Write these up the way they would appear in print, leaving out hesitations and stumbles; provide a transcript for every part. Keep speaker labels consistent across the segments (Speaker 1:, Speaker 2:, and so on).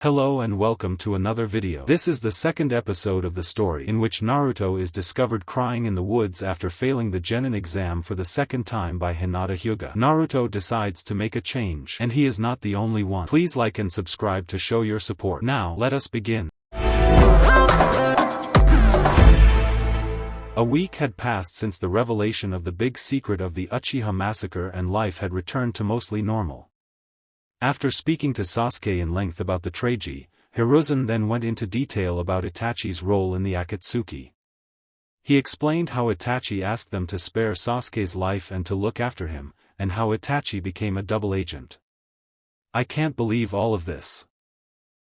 Speaker 1: Hello and welcome to another video. This is the second episode of the story in which Naruto is discovered crying in the woods after failing the genin exam for the second time by Hinata Hyuga. Naruto decides to make a change, and he is not the only one. Please like and subscribe to show your support. Now, let us begin. A week had passed since the revelation of the big secret of the Uchiha massacre, and life had returned to mostly normal. After speaking to Sasuke in length about the tragedy, Hiruzen then went into detail about Itachi's role in the Akatsuki. He explained how Itachi asked them to spare Sasuke's life and to look after him, and how Itachi became a double agent. "I can't believe all of this.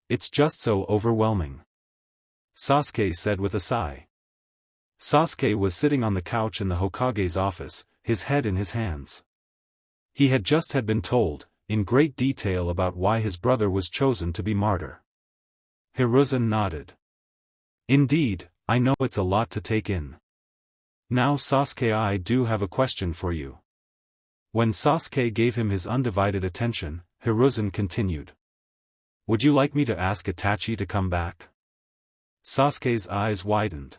Speaker 1: It's just so overwhelming," Sasuke said with a sigh. Sasuke was sitting on the couch in the Hokage's office, his head in his hands. He had just been told, in great detail, about why his brother was chosen to be martyr. Hiruzen nodded. "Indeed, I know it's a lot to take in. Now Sasuke, I do have a question for you." When Sasuke gave him his undivided attention, Hiruzen continued. "Would you like me to ask Itachi to come back?" Sasuke's eyes widened.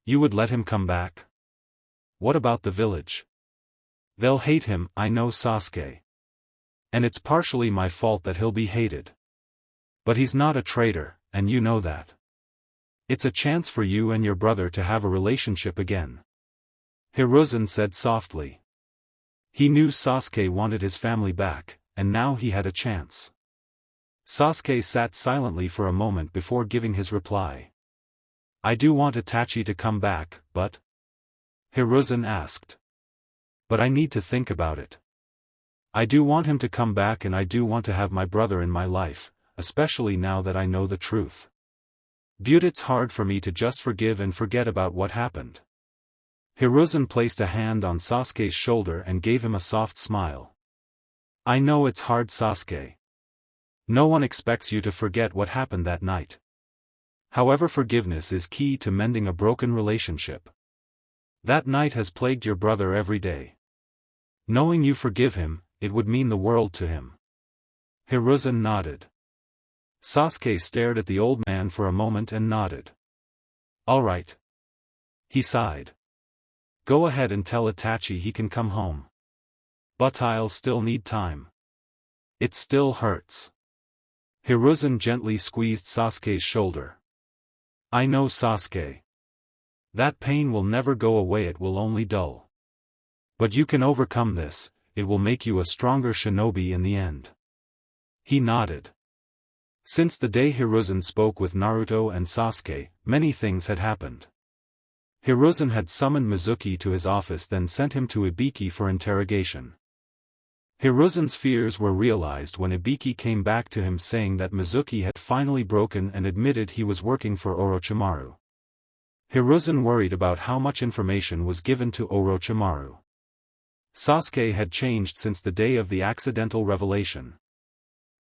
Speaker 1: "You would let him come back? What about the village? They'll hate him, I know, Sasuke. And it's partially my fault that he'll be hated. But he's not a traitor, and you know that. It's a chance for you and your brother to have a relationship again," Hiruzen said softly. He knew Sasuke wanted his family back, and now he had a chance. Sasuke sat silently for a moment before giving his reply. "I do want Itachi to come back, but?" Hiruzen asked. "But I need to think about it. I do want him to come back, and I do want to have my brother in my life, especially now that I know the truth. But it's hard for me to just forgive and forget about what happened." Hiruzen placed a hand on Sasuke's shoulder and gave him a soft smile. "I know it's hard, Sasuke. No one expects you to forget what happened that night. However, forgiveness is key to mending a broken relationship. That night has plagued your brother every day. Knowing you forgive him, it would mean the world to him." Hiruzen nodded. Sasuke stared at the old man for a moment and nodded. "All right," he sighed. "Go ahead and tell Itachi he can come home. But I'll still need time. It still hurts." Hiruzen gently squeezed Sasuke's shoulder. "I know, Sasuke. That pain will never go away, it will only dull. But you can overcome this. It will make you a stronger shinobi in the end." He nodded. Since the day Hiruzen spoke with Naruto and Sasuke, many things had happened. Hiruzen had summoned Mizuki to his office, then sent him to Ibiki for interrogation. Hiruzen's fears were realized when Ibiki came back to him saying that Mizuki had finally broken and admitted he was working for Orochimaru. Hiruzen worried about how much information was given to Orochimaru. Sasuke had changed since the day of the accidental revelation.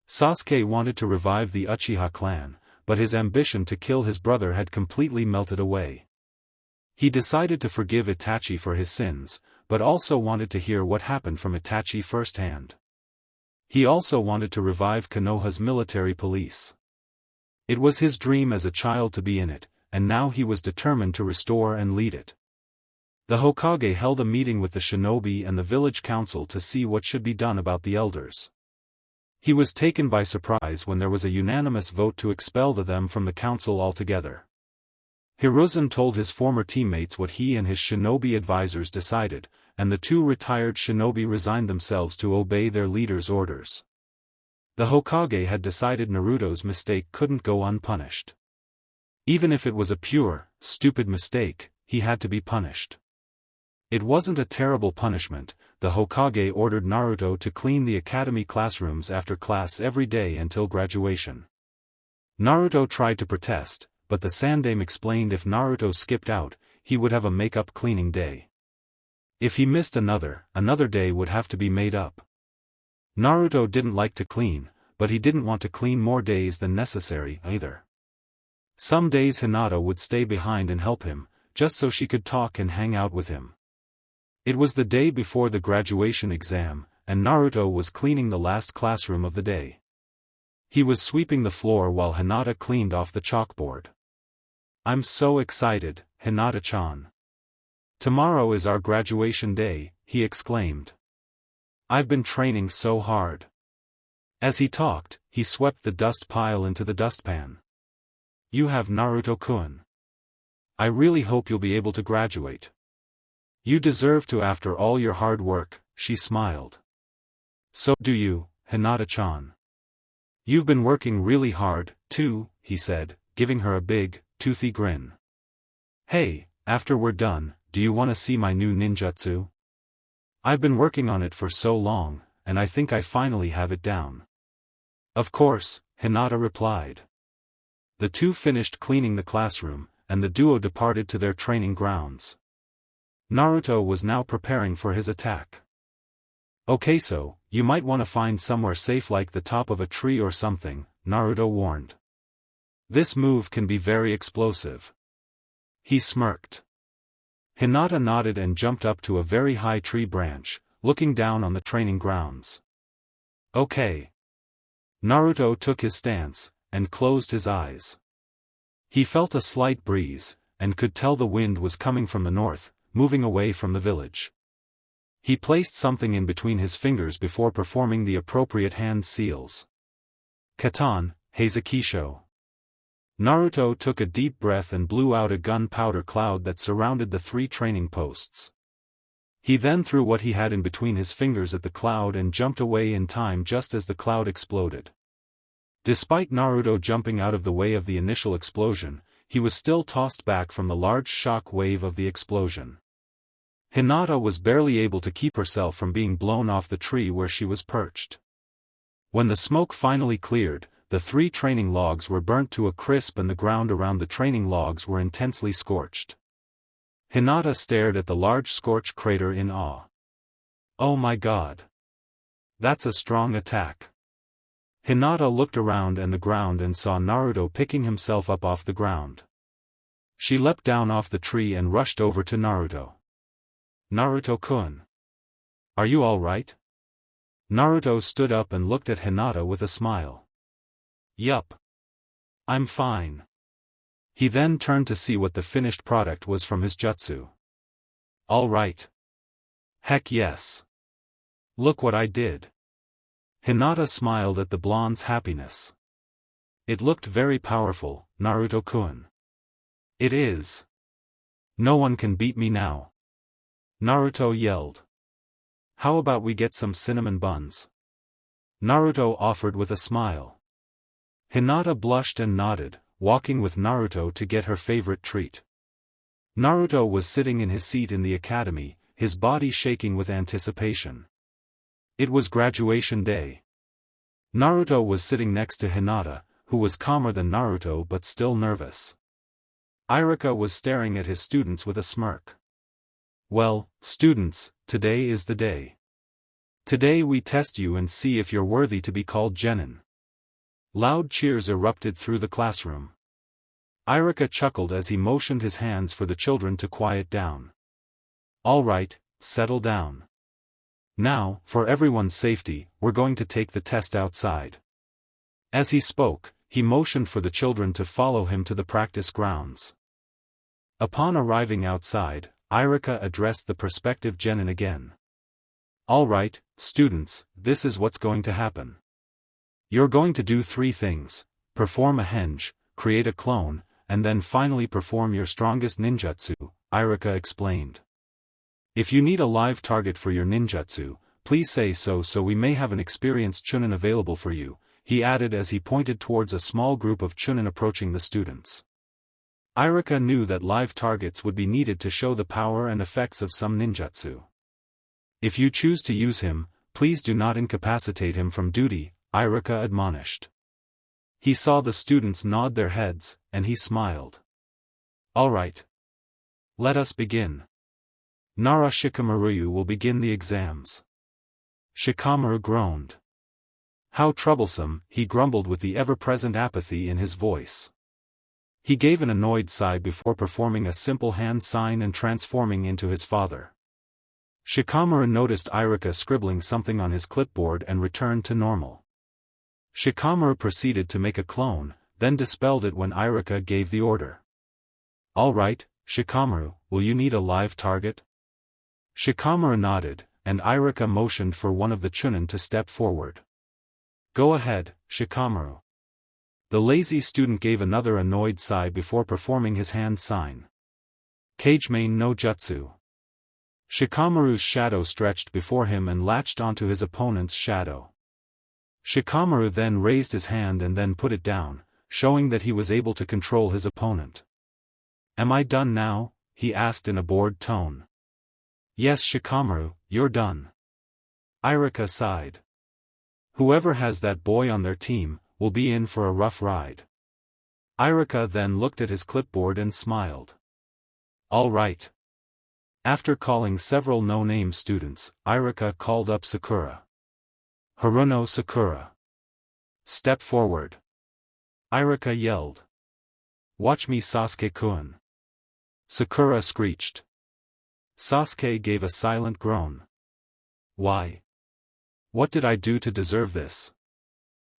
Speaker 1: Sasuke wanted to revive the Uchiha clan, but his ambition to kill his brother had completely melted away. He decided to forgive Itachi for his sins, but also wanted to hear what happened from Itachi firsthand. He also wanted to revive Konoha's military police. It was his dream as a child to be in it, and now he was determined to restore and lead it. The Hokage held a meeting with the shinobi and the village council to see what should be done about the elders. He was taken by surprise when there was a unanimous vote to expel them from the council altogether. Hiruzen told his former teammates what he and his shinobi advisors decided, and the two retired shinobi resigned themselves to obey their leader's orders. The Hokage had decided Naruto's mistake couldn't go unpunished. Even if it was a pure, stupid mistake, he had to be punished. It wasn't a terrible punishment. The Hokage ordered Naruto to clean the academy classrooms after class every day until graduation. Naruto tried to protest, but the Sandaime explained if Naruto skipped out, he would have a make-up cleaning day. If he missed another day would have to be made up. Naruto didn't like to clean, but he didn't want to clean more days than necessary either. Some days Hinata would stay behind and help him, just so she could talk and hang out with him. It was the day before the graduation exam, and Naruto was cleaning the last classroom of the day. He was sweeping the floor while Hinata cleaned off the chalkboard. "I'm so excited, Hinata-chan. Tomorrow is our graduation day," he exclaimed. "I've been training so hard." As he talked, he swept the dust pile into the dustpan. "You have Naruto-kun. I really hope you'll be able to graduate. You deserve to after all your hard work," she smiled. "So do you, Hinata-chan. You've been working really hard, too," he said, giving her a big, toothy grin. "Hey, after we're done, do you want to see my new ninjutsu? I've been working on it for so long, and I think I finally have it down." "Of course," Hinata replied. The two finished cleaning the classroom, and the duo departed to their training grounds. Naruto was now preparing for his attack. "Okay, so, you might want to find somewhere safe like the top of a tree or something," Naruto warned. "This move can be very explosive." He smirked. Hinata nodded and jumped up to a very high tree branch, looking down on the training grounds. "Okay." Naruto took his stance, and closed his eyes. He felt a slight breeze, and could tell the wind was coming from the north, moving away from the village. He placed something in between his fingers before performing the appropriate hand seals. "Katan, Heizakisho." Naruto took a deep breath and blew out a gunpowder cloud that surrounded the three training posts. He then threw what he had in between his fingers at the cloud and jumped away in time just as the cloud exploded. Despite Naruto jumping out of the way of the initial explosion, he was still tossed back from the large shock wave of the explosion. Hinata was barely able to keep herself from being blown off the tree where she was perched. When the smoke finally cleared, the three training logs were burnt to a crisp and the ground around the training logs were intensely scorched. Hinata stared at the large scorched crater in awe. "Oh my god! That's a strong attack." Hinata looked around and the ground and saw Naruto picking himself up off the ground. She leapt down off the tree and rushed over to Naruto. "Naruto-kun. Are you all right?" Naruto stood up and looked at Hinata with a smile. "Yup. I'm fine." He then turned to see what the finished product was from his jutsu. "All right. Heck yes. Look what I did." Hinata smiled at the blonde's happiness. "It looked very powerful, Naruto-kun." "It is. No one can beat me now," Naruto yelled. "How about we get some cinnamon buns?" Naruto offered with a smile. Hinata blushed and nodded, walking with Naruto to get her favorite treat. Naruto was sitting in his seat in the academy, his body shaking with anticipation. It was graduation day. Naruto was sitting next to Hinata, who was calmer than Naruto but still nervous. Irika was staring at his students with a smirk. "Well, students, today is the day. Today we test you and see if you're worthy to be called genin." Loud cheers erupted through the classroom. Irika chuckled as he motioned his hands for the children to quiet down. "All right, settle down. Now, for everyone's safety, we're going to take the test outside." As he spoke, he motioned for the children to follow him to the practice grounds. Upon arriving outside, Irika addressed the prospective genin again. "All right, students, this is what's going to happen. You're going to do three things: perform a henge, create a clone, and then finally perform your strongest ninjutsu," Irika explained. "If you need a live target for your ninjutsu, please say so we may have an experienced chunin available for you," he added as he pointed towards a small group of chunin approaching the students. Irika knew that live targets would be needed to show the power and effects of some ninjutsu. "If you choose to use him, please do not incapacitate him from duty," Irika admonished. He saw the students nod their heads, and he smiled. "All right. Let us begin. Nara Shikamaru will begin the exams." Shikamaru groaned. How troublesome, he grumbled with the ever-present apathy in his voice. He gave an annoyed sigh before performing a simple hand sign and transforming into his father. Shikamaru noticed Irika scribbling something on his clipboard and returned to normal. Shikamaru proceeded to make a clone, then dispelled it when Irika gave the order. All right, Shikamaru, will you need a live target? Shikamaru nodded, and Irika motioned for one of the Chunin to step forward. Go ahead, Shikamaru. The lazy student gave another annoyed sigh before performing his hand sign. Kagemain no Jutsu. Shikamaru's shadow stretched before him and latched onto his opponent's shadow. Shikamaru then raised his hand and then put it down, showing that he was able to control his opponent. Am I done now? He asked in a bored tone. Yes, Shikamaru, you're done. Irika sighed. Whoever has that boy on their team will be in for a rough ride. Irika then looked at his clipboard and smiled. All right. After calling several no-name students, Irika called up Sakura. Haruno Sakura. Step forward. Irika yelled. Watch me, Sasuke-kun. Sakura screeched. Sasuke gave a silent groan. Why? What did I do to deserve this?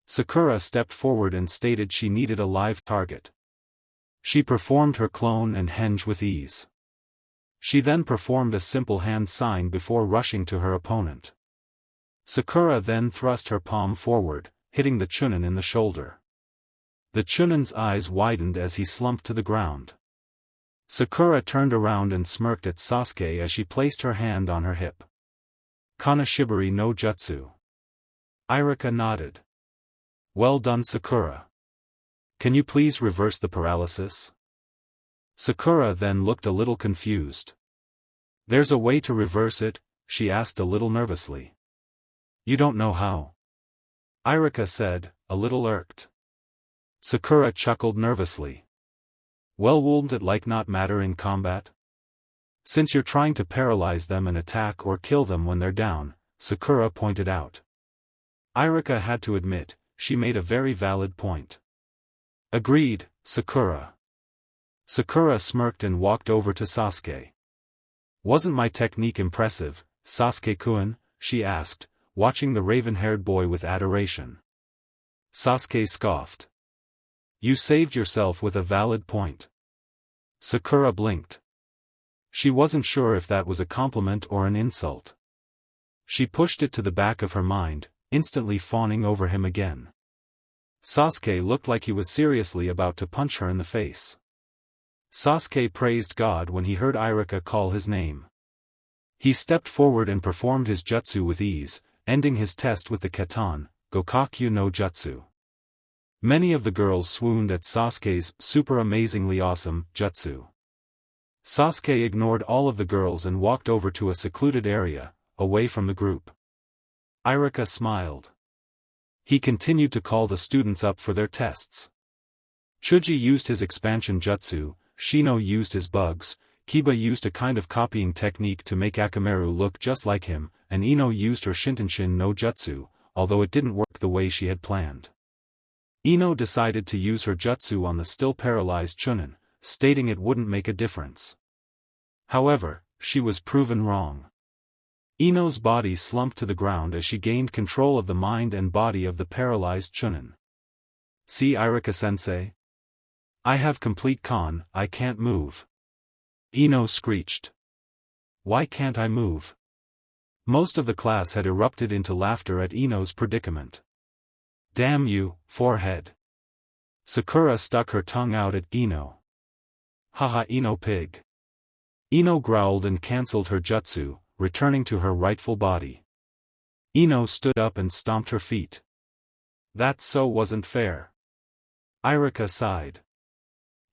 Speaker 1: Sakura stepped forward and stated she needed a live target. She performed her clone and henge with ease. She then performed a simple hand sign before rushing to her opponent. Sakura then thrust her palm forward, hitting the Chunin in the shoulder. The Chunin's eyes widened as he slumped to the ground. Sakura turned around and smirked at Sasuke as she placed her hand on her hip. Kanashibari no Jutsu. Irika nodded. Well done, Sakura. Can you please reverse the paralysis? Sakura then looked a little confused. There's a way to reverse it, she asked a little nervously. You don't know how? Irika said, a little irked. Sakura chuckled nervously. Well, wouldn't it like not matter in combat? Since you're trying to paralyze them and attack or kill them when they're down, Sakura pointed out. Irika had to admit, she made a very valid point. Agreed, Sakura. Sakura smirked and walked over to Sasuke. Wasn't my technique impressive, Sasuke-kun? She asked, watching the raven-haired boy with adoration. Sasuke scoffed. You saved yourself with a valid point. Sakura blinked. She wasn't sure if that was a compliment or an insult. She pushed it to the back of her mind, instantly fawning over him again. Sasuke looked like he was seriously about to punch her in the face. Sasuke praised God when he heard Irika call his name. He stepped forward and performed his jutsu with ease, ending his test with the Katan, Gokakyu no Jutsu. Many of the girls swooned at Sasuke's super amazingly awesome jutsu. Sasuke ignored all of the girls and walked over to a secluded area, away from the group. Irika smiled. He continued to call the students up for their tests. Chuji used his expansion jutsu, Shino used his bugs, Kiba used a kind of copying technique to make Akamaru look just like him, and Ino used her Shintenshin no jutsu, although it didn't work the way she had planned. Ino decided to use her jutsu on the still paralyzed Chunin, stating it wouldn't make a difference. However, she was proven wrong. Ino's body slumped to the ground as she gained control of the mind and body of the paralyzed Chunin. See, Irika-sensei? I have complete con, I can't move. Ino screeched. Why can't I move? Most of the class had erupted into laughter at Ino's predicament. Damn you, forehead. Sakura stuck her tongue out at Ino. Haha, Ino pig. Ino growled and cancelled her jutsu, returning to her rightful body. Ino stood up and stomped her feet. That so wasn't fair. Irika sighed.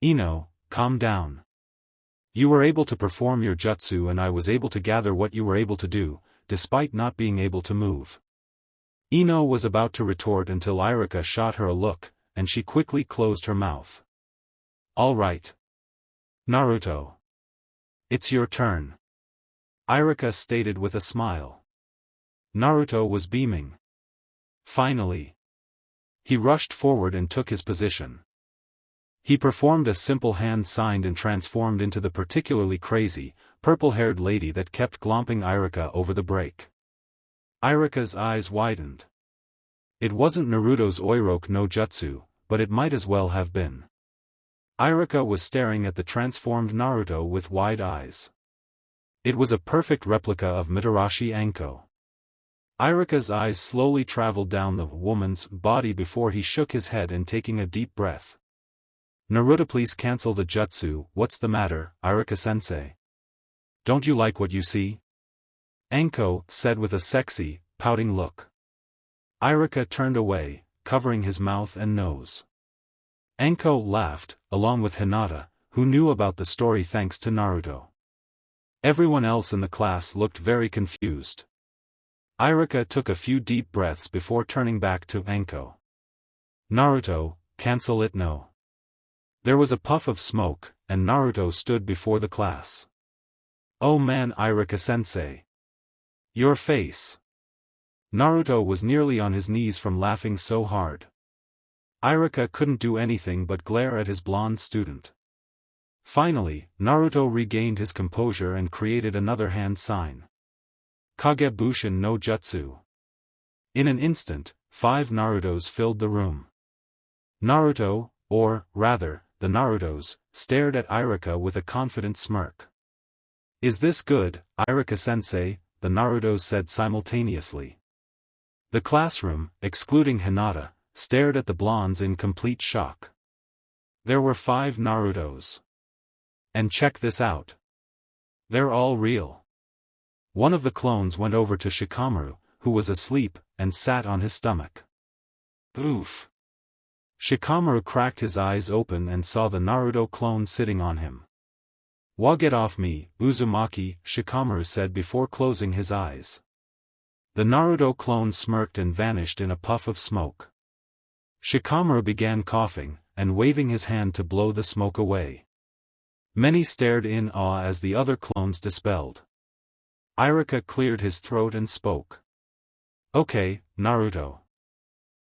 Speaker 1: Ino, calm down. You were able to perform your jutsu and I was able to gather what you were able to do, despite not being able to move. Ino was about to retort until Irika shot her a look, and she quickly closed her mouth. All right. Naruto. It's your turn. Irika stated with a smile. Naruto was beaming. Finally. He rushed forward and took his position. He performed a simple hand sign and transformed into the particularly crazy, purple-haired lady that kept glomping Irika over the break. Irika's eyes widened. It wasn't Naruto's Oiroke no Jutsu, but it might as well have been. Iruka was staring at the transformed Naruto with wide eyes. It was a perfect replica of Mitarashi Anko. Iruka's eyes slowly traveled down the woman's body before he shook his head and taking a deep breath. Naruto, please cancel the jutsu. What's the matter, Iruka-sensei? Don't you like what you see? Anko said with a sexy, pouting look. Iruka turned away, covering his mouth and nose. Anko laughed, along with Hinata, who knew about the story thanks to Naruto. Everyone else in the class looked very confused. Iruka took a few deep breaths before turning back to Anko. Naruto, cancel it no. There was a puff of smoke, and Naruto stood before the class. Oh man, Iruka-sensei. Your face. Naruto was nearly on his knees from laughing so hard. Iruka couldn't do anything but glare at his blonde student. Finally, Naruto regained his composure and created another hand sign. Kagebushin no Jutsu. In an instant, 5 Narutos filled the room. Naruto, or, rather, the Narutos, stared at Iruka with a confident smirk. Is this good, Iruka-sensei? The Narutos said simultaneously. The classroom, excluding Hinata, stared at the blondes in complete shock. There were 5 Narutos. And check this out. They're all real. One of the clones went over to Shikamaru, who was asleep, and sat on his stomach. Oof. Shikamaru cracked his eyes open and saw the Naruto clone sitting on him. Wa get off me, Uzumaki, Shikamaru said before closing his eyes. The Naruto clone smirked and vanished in a puff of smoke. Shikamaru began coughing, and waving his hand to blow the smoke away. Many stared in awe as the other clones dispelled. Iruka cleared his throat and spoke. Okay, Naruto.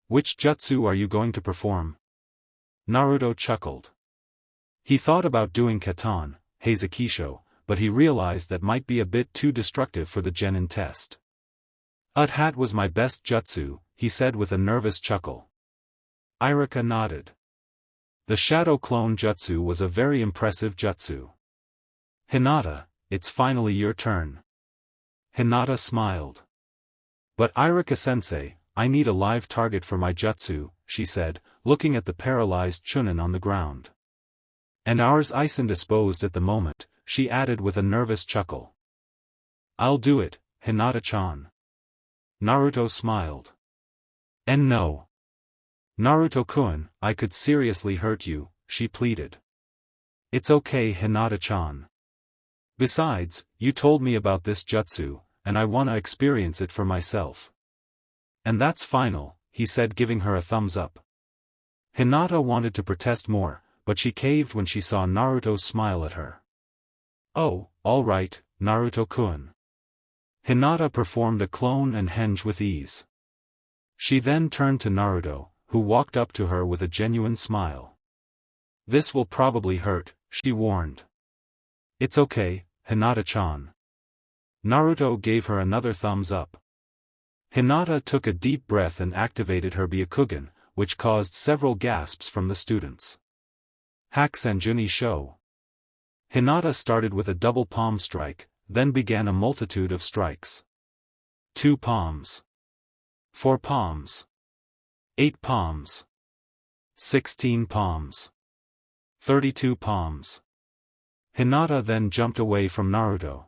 Speaker 1: Which jutsu are you going to perform? Naruto chuckled. He thought about doing Katan, Heizukisho, but he realized that might be a bit too destructive for the genin test. Hat was my best jutsu, he said with a nervous chuckle. Iruka nodded. The shadow clone jutsu was a very impressive jutsu. Hinata, it's finally your turn. Hinata smiled. But Iruka-sensei, I need a live target for my jutsu, she said, looking at the paralyzed Chunin on the ground. And ours is indisposed at the moment, she added with a nervous chuckle. I'll do it, Hinata-chan. Naruto smiled. And no. Naruto-kun, I could seriously hurt you, she pleaded. It's okay, Hinata-chan. Besides, you told me about this jutsu, and I wanna experience it for myself. And that's final, he said, giving her a thumbs up. Hinata wanted to protest more, but she caved when she saw Naruto smile at her. Oh, all right, Naruto-kun. Hinata performed a clone and henge with ease. She then turned to Naruto, who walked up to her with a genuine smile. This will probably hurt, she warned. It's okay, Hinata-chan. Naruto gave her another thumbs up. Hinata took a deep breath and activated her Byakugan, which caused several gasps from the students. Hakusenjuni Sho. Hinata started with a double palm strike, then began a multitude of strikes. 2 palms. 4 palms. 8 palms. 16 palms. 32 palms. Hinata then jumped away from Naruto.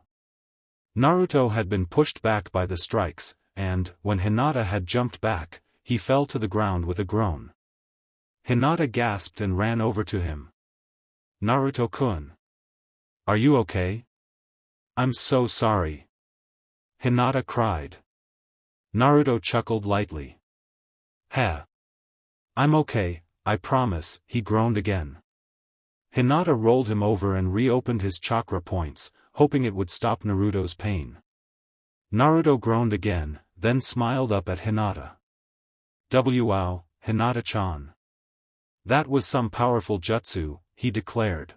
Speaker 1: Naruto had been pushed back by the strikes, and, when Hinata had jumped back, he fell to the ground with a groan. Hinata gasped and ran over to him. Naruto-kun. Are you okay? I'm so sorry. Hinata cried. Naruto chuckled lightly. Heh. I'm okay, I promise, he groaned again. Hinata rolled him over and reopened his chakra points, hoping it would stop Naruto's pain. Naruto groaned again, then smiled up at Hinata. Wow, Hinata-chan. That was some powerful jutsu, he declared.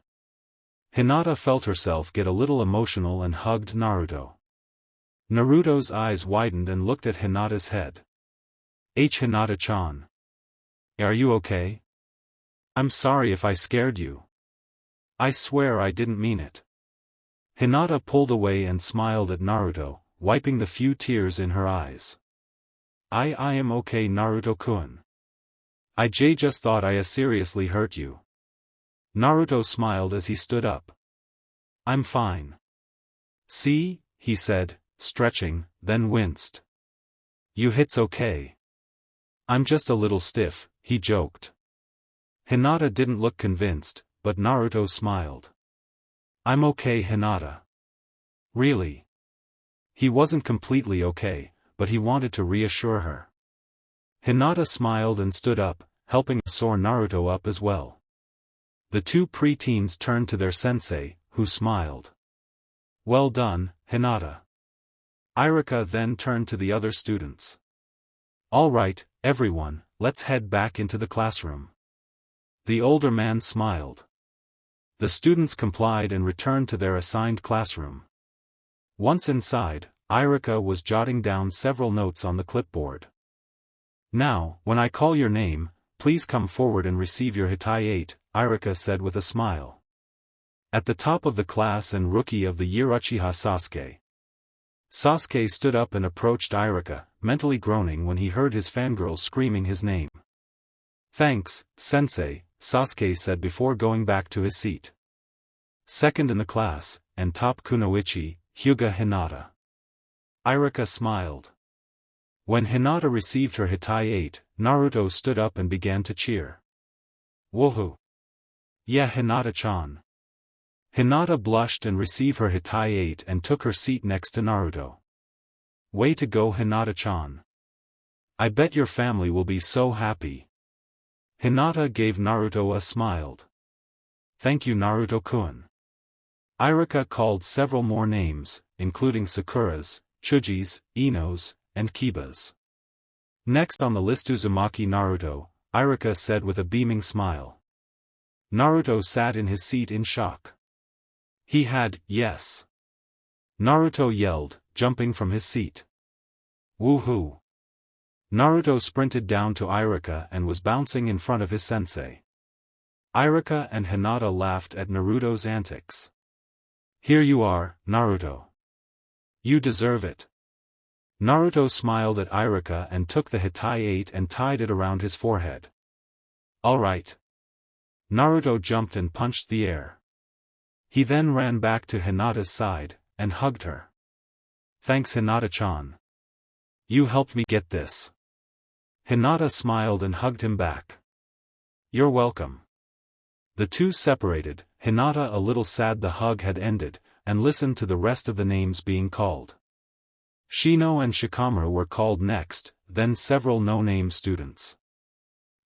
Speaker 1: Hinata felt herself get a little emotional and hugged Naruto. Naruto's eyes widened and looked at Hinata's head. Hinata-chan. Are you okay? I'm sorry if I scared you. I swear I didn't mean it. Hinata pulled away and smiled at Naruto, wiping the few tears in her eyes. I am okay, Naruto-kun. I just thought I seriously hurt you. Naruto smiled as he stood up. I'm fine. See, he said, stretching, then winced. You hit's okay. I'm just a little stiff, he joked. Hinata didn't look convinced, but Naruto smiled. I'm okay, Hinata. Really? He wasn't completely okay, but he wanted to reassure her. Hinata smiled and stood up, helping sore Naruto up as well. The two preteens turned to their sensei, who smiled. Well done, Hinata. Irika then turned to the other students. All right, everyone, let's head back into the classroom. The older man smiled. The students complied and returned to their assigned classroom. Once inside, Irika was jotting down several notes on the clipboard. Now, when I call your name, please come forward and receive your Hitai-8, Irika said with a smile. At the top of the class and rookie of the year, Uchiha Sasuke. Sasuke stood up and approached Irika, mentally groaning when he heard his fangirl screaming his name. Thanks, sensei, Sasuke said before going back to his seat. Second in the class, and top kunoichi, Hyuga Hinata. Irika smiled. When Hinata received her Hitai-8, Naruto stood up and began to cheer. Woohoo! Yeah, Hinata-chan. Hinata blushed and received her Hitai-8 and took her seat next to Naruto. Way to go, Hinata-chan. I bet your family will be so happy. Hinata gave Naruto a smile. Thank you, Naruto-kun. Irika called several more names, including Sakura's, Chuji's, Ino's, and Kiba's. Next on the list, Uzumaki Naruto, Irika said with a beaming smile. Naruto sat in his seat in shock. He had, yes. Naruto yelled, jumping from his seat. Woohoo! Naruto sprinted down to Irika and was bouncing in front of his sensei. Irika and Hinata laughed at Naruto's antics. Here you are, Naruto. You deserve it. Naruto smiled at Irika and took the Hitai-8 and tied it around his forehead. Alright. Naruto jumped and punched the air. He then ran back to Hinata's side, and hugged her. Thanks, Hinata-chan. You helped me get this. Hinata smiled and hugged him back. You're welcome. The two separated, Hinata a little sad the hug had ended, and listened to the rest of the names being called. Shino and Shikamaru were called next, then several no-name students.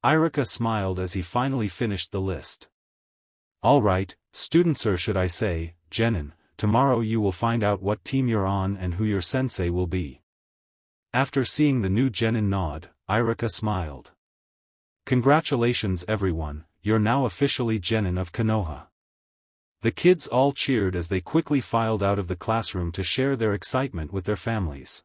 Speaker 1: Irika smiled as he finally finished the list. All right, students, or should I say, genin, tomorrow you will find out what team you're on and who your sensei will be. After seeing the new genin nod, Irika smiled. Congratulations everyone, you're now officially genin of Konoha. The kids all cheered as they quickly filed out of the classroom to share their excitement with their families.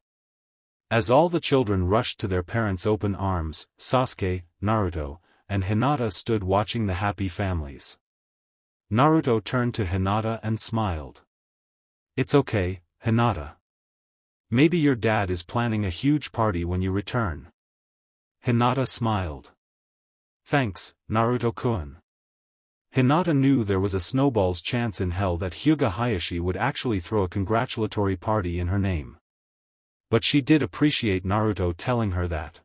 Speaker 1: As all the children rushed to their parents' open arms, Sasuke, Naruto, and Hinata stood watching the happy families. Naruto turned to Hinata and smiled. It's okay, Hinata. Maybe your dad is planning a huge party when you return. Hinata smiled. Thanks, Naruto-kun. Hinata knew there was a snowball's chance in hell that Hyuga Hayashi would actually throw a congratulatory party in her name. But she did appreciate Naruto telling her that.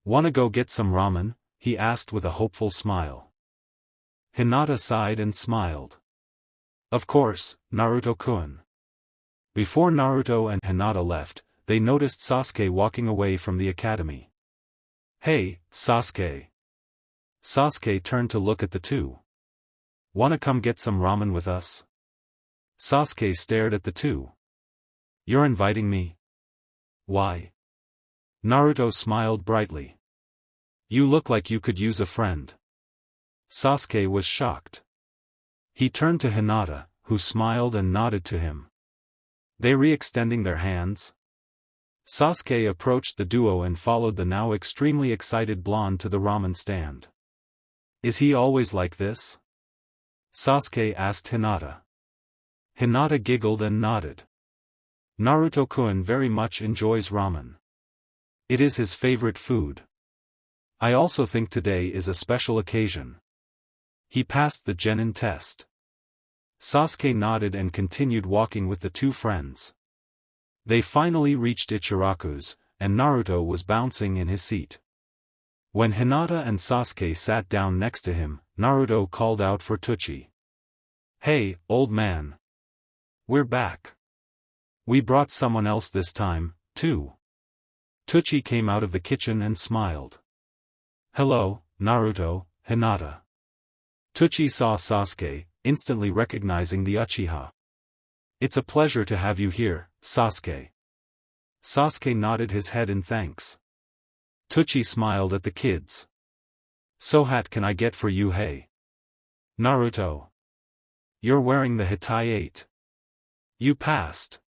Speaker 1: Wanna go get some ramen? He asked with a hopeful smile. Hinata sighed and smiled. Of course, Naruto-kun. Before Naruto and Hinata left, they noticed Sasuke walking away from the academy. Hey, Sasuke. Sasuke turned to look at the two. Wanna come get some ramen with us? Sasuke stared at the two. You're inviting me? Why? Naruto smiled brightly. You look like you could use a friend. Sasuke was shocked. He turned to Hinata, who smiled and nodded to him. They re-extending their hands? Sasuke approached the duo and followed the now extremely excited blonde to the ramen stand. Is he always like this? Sasuke asked Hinata. Hinata giggled and nodded. Naruto-kun very much enjoys ramen. It is his favorite food. I also think today is a special occasion. He passed the genin test. Sasuke nodded and continued walking with the two friends. They finally reached Ichiraku's, and Naruto was bouncing in his seat. When Hinata and Sasuke sat down next to him, Naruto called out for Itachi. Hey, old man. We're back. We brought someone else this time, too. Itachi came out of the kitchen and smiled. Hello, Naruto, Hinata. Itachi saw Sasuke, instantly recognizing the Uchiha. It's a pleasure to have you here, Sasuke. Sasuke nodded his head in thanks. Itachi smiled at the kids. So hat can I get for you, hey? Naruto. You're wearing the Hitai-8. You passed.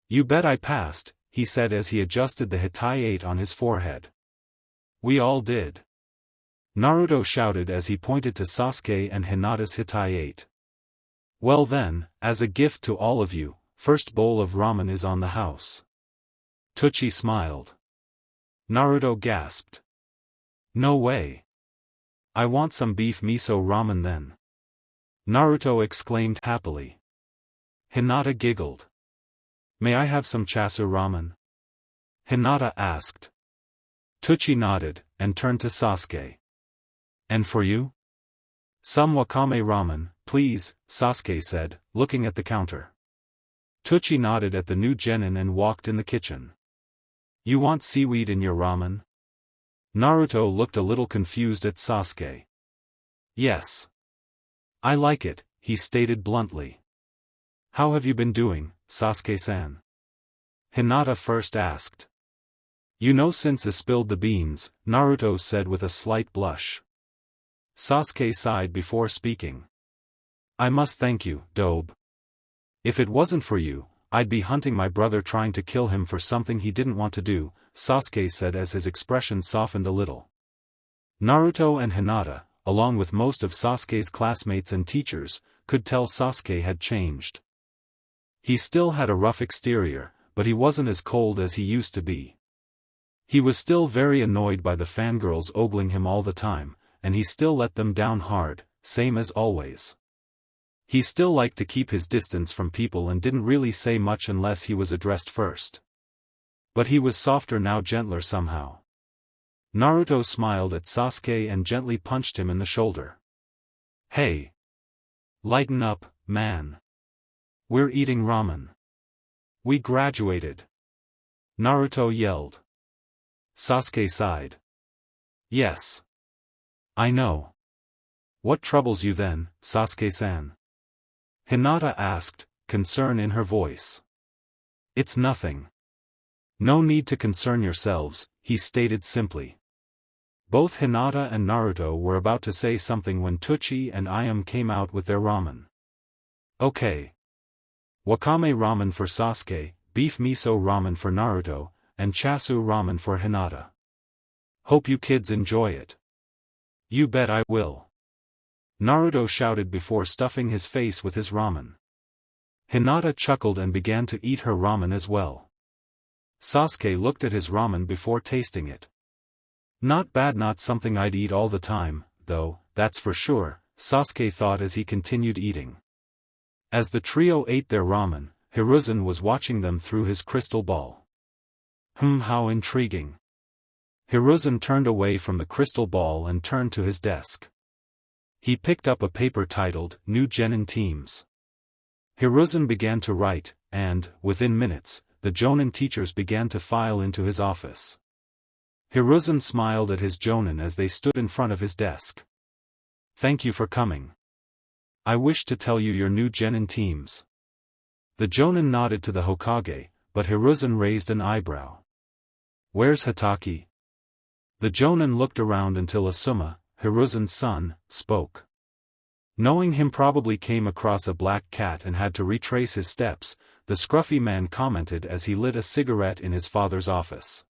Speaker 1: You bet I passed, he said as he adjusted the Hitai-8 on his forehead. We all did. Naruto shouted as he pointed to Sasuke and Hinata's Hitai-8. Well then, as a gift to all of you, first bowl of ramen is on the house. Itachi smiled. Naruto gasped. No way. I want some beef miso ramen then. Naruto exclaimed happily. Hinata giggled. May I have some chasu ramen? Hinata asked. Itachi nodded, and turned to Sasuke. And for you? Some wakame ramen, please, Sasuke said, looking at the counter. Itachi nodded at the new genin and walked in the kitchen. You want seaweed in your ramen? Naruto looked a little confused at Sasuke. Yes. I like it, he stated bluntly. How have you been doing, Sasuke-san? Hinata first asked. You know since I spilled the beans, Naruto said with a slight blush. Sasuke sighed before speaking. I must thank you, Dobe. If it wasn't for you, I'd be hunting my brother trying to kill him for something he didn't want to do, Sasuke said as his expression softened a little. Naruto and Hinata, along with most of Sasuke's classmates and teachers, could tell Sasuke had changed. He still had a rough exterior, but he wasn't as cold as he used to be. He was still very annoyed by the fangirls ogling him all the time, and he still let them down hard, same as always. He still liked to keep his distance from people and didn't really say much unless he was addressed first. But he was softer now, gentler somehow. Naruto smiled at Sasuke and gently punched him in the shoulder. Hey! Lighten up, man. We're eating ramen. We graduated. Naruto yelled. Sasuke sighed. Yes. I know. What troubles you then, Sasuke-san? Hinata asked, concern in her voice. It's nothing. No need to concern yourselves, he stated simply. Both Hinata and Naruto were about to say something when Itachi and Ayame came out with their ramen. Okay. Wakame ramen for Sasuke, beef miso ramen for Naruto, and chasu ramen for Hinata. Hope you kids enjoy it. You bet I will. Naruto shouted before stuffing his face with his ramen. Hinata chuckled and began to eat her ramen as well. Sasuke looked at his ramen before tasting it. Not bad, not something I'd eat all the time, though, that's for sure, Sasuke thought as he continued eating. As the trio ate their ramen, Hiruzen was watching them through his crystal ball. How intriguing. Hiruzen turned away from the crystal ball and turned to his desk. He picked up a paper titled, New Genin Teams. Hiruzen began to write, and, within minutes, the Jonin teachers began to file into his office. Hiruzen smiled at his Jonin as they stood in front of his desk. Thank you for coming. I wish to tell you your new Genin teams. The Jonin nodded to the Hokage, but Hiruzen raised an eyebrow. Where's Hataki? The Jonin looked around until Asuma, Hiruzen's son, spoke. Knowing him probably came across a black cat and had to retrace his steps, the scruffy man commented as he lit a cigarette in his father's office.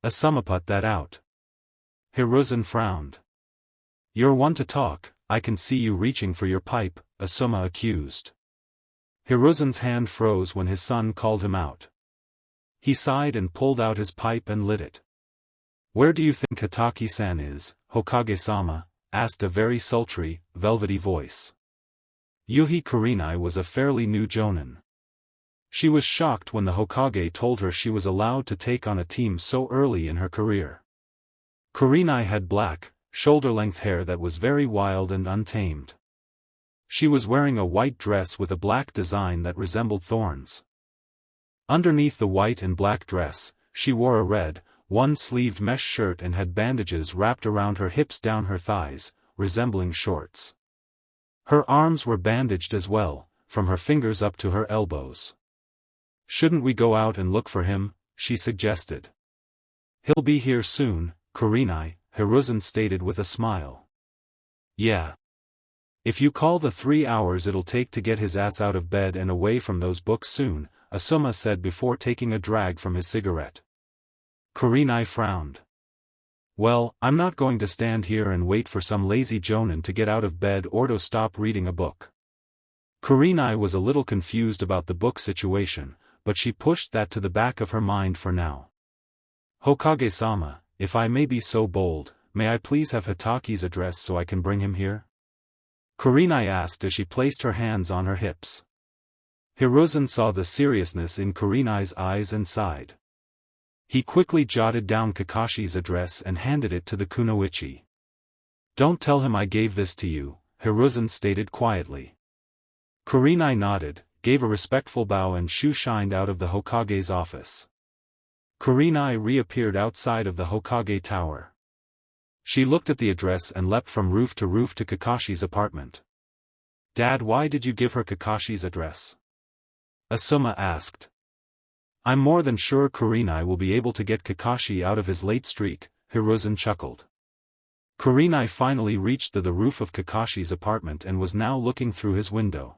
Speaker 1: Asuma put that out. Hiruzen frowned. You're one to talk, I can see you reaching for your pipe, Asuma accused. Hiruzen's hand froze when his son called him out. He sighed and pulled out his pipe and lit it. Where do you think Hitaki-san is, Hokage-sama? Asked a very sultry, velvety voice. Yuhi Kurenai was a fairly new jonin. She was shocked when the Hokage told her she was allowed to take on a team so early in her career. Kurenai had black, shoulder-length hair that was very wild and untamed. She was wearing a white dress with a black design that resembled thorns. Underneath the white and black dress, she wore a red, one-sleeved mesh shirt and had bandages wrapped around her hips down her thighs, resembling shorts. Her arms were bandaged as well, from her fingers up to her elbows. Shouldn't we go out and look for him? She suggested. He'll be here soon, Kurenai, Hiruzen stated with a smile. Yeah. If you call the 3 hours it'll take to get his ass out of bed and away from those books soon, Asuma said before taking a drag from his cigarette. Kurenai frowned. Well, I'm not going to stand here and wait for some lazy jonin to get out of bed or to stop reading a book. Kurenai was a little confused about the book situation, but she pushed that to the back of her mind for now. Hokage-sama, if I may be so bold, may I please have Hitaki's address so I can bring him here? Kurenai asked as she placed her hands on her hips. Hiruzen saw the seriousness in Kurenai's eyes and sighed. He quickly jotted down Kakashi's address and handed it to the kunoichi. Don't tell him I gave this to you, Hiruzen stated quietly. Kurenai nodded, gave a respectful bow and shoe-shined out of the Hokage's office. Kurenai reappeared outside of the Hokage tower. She looked at the address and leapt from roof to Kakashi's apartment. Dad, why did you give her Kakashi's address? Asuma asked. I'm more than sure Kurenai will be able to get Kakashi out of his late streak, Hiruzen chuckled. Kurenai finally reached the roof of Kakashi's apartment and was now looking through his window.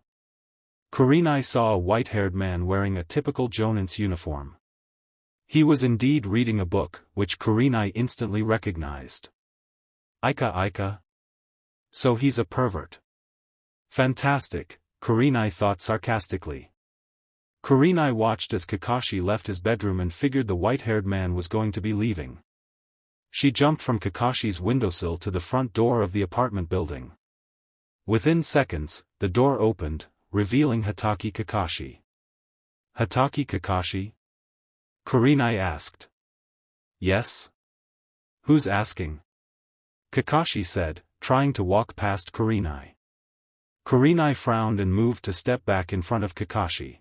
Speaker 1: Kurenai saw a white-haired man wearing a typical jonin's uniform. He was indeed reading a book, which Kurenai instantly recognized. Ika. So he's a pervert. Fantastic, Kurenai thought sarcastically. Kurenai watched as Kakashi left his bedroom and figured the white-haired man was going to be leaving. She jumped from Kakashi's windowsill to the front door of the apartment building. Within seconds, the door opened, revealing Hitaki Kakashi. Hitaki Kakashi? Kurenai asked. Yes? Who's asking? Kakashi said, trying to walk past Kurenai. Kurenai frowned and moved to step back in front of Kakashi.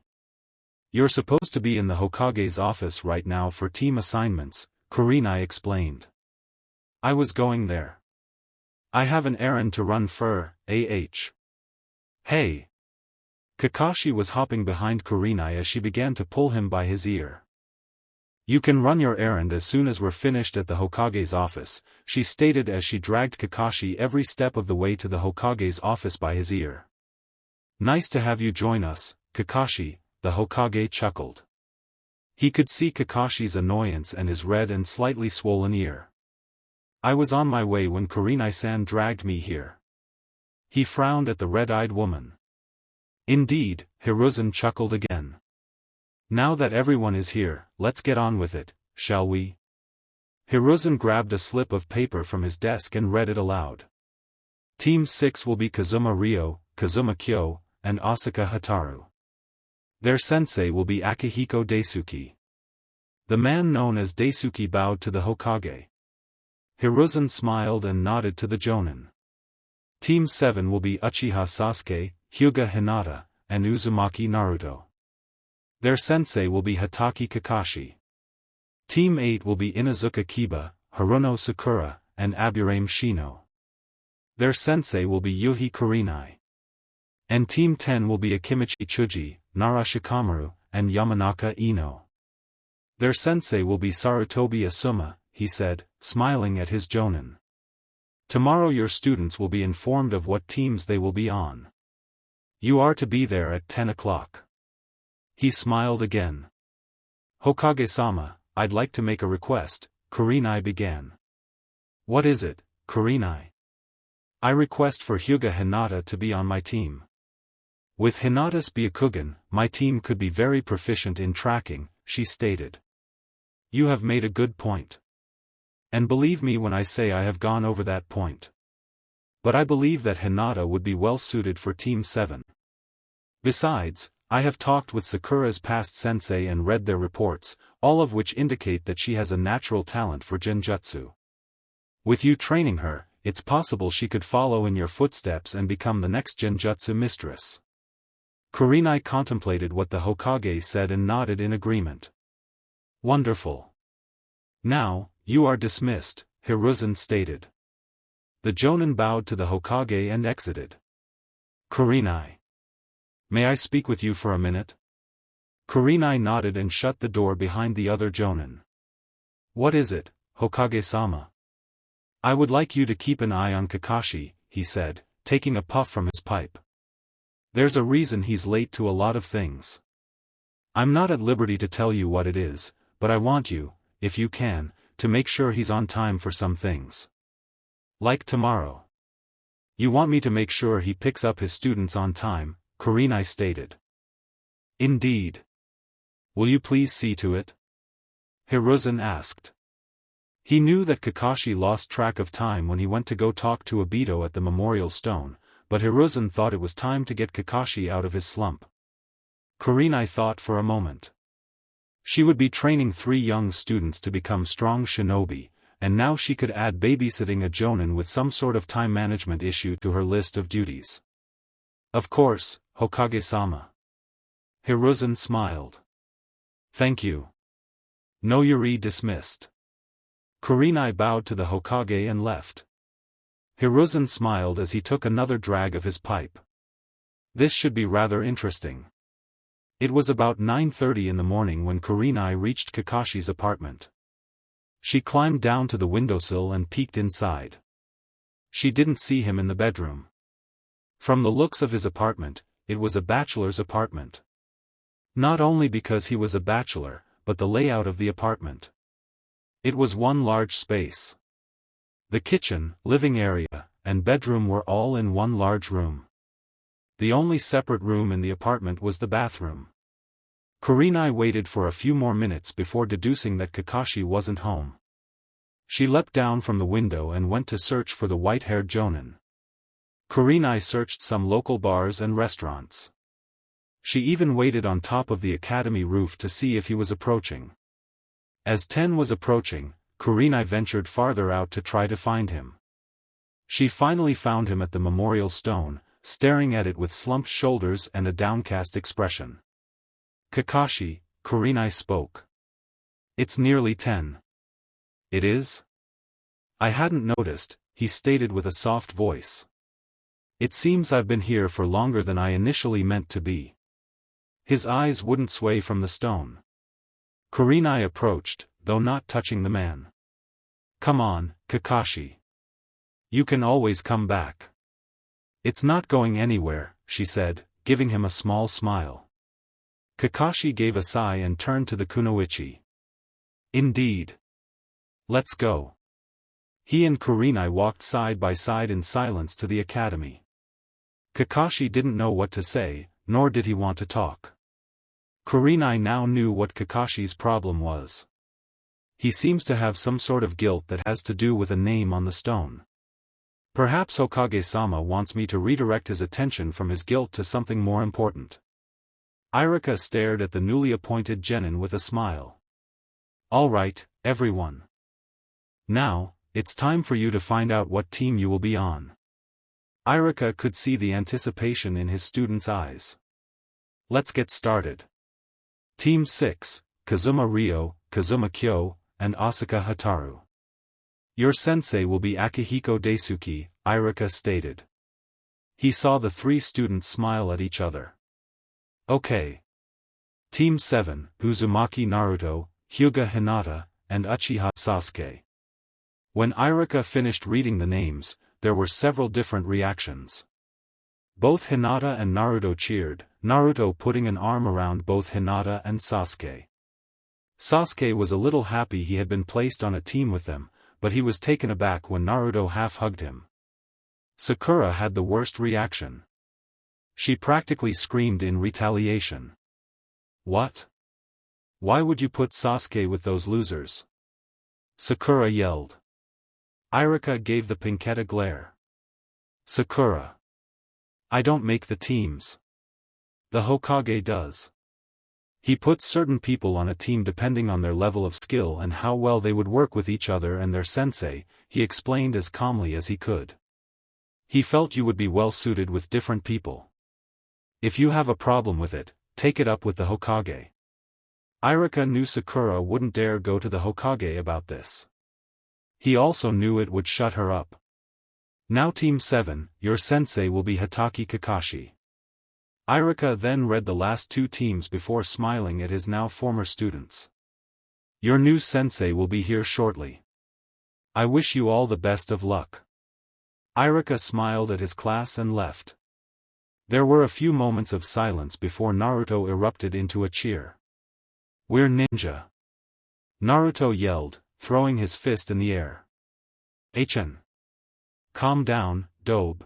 Speaker 1: You're supposed to be in the Hokage's office right now for team assignments, Kurenai explained. I was going there. I have an errand to run for, Hey! Kakashi was hopping behind Kurenai as she began to pull him by his ear. You can run your errand as soon as we're finished at the Hokage's office, she stated as she dragged Kakashi every step of the way to the Hokage's office by his ear. Nice to have you join us, Kakashi, the Hokage chuckled. He could see Kakashi's annoyance and his red and slightly swollen ear. I was on my way when Kurenai-san dragged me here. He frowned at the red-eyed woman. Indeed, Hiruzen chuckled again. Now that everyone is here, let's get on with it, shall we? Hiruzen grabbed a slip of paper from his desk and read it aloud. Team 6 will be Kazuma Ryo, Kazuma Kyo, and Asuka Hataru. Their sensei will be Akihiko Daisuke. The man known as Daisuke bowed to the Hokage. Hiruzen smiled and nodded to the jonin. Team 7 will be Uchiha Sasuke, Hyuga Hinata, and Uzumaki Naruto. Their sensei will be Hitaki Kakashi. Team 8 will be Inazuka Kiba, Haruno Sakura, and Aburame Shino. Their sensei will be Yuhi Kurenai. And Team 10 will be Akimichi Chuji, Nara Shikamaru, and Yamanaka Ino. Their sensei will be Sarutobi Asuma, he said, smiling at his jonin. Tomorrow your students will be informed of what teams they will be on. You are to be there at 10 o'clock. He smiled again. Hokage-sama, I'd like to make a request, Kurenai began. What is it, Kurenai? I request for Hyuga Hinata to be on my team. With Hinata's Byakugan, my team could be very proficient in tracking, she stated. You have made a good point. And believe me when I say I have gone over that point. But I believe that Hinata would be well suited for Team 7. Besides, I have talked with Sakura's past sensei and read their reports, all of which indicate that she has a natural talent for genjutsu. With you training her, it's possible she could follow in your footsteps and become the next genjutsu mistress. Kurenai contemplated what the Hokage said and nodded in agreement. Wonderful. Now, you are dismissed, Hiruzen stated. The Jonin bowed to the Hokage and exited. Kurenai. May I speak with you for a minute? Kurenai nodded and shut the door behind the other Jonin. What is it, Hokage-sama? I would like you to keep an eye on Kakashi, he said, taking a puff from his pipe. There's a reason he's late to a lot of things. I'm not at liberty to tell you what it is, but I want you, if you can, to make sure he's on time for some things. Like tomorrow. You want me to make sure he picks up his students on time, Kurenai stated. Indeed. Will you please see to it? Hiruzen asked. He knew that Kakashi lost track of time when he went to go talk to Obito at the memorial stone, but Hiruzen thought it was time to get Kakashi out of his slump. Kurenai thought for a moment. She would be training 3 young students to become strong shinobi, and now she could add babysitting a jonin with some sort of time management issue to her list of duties. Of course, Hokage-sama. Hiruzen smiled. Thank you. No Yuri dismissed. Kurenai bowed to the Hokage and left. Hiruzen smiled as he took another drag of his pipe. This should be rather interesting. It was about 9:30 in the morning when Kurenai reached Kakashi's apartment. She climbed down to the windowsill and peeked inside. She didn't see him in the bedroom. From the looks of his apartment, it was a bachelor's apartment. Not only because he was a bachelor, but the layout of the apartment. It was one large space. The kitchen, living area, and bedroom were all in one large room. The only separate room in the apartment was the bathroom. Kurenai waited for a few more minutes before deducing that Kakashi wasn't home. She leapt down from the window and went to search for the white-haired jonin. Kurenai searched some local bars and restaurants. She even waited on top of the academy roof to see if he was approaching. As 10 was approaching, Kurenai ventured farther out to try to find him. She finally found him at the memorial stone, staring at it with slumped shoulders and a downcast expression. Kakashi, Kurenai spoke. It's nearly 10. It is? I hadn't noticed, he stated with a soft voice. It seems I've been here for longer than I initially meant to be. His eyes wouldn't sway from the stone. Kurenai approached, though not touching the man. Come on, Kakashi. You can always come back. It's not going anywhere, she said, giving him a small smile. Kakashi gave a sigh and turned to the kunoichi. Indeed. Let's go. He and Kurenai walked side by side in silence to the academy. Kakashi didn't know what to say, nor did he want to talk. Kurenai now knew what Kakashi's problem was. He seems to have some sort of guilt that has to do with a name on the stone. Perhaps Hokage-sama wants me to redirect his attention from his guilt to something more important. Irika stared at the newly appointed genin with a smile. All right, everyone. Now, it's time for you to find out what team you will be on. Irika could see the anticipation in his students' eyes. Let's get started. Team 6, Kazuma Ryo, Kazuma Kyo, and Asuka Hataru. Your sensei will be Akihiko Daisuke, Irika stated. He saw the 3 students smile at each other. Okay. Team 7, Uzumaki Naruto, Hyuga Hinata, and Uchiha Sasuke. When Irika finished reading the names, there were several different reactions. Both Hinata and Naruto cheered, Naruto putting an arm around both Hinata and Sasuke. Sasuke was a little happy he had been placed on a team with them, but he was taken aback when Naruto half-hugged him. Sakura had the worst reaction. She practically screamed in retaliation. What? Why would you put Sasuke with those losers? Sakura yelled. Irika gave the pinkette a glare. Sakura. I don't make the teams. The Hokage does. He puts certain people on a team depending on their level of skill and how well they would work with each other and their sensei, he explained as calmly as he could. He felt you would be well suited with different people. If you have a problem with it, take it up with the Hokage. Irika knew Sakura wouldn't dare go to the Hokage about this. He also knew it would shut her up. Now Team 7, your sensei will be Hitaki Kakashi. Irika then read the last two teams before smiling at his now former students. Your new sensei will be here shortly. I wish you all the best of luck. Irika smiled at his class and left. There were a few moments of silence before Naruto erupted into a cheer. We're ninja! Naruto yelled, throwing his fist in the air. HN. Calm down, Dobe.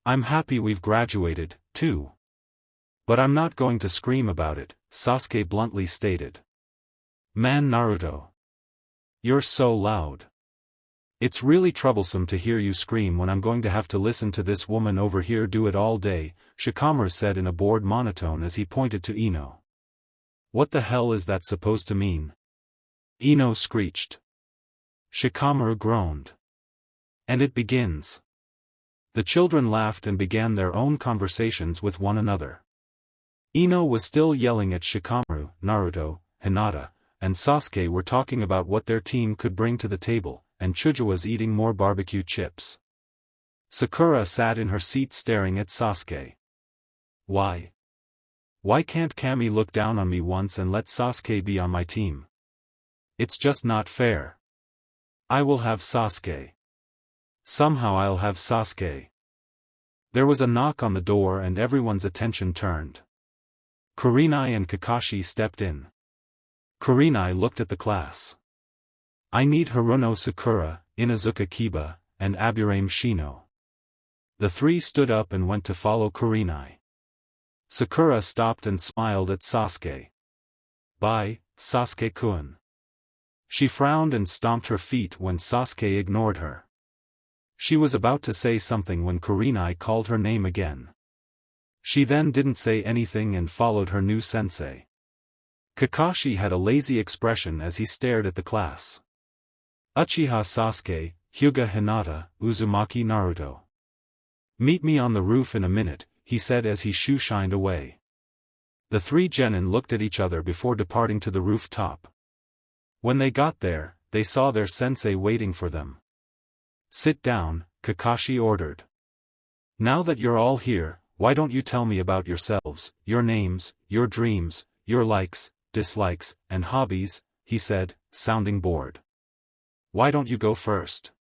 Speaker 1: I'm happy we've graduated, too. But I'm not going to scream about it, Sasuke bluntly stated. Man Naruto. You're so loud. It's really troublesome to hear you scream when I'm going to have to listen to this woman over here do it all day, Shikamaru said in a bored monotone as he pointed to Ino. What the hell is that supposed to mean? Ino screeched. Shikamaru groaned. And it begins. The children laughed and began their own conversations with one another. Ino was still yelling at Shikamaru, Naruto, Hinata, and Sasuke were talking about what their team could bring to the table, and Chuja was eating more barbecue chips. Sakura sat in her seat staring at Sasuke. Why? Why can't Kami look down on me once and let Sasuke be on my team? It's just not fair. I will have Sasuke. Somehow I'll have Sasuke. There was a knock on the door and everyone's attention turned. Kurenai and Kakashi stepped in. Kurenai looked at the class. I need Haruno Sakura, Inazuka Kiba, and Aburame Shino. The three stood up and went to follow Kurenai. Sakura stopped and smiled at Sasuke. Bye, Sasuke-kun. She frowned and stomped her feet when Sasuke ignored her. She was about to say something when Kurenai called her name again. She then didn't say anything and followed her new sensei. Kakashi had a lazy expression as he stared at the class. Uchiha Sasuke, Hyuga Hinata, Uzumaki Naruto. Meet me on the roof in a minute, he said as he shoo-shined away. The three genin looked at each other before departing to the rooftop. When they got there, they saw their sensei waiting for them. Sit down, Kakashi ordered. Now that you're all here, why don't you tell me about yourselves, your names, your dreams, your likes, dislikes, and hobbies, he said, sounding bored. Why don't you go first?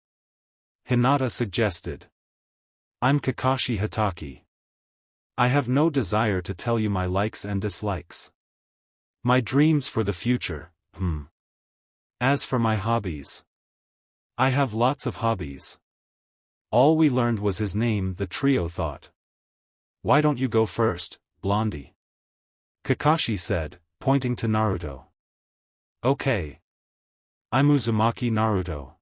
Speaker 1: Hinata suggested. I'm Kakashi Hitaki. I have no desire to tell you my likes and dislikes. My dreams for the future, As for my hobbies. I have lots of hobbies. All we learned was his name, the trio thought. Why don't you go first, Blondie? Kakashi said, pointing to Naruto. Okay. I'm Uzumaki Naruto.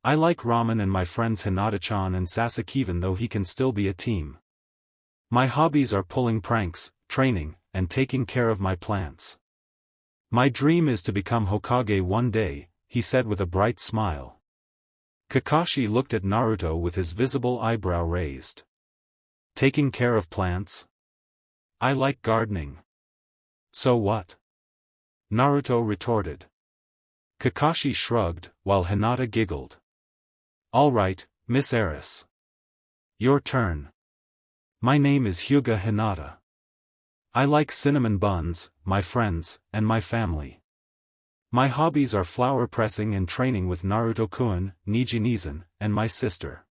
Speaker 1: I like ramen and my friends Hinata-chan and Sasuke even though he can still be a team. My hobbies are pulling pranks, training, and taking care of my plants. My dream is to become Hokage one day, he said with a bright smile. Kakashi looked at Naruto with his visible eyebrow raised. Taking care of plants? I like gardening. So what? Naruto retorted. Kakashi shrugged, while Hinata giggled. All right, Miss Eris. Your turn. My name is Hyuga Hinata. I like cinnamon buns, my friends, and my family. My hobbies are flower pressing and training with Naruto-kun, Niji Nizan, and my sister.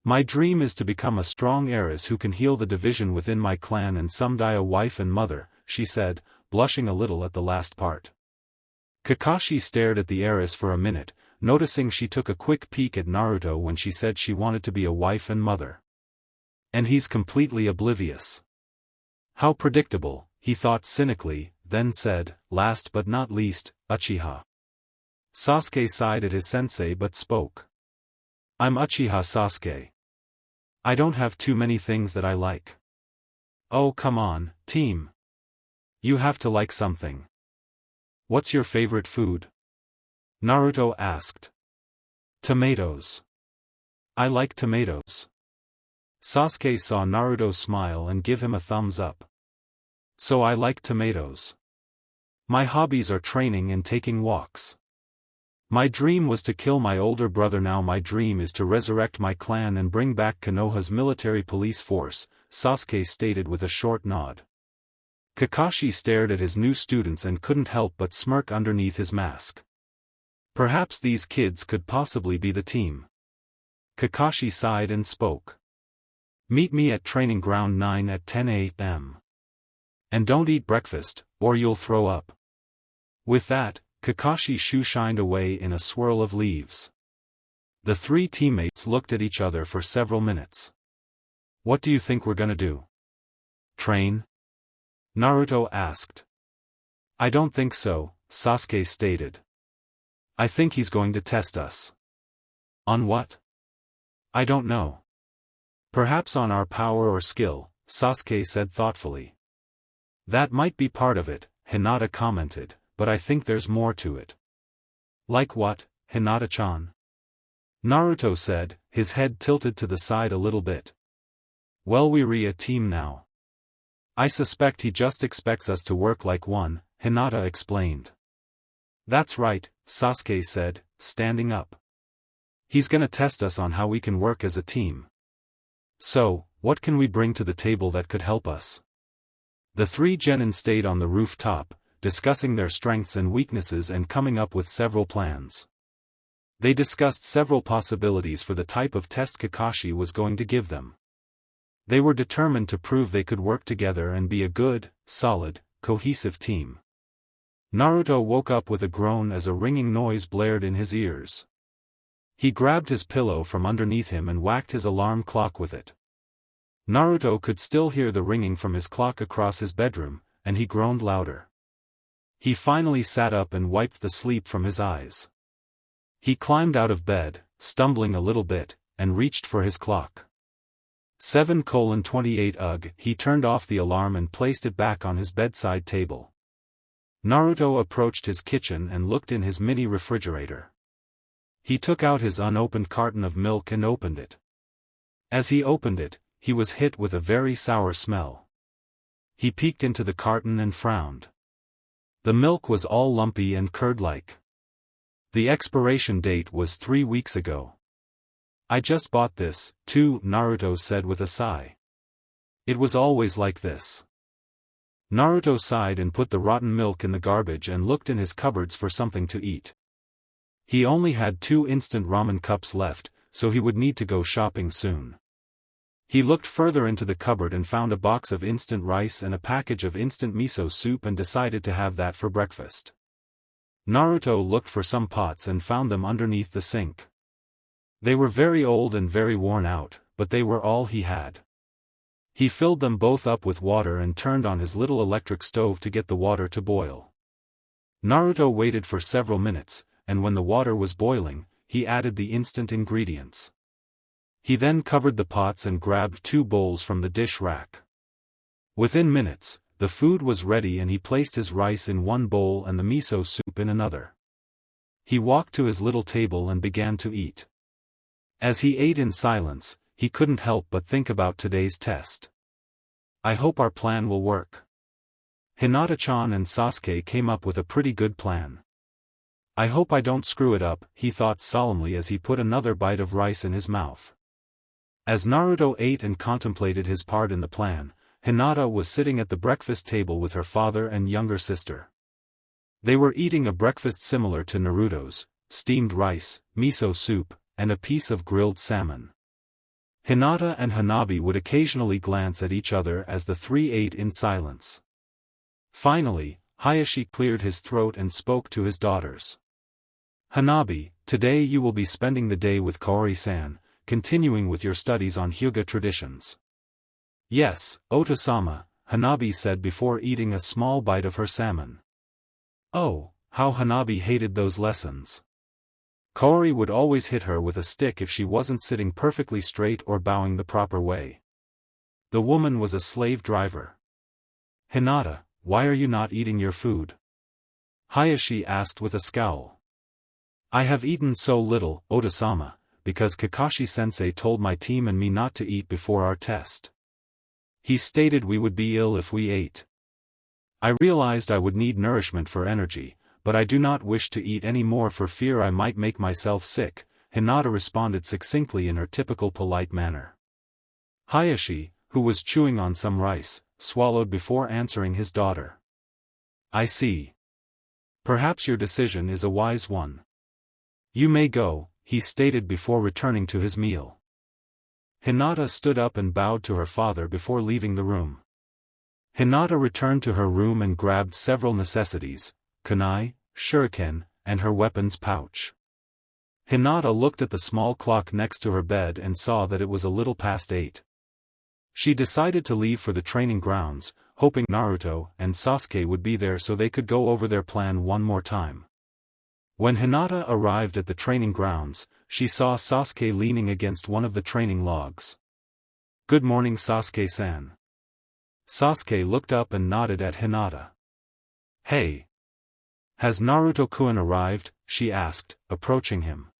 Speaker 1: My dream is to become a strong heiress who can heal the division within my clan and someday a wife and mother, she said, blushing a little at the last part. Kakashi stared at the heiress for a minute, noticing she took a quick peek at Naruto when she said she wanted to be a wife and mother. And he's completely oblivious. How predictable, he thought cynically, then said, last but not least, Uchiha. Sasuke sighed at his sensei but spoke. I'm Uchiha Sasuke. I don't have too many things that I like. Oh come on, team. You have to like something. What's your favorite food? Naruto asked. Tomatoes. I like tomatoes. Sasuke saw Naruto smile and give him a thumbs up. So I like tomatoes. My hobbies are training and taking walks. My dream was to kill my older brother, now my dream is to resurrect my clan and bring back Konoha's military police force, Sasuke stated with a short nod. Kakashi stared at his new students and couldn't help but smirk underneath his mask. Perhaps these kids could possibly be the team. Kakashi sighed and spoke. Meet me at training ground 9 at 10 a.m. And don't eat breakfast, or you'll throw up. With that, Kakashi shoo-shined away in a swirl of leaves. The three teammates looked at each other for several minutes. What do you think we're gonna do? Train? Naruto asked. I don't think so, Sasuke stated. I think he's going to test us. On what? I don't know. Perhaps on our power or skill, Sasuke said thoughtfully. That might be part of it, Hinata commented, but I think there's more to it. Like what, Hinata-chan? Naruto said, his head tilted to the side a little bit. Well, we're a team now. I suspect he just expects us to work like one, Hinata explained. That's right, Sasuke said, standing up. He's gonna test us on how we can work as a team. So, what can we bring to the table that could help us? The three genin stayed on the rooftop, discussing their strengths and weaknesses and coming up with several plans. They discussed several possibilities for the type of test Kakashi was going to give them. They were determined to prove they could work together and be a good, solid, cohesive team. Naruto woke up with a groan as a ringing noise blared in his ears. He grabbed his pillow from underneath him and whacked his alarm clock with it. Naruto could still hear the ringing from his clock across his bedroom, and he groaned louder. He finally sat up and wiped the sleep from his eyes. He climbed out of bed, stumbling a little bit, and reached for his clock. 7:28 Ugh. He turned off the alarm and placed it back on his bedside table. Naruto approached his kitchen and looked in his mini refrigerator. He took out his unopened carton of milk and opened it. As he opened it, he was hit with a very sour smell. He peeked into the carton and frowned. The milk was all lumpy and curd-like. The expiration date was 3 weeks ago. I just bought this, too, Naruto said with a sigh. It was always like this. Naruto sighed and put the rotten milk in the garbage and looked in his cupboards for something to eat. He only had 2 instant ramen cups left, so he would need to go shopping soon. He looked further into the cupboard and found a box of instant rice and a package of instant miso soup and decided to have that for breakfast. Naruto looked for some pots and found them underneath the sink. They were very old and very worn out, but they were all he had. He filled them both up with water and turned on his little electric stove to get the water to boil. Naruto waited for several minutes, and when the water was boiling, he added the instant ingredients. He then covered the pots and grabbed 2 bowls from the dish rack. Within minutes, the food was ready and he placed his rice in one bowl and the miso soup in another. He walked to his little table and began to eat. As he ate in silence, he couldn't help but think about today's test. I hope our plan will work. Hinata-chan and Sasuke came up with a pretty good plan. I hope I don't screw it up, he thought solemnly as he put another bite of rice in his mouth. As Naruto ate and contemplated his part in the plan, Hinata was sitting at the breakfast table with her father and younger sister. They were eating a breakfast similar to Naruto's, steamed rice, miso soup, and a piece of grilled salmon. Hinata and Hanabi would occasionally glance at each other as the three ate in silence. Finally, Hayashi cleared his throat and spoke to his daughters. Hanabi, today you will be spending the day with Kaori-san, continuing with your studies on Hyuga traditions. Yes, Oto-sama, Hanabi said before eating a small bite of her salmon. Oh, how Hanabi hated those lessons. Kaori would always hit her with a stick if she wasn't sitting perfectly straight or bowing the proper way. The woman was a slave driver. Hinata, why are you not eating your food? Hayashi asked with a scowl. I have eaten so little, Oto-sama, because Kakashi-sensei told my team and me not to eat before our test. He stated we would be ill if we ate. I realized I would need nourishment for energy, but I do not wish to eat any more for fear I might make myself sick, Hinata responded succinctly in her typical polite manner. Hayashi, who was chewing on some rice, swallowed before answering his daughter. I see. Perhaps your decision is a wise one. You may go, he stated before returning to his meal. Hinata stood up and bowed to her father before leaving the room. Hinata returned to her room and grabbed several necessities, kunai, shuriken, and her weapons pouch. Hinata looked at the small clock next to her bed and saw that it was a little past 8. She decided to leave for the training grounds, hoping Naruto and Sasuke would be there so they could go over their plan one more time. When Hinata arrived at the training grounds, she saw Sasuke leaning against one of the training logs. Good morning, Sasuke-san. Sasuke looked up and nodded at Hinata. Hey! Has Naruto-kun arrived? She asked, approaching him.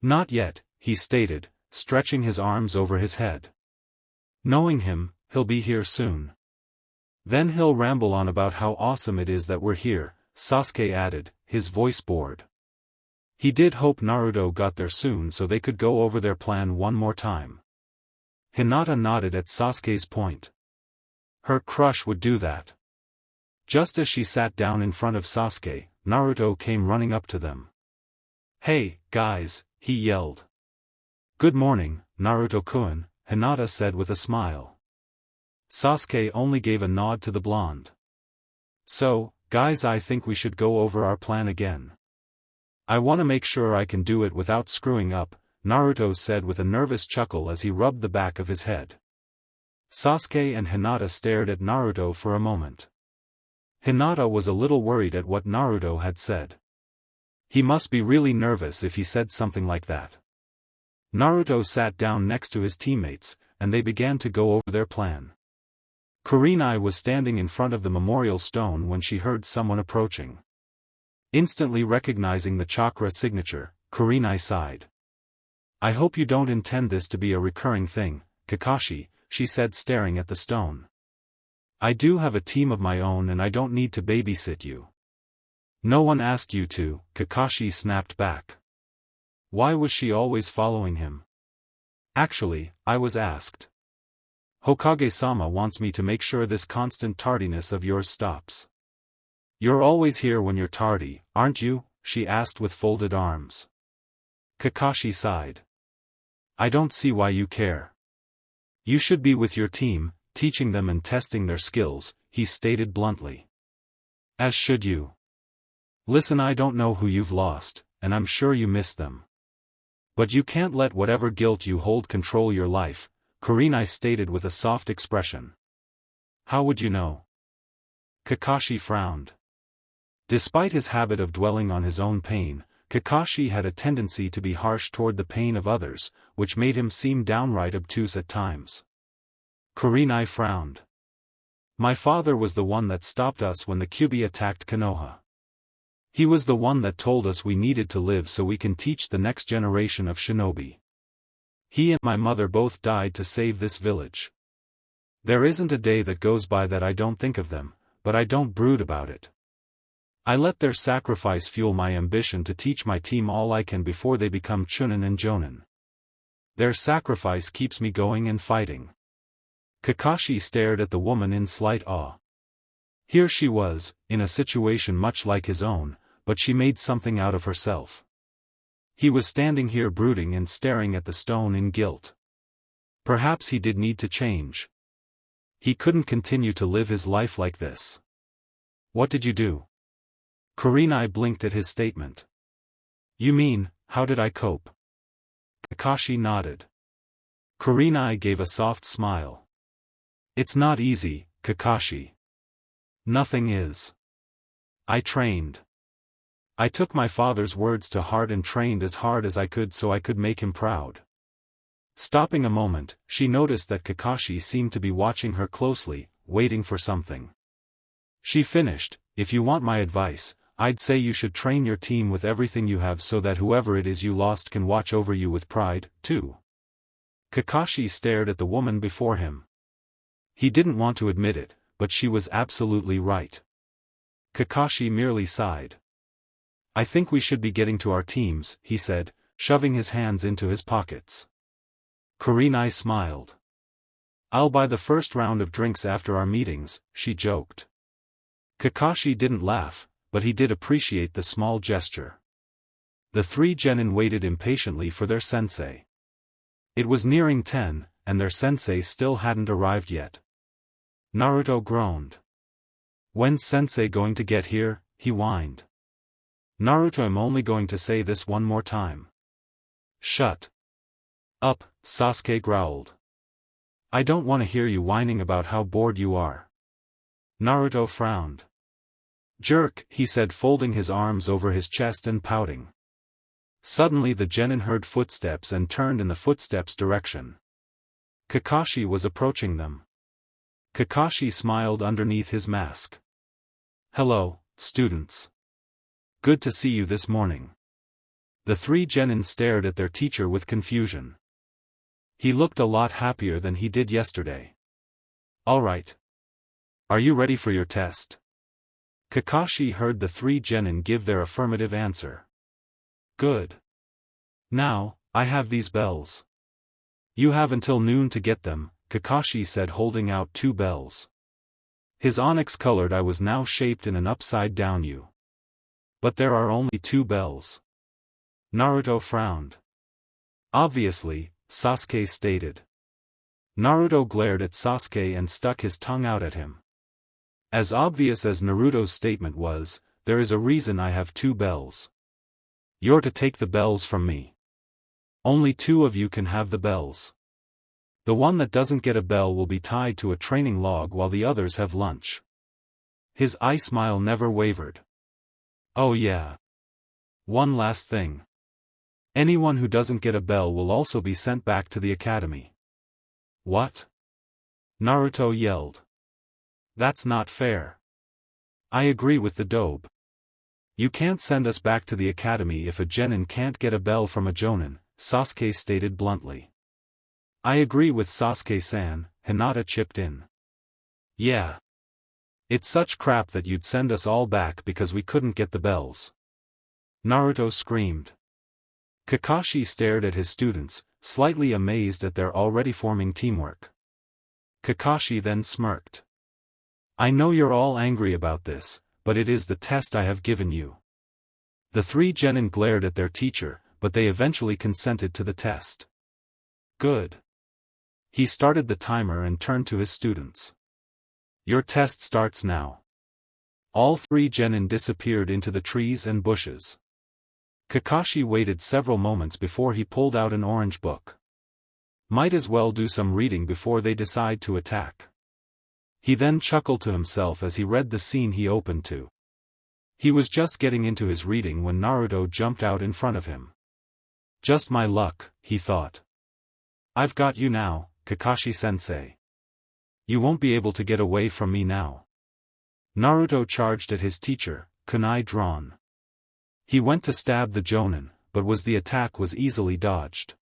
Speaker 1: Not yet, he stated, stretching his arms over his head. Knowing him, he'll be here soon. Then he'll ramble on about how awesome it is that we're here, Sasuke added, his voice bored. He did hope Naruto got there soon so they could go over their plan one more time. Hinata nodded at Sasuke's point. Her crush would do that. Just as she sat down in front of Sasuke, Naruto came running up to them. Hey, guys, he yelled. Good morning, Naruto-kun, Hinata said with a smile. Sasuke only gave a nod to the blonde. So, guys, I think we should go over our plan again. I want to make sure I can do it without screwing up, Naruto said with a nervous chuckle as he rubbed the back of his head. Sasuke and Hinata stared at Naruto for a moment. Hinata was a little worried at what Naruto had said. He must be really nervous if he said something like that. Naruto sat down next to his teammates, and they began to go over their plan. Kurenai was standing in front of the memorial stone when she heard someone approaching. Instantly recognizing the chakra signature, Kurenai sighed. I hope you don't intend this to be a recurring thing, Kakashi, she said staring at the stone. I do have a team of my own and I don't need to babysit you. No one asked you to, Kakashi snapped back. Why was she always following him? Actually, I was asked. Hokage-sama wants me to make sure this constant tardiness of yours stops. You're always here when you're tardy, aren't you? She asked with folded arms. Kakashi sighed. I don't see why you care. You should be with your team, teaching them and testing their skills, he stated bluntly. As should you. Listen, I don't know who you've lost, and I'm sure you miss them. But you can't let whatever guilt you hold control your life, Kurenai stated with a soft expression. How would you know? Kakashi frowned. Despite his habit of dwelling on his own pain, Kakashi had a tendency to be harsh toward the pain of others, which made him seem downright obtuse at times. Kurenai frowned. My father was the one that stopped us when the Kyuubi attacked Konoha. He was the one that told us we needed to live so we can teach the next generation of shinobi. He and my mother both died to save this village. There isn't a day that goes by that I don't think of them, but I don't brood about it. I let their sacrifice fuel my ambition to teach my team all I can before they become Chunin and Jonin. Their sacrifice keeps me going and fighting. Kakashi stared at the woman in slight awe. Here she was, in a situation much like his own, but she made something out of herself. He was standing here brooding and staring at the stone in guilt. Perhaps he did need to change. He couldn't continue to live his life like this. What did you do? Kurenai blinked at his statement. You mean, how did I cope? Kakashi nodded. Kurenai gave a soft smile. It's not easy, Kakashi. Nothing is. I trained. I took my father's words to heart and trained as hard as I could so I could make him proud. Stopping a moment, she noticed that Kakashi seemed to be watching her closely, waiting for something. She finished, if you want my advice, I'd say you should train your team with everything you have so that whoever it is you lost can watch over you with pride, too. Kakashi stared at the woman before him. He didn't want to admit it, but she was absolutely right. Kakashi merely sighed. I think we should be getting to our teams, he said, shoving his hands into his pockets. Kurenai smiled. I'll buy the first round of drinks after our meetings, she joked. Kakashi didn't laugh, but he did appreciate the small gesture. The three genin waited impatiently for their sensei. It was nearing 10, and their sensei still hadn't arrived yet. Naruto groaned. When's sensei going to get here? He whined. Naruto, I'm only going to say this one more time. Shut up, Sasuke growled. I don't want to hear you whining about how bored you are. Naruto frowned. Jerk, he said, folding his arms over his chest and pouting. Suddenly the genin heard footsteps and turned in the footsteps' direction. Kakashi was approaching them. Kakashi smiled underneath his mask. Hello, students. Good to see you this morning. The three genin stared at their teacher with confusion. He looked a lot happier than he did yesterday. All right. Are you ready for your test? Kakashi heard the three genin give their affirmative answer. Good. Now, I have these bells. You have until noon to get them, Kakashi said, holding out 2 bells. His onyx-colored eye was now shaped in an upside-down U. But there are only 2 bells. Naruto frowned. Obviously, Sasuke stated. Naruto glared at Sasuke and stuck his tongue out at him. As obvious as Naruto's statement was, there is a reason I have 2 bells. You're to take the bells from me. Only 2 of you can have the bells. The one that doesn't get a bell will be tied to a training log while the others have lunch. His eye smile never wavered. Oh yeah. One last thing. Anyone who doesn't get a bell will also be sent back to the academy. What? Naruto yelled. That's not fair. I agree with the dobe. You can't send us back to the academy if a genin can't get a bell from a jonin, Sasuke stated bluntly. I agree with Sasuke-san, Hinata chipped in. Yeah. It's such crap that you'd send us all back because we couldn't get the bells. Naruto screamed. Kakashi stared at his students, slightly amazed at their already forming teamwork. Kakashi then smirked. I know you're all angry about this, but it is the test I have given you. The three genin glared at their teacher, but they eventually consented to the test. Good. He started the timer and turned to his students. Your test starts now. All 3 genin disappeared into the trees and bushes. Kakashi waited several moments before he pulled out an orange book. Might as well do some reading before they decide to attack. He then chuckled to himself as he read the scene he opened to. He was just getting into his reading when Naruto jumped out in front of him. Just my luck, he thought. I've got you now, Kakashi-sensei. You won't be able to get away from me now. Naruto charged at his teacher, kunai drawn. He went to stab the jonin, but the attack was easily dodged.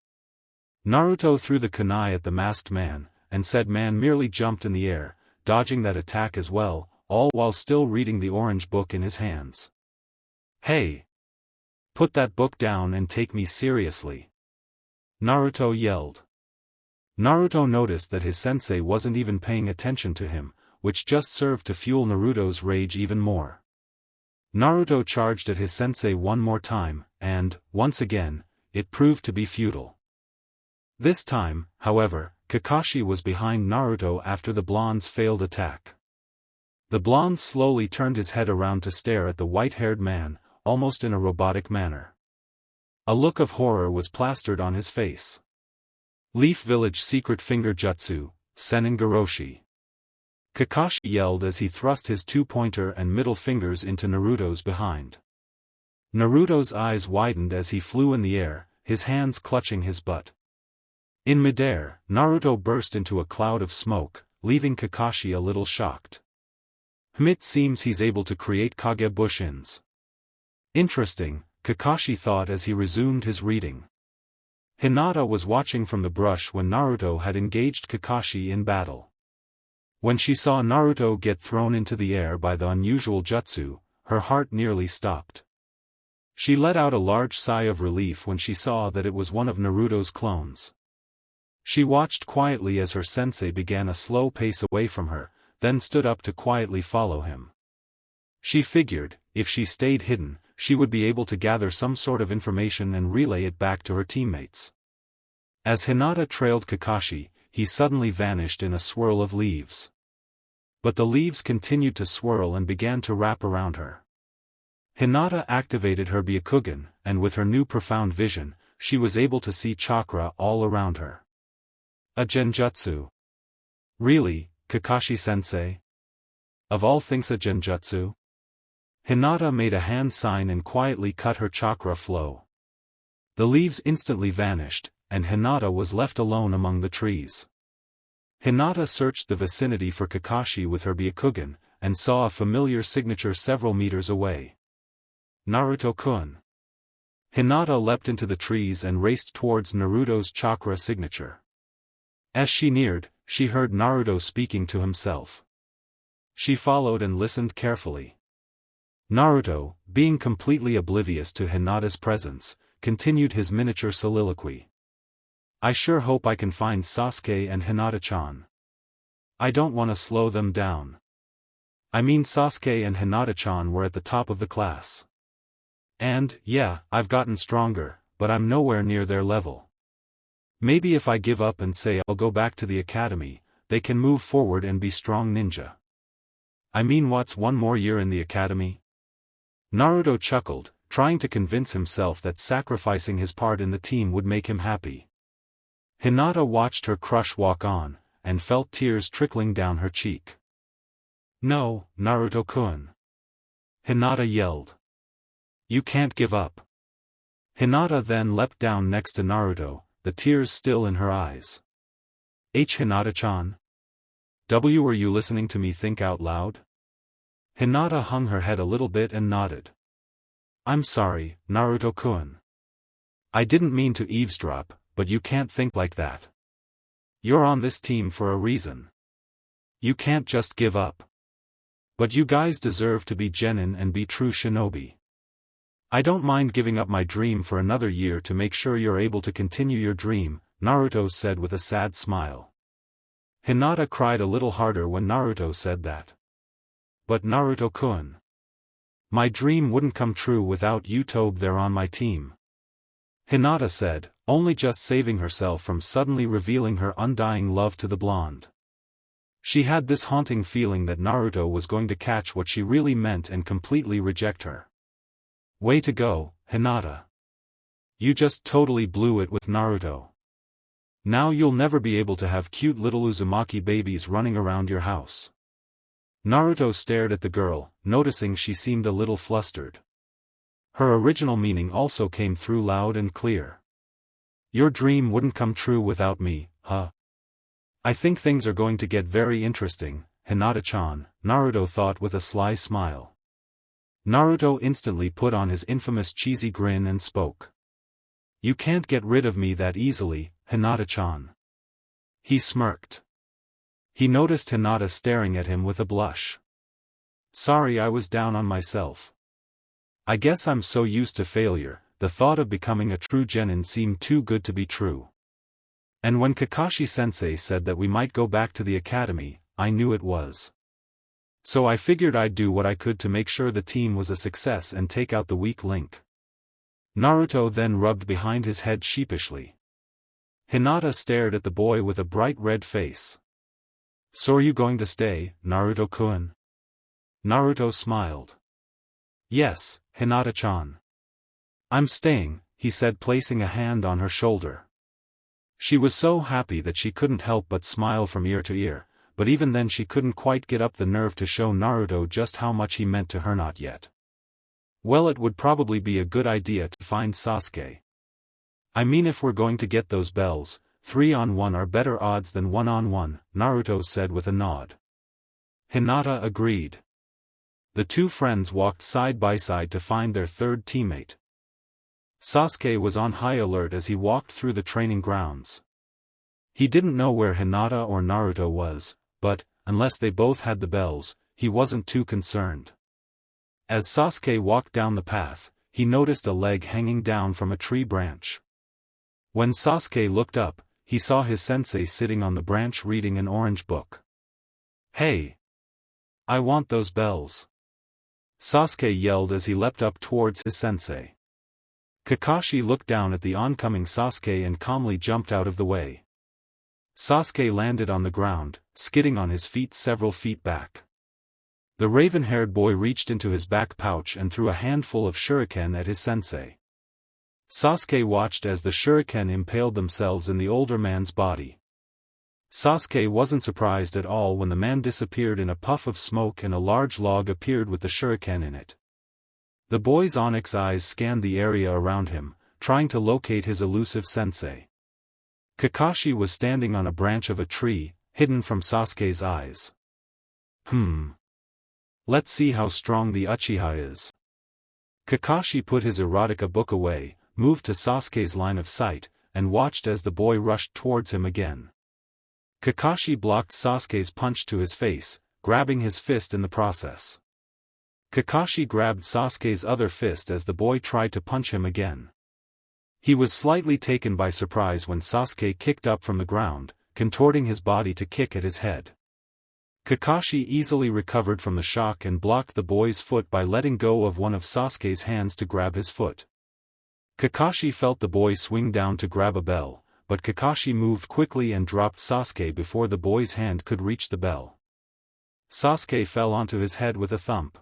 Speaker 1: Naruto threw the kunai at the masked man, and said man merely jumped in the air, dodging that attack as well, all while still reading the orange book in his hands. Hey! Put that book down and take me seriously. Naruto yelled. Naruto noticed that his sensei wasn't even paying attention to him, which just served to fuel Naruto's rage even more. Naruto charged at his sensei one more time, and, once again, it proved to be futile. This time, however, Kakashi was behind Naruto after the blonde's failed attack. The blonde slowly turned his head around to stare at the white-haired man, almost in a robotic manner. A look of horror was plastered on his face. Leaf Village Secret Finger Jutsu, Sennin-Goroshi. Kakashi yelled as he thrust his two-pointer and middle fingers into Naruto's behind. Naruto's eyes widened as he flew in the air, his hands clutching his butt. In midair, Naruto burst into a cloud of smoke, leaving Kakashi a little shocked. It seems he's able to create Kage Bushins. Interesting, Kakashi thought as he resumed his reading. Hinata was watching from the brush when Naruto had engaged Kakashi in battle. When she saw Naruto get thrown into the air by the unusual jutsu, her heart nearly stopped. She let out a large sigh of relief when she saw that it was one of Naruto's clones. She watched quietly as her sensei began a slow pace away from her, then stood up to quietly follow him. She figured, if she stayed hidden, she would be able to gather some sort of information and relay it back to her teammates. As Hinata trailed Kakashi, he suddenly vanished in a swirl of leaves. But the leaves continued to swirl and began to wrap around her. Hinata activated her Byakugan, and with her new profound vision, she was able to see chakra all around her. A genjutsu. Really, Kakashi-sensei? Of all things a genjutsu? Hinata made a hand sign and quietly cut her chakra flow. The leaves instantly vanished, and Hinata was left alone among the trees. Hinata searched the vicinity for Kakashi with her Byakugan, and saw a familiar signature several meters away. Naruto-kun. Hinata leapt into the trees and raced towards Naruto's chakra signature. As she neared, she heard Naruto speaking to himself. She followed and listened carefully. Naruto, being completely oblivious to Hinata's presence, continued his miniature soliloquy. I sure hope I can find Sasuke and Hinata-chan. I don't want to slow them down. I mean Sasuke and Hinata-chan were at the top of the class. And, yeah, I've gotten stronger, but I'm nowhere near their level. Maybe if I give up and say I'll go back to the academy, they can move forward and be strong ninja. I mean, what's one more year in the academy? Naruto chuckled, trying to convince himself that sacrificing his part in the team would make him happy. Hinata watched her crush walk on, and felt tears trickling down her cheek. No, Naruto-kun. Hinata yelled. You can't give up. Hinata then leapt down next to Naruto, the tears still in her eyes. Hinata-chan? Were you listening to me think out loud? Hinata hung her head a little bit and nodded. I'm sorry, Naruto-kun. I didn't mean to eavesdrop, but you can't think like that. You're on this team for a reason. You can't just give up. But you guys deserve to be genin and be true shinobi. I don't mind giving up my dream for another year to make sure you're able to continue your dream, Naruto said with a sad smile. Hinata cried a little harder when Naruto said that. But Naruto-kun. My dream wouldn't come true without you there on my team. Hinata said, only just saving herself from suddenly revealing her undying love to the blonde. She had this haunting feeling that Naruto was going to catch what she really meant and completely reject her. Way to go, Hinata. You just totally blew it with Naruto. Now you'll never be able to have cute little Uzumaki babies running around your house. Naruto stared at the girl, noticing she seemed a little flustered. Her original meaning also came through loud and clear. Your dream wouldn't come true without me, huh? I think things are going to get very interesting, Hinata-chan, Naruto thought with a sly smile. Naruto instantly put on his infamous cheesy grin and spoke. You can't get rid of me that easily, Hinata-chan. He smirked. He noticed Hinata staring at him with a blush. Sorry, I was down on myself. I guess I'm so used to failure, the thought of becoming a true genin seemed too good to be true. And when Kakashi-sensei said that we might go back to the academy, I knew it was. So I figured I'd do what I could to make sure the team was a success and take out the weak link. Naruto then rubbed behind his head sheepishly. Hinata stared at the boy with a bright red face. So are you going to stay, Naruto-kun? Naruto smiled. Yes, Hinata-chan. I'm staying, he said, placing a hand on her shoulder. She was so happy that she couldn't help but smile from ear to ear, but even then she couldn't quite get up the nerve to show Naruto just how much he meant to her. Not yet. Well, it would probably be a good idea to find Sasuke. I mean, if we're going to get those bells, 3-on-1 are better odds than 1-on-1, Naruto said with a nod. Hinata agreed. The two friends walked side by side to find their third teammate. Sasuke was on high alert as he walked through the training grounds. He didn't know where Hinata or Naruto was, but, unless they both had the bells, he wasn't too concerned. As Sasuke walked down the path, he noticed a leg hanging down from a tree branch. When Sasuke looked up, he saw his sensei sitting on the branch reading an orange book. Hey! I want those bells! Sasuke yelled as he leapt up towards his sensei. Kakashi looked down at the oncoming Sasuke and calmly jumped out of the way. Sasuke landed on the ground, skidding on his feet several feet back. The raven-haired boy reached into his back pouch and threw a handful of shuriken at his sensei. Sasuke watched as the shuriken impaled themselves in the older man's body. Sasuke wasn't surprised at all when the man disappeared in a puff of smoke and a large log appeared with the shuriken in it. The boy's onyx eyes scanned the area around him, trying to locate his elusive sensei. Kakashi was standing on a branch of a tree, hidden from Sasuke's eyes. Let's see how strong the Uchiha is. Kakashi put his erotica book away, moved to Sasuke's line of sight, and watched as the boy rushed towards him again. Kakashi blocked Sasuke's punch to his face, grabbing his fist in the process. Kakashi grabbed Sasuke's other fist as the boy tried to punch him again. He was slightly taken by surprise when Sasuke kicked up from the ground, contorting his body to kick at his head. Kakashi easily recovered from the shock and blocked the boy's foot by letting go of one of Sasuke's hands to grab his foot. Kakashi felt the boy swing down to grab a bell, but Kakashi moved quickly and dropped Sasuke before the boy's hand could reach the bell. Sasuke fell onto his head with a thump.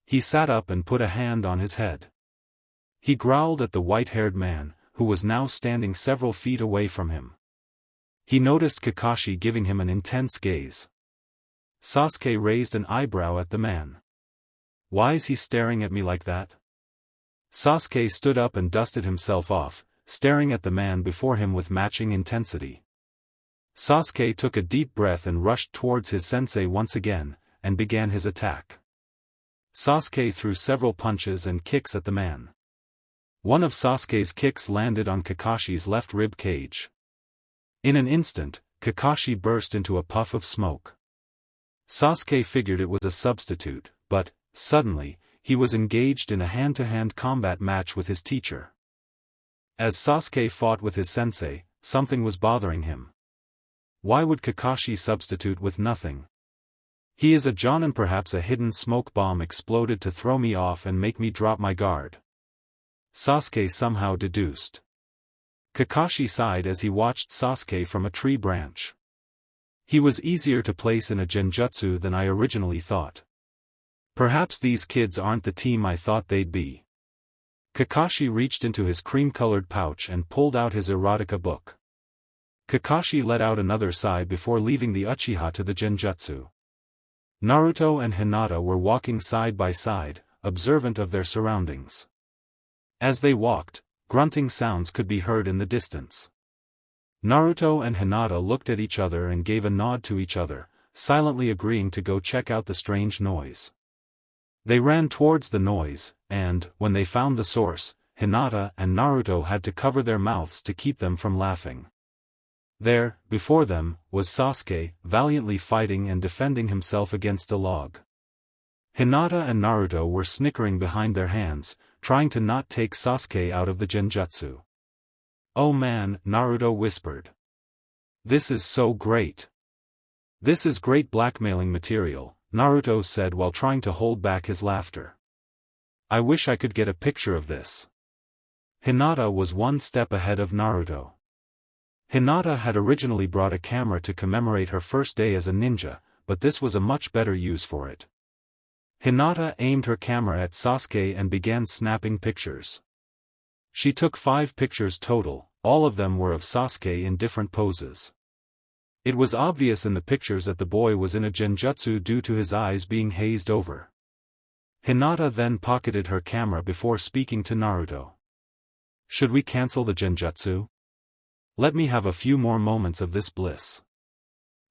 Speaker 1: He sat up and put a hand on his head. He growled at the white-haired man, who was now standing several feet away from him. He noticed Kakashi giving him an intense gaze. Sasuke raised an eyebrow at the man. Why's he staring at me like that? Sasuke stood up and dusted himself off, staring at the man before him with matching intensity. Sasuke took a deep breath and rushed towards his sensei once again, and began his attack. Sasuke threw several punches and kicks at the man. One of Sasuke's kicks landed on Kakashi's left rib cage. In an instant, Kakashi burst into a puff of smoke. Sasuke figured it was a substitute, but, suddenly, he was engaged in a hand-to-hand combat match with his teacher. As Sasuke fought with his sensei, something was bothering him. Why would Kakashi substitute with nothing? He is a jonin. Perhaps a hidden smoke bomb exploded to throw me off and make me drop my guard. Sasuke somehow deduced. Kakashi sighed as he watched Sasuke from a tree branch. He was easier to place in a genjutsu than I originally thought. Perhaps these kids aren't the team I thought they'd be. Kakashi reached into his cream-colored pouch and pulled out his erotica book. Kakashi let out another sigh before leaving the Uchiha to the genjutsu. Naruto and Hinata were walking side by side, observant of their surroundings. As they walked, grunting sounds could be heard in the distance. Naruto and Hinata looked at each other and gave a nod to each other, silently agreeing to go check out the strange noise. They ran towards the noise, and, when they found the source, Hinata and Naruto had to cover their mouths to keep them from laughing. There, before them, was Sasuke, valiantly fighting and defending himself against a log. Hinata and Naruto were snickering behind their hands, trying to not take Sasuke out of the genjutsu. "Oh man," Naruto whispered. "This is so great. This is great blackmailing material," Naruto said while trying to hold back his laughter. "I wish I could get a picture of this." Hinata was one step ahead of Naruto. Hinata had originally brought a camera to commemorate her first day as a ninja, but this was a much better use for it. Hinata aimed her camera at Sasuke and began snapping pictures. She took 5 pictures total, all of them were of Sasuke in different poses. It was obvious in the pictures that the boy was in a genjutsu due to his eyes being hazed over. Hinata then pocketed her camera before speaking to Naruto. Should we cancel the genjutsu? Let me have a few more moments of this bliss.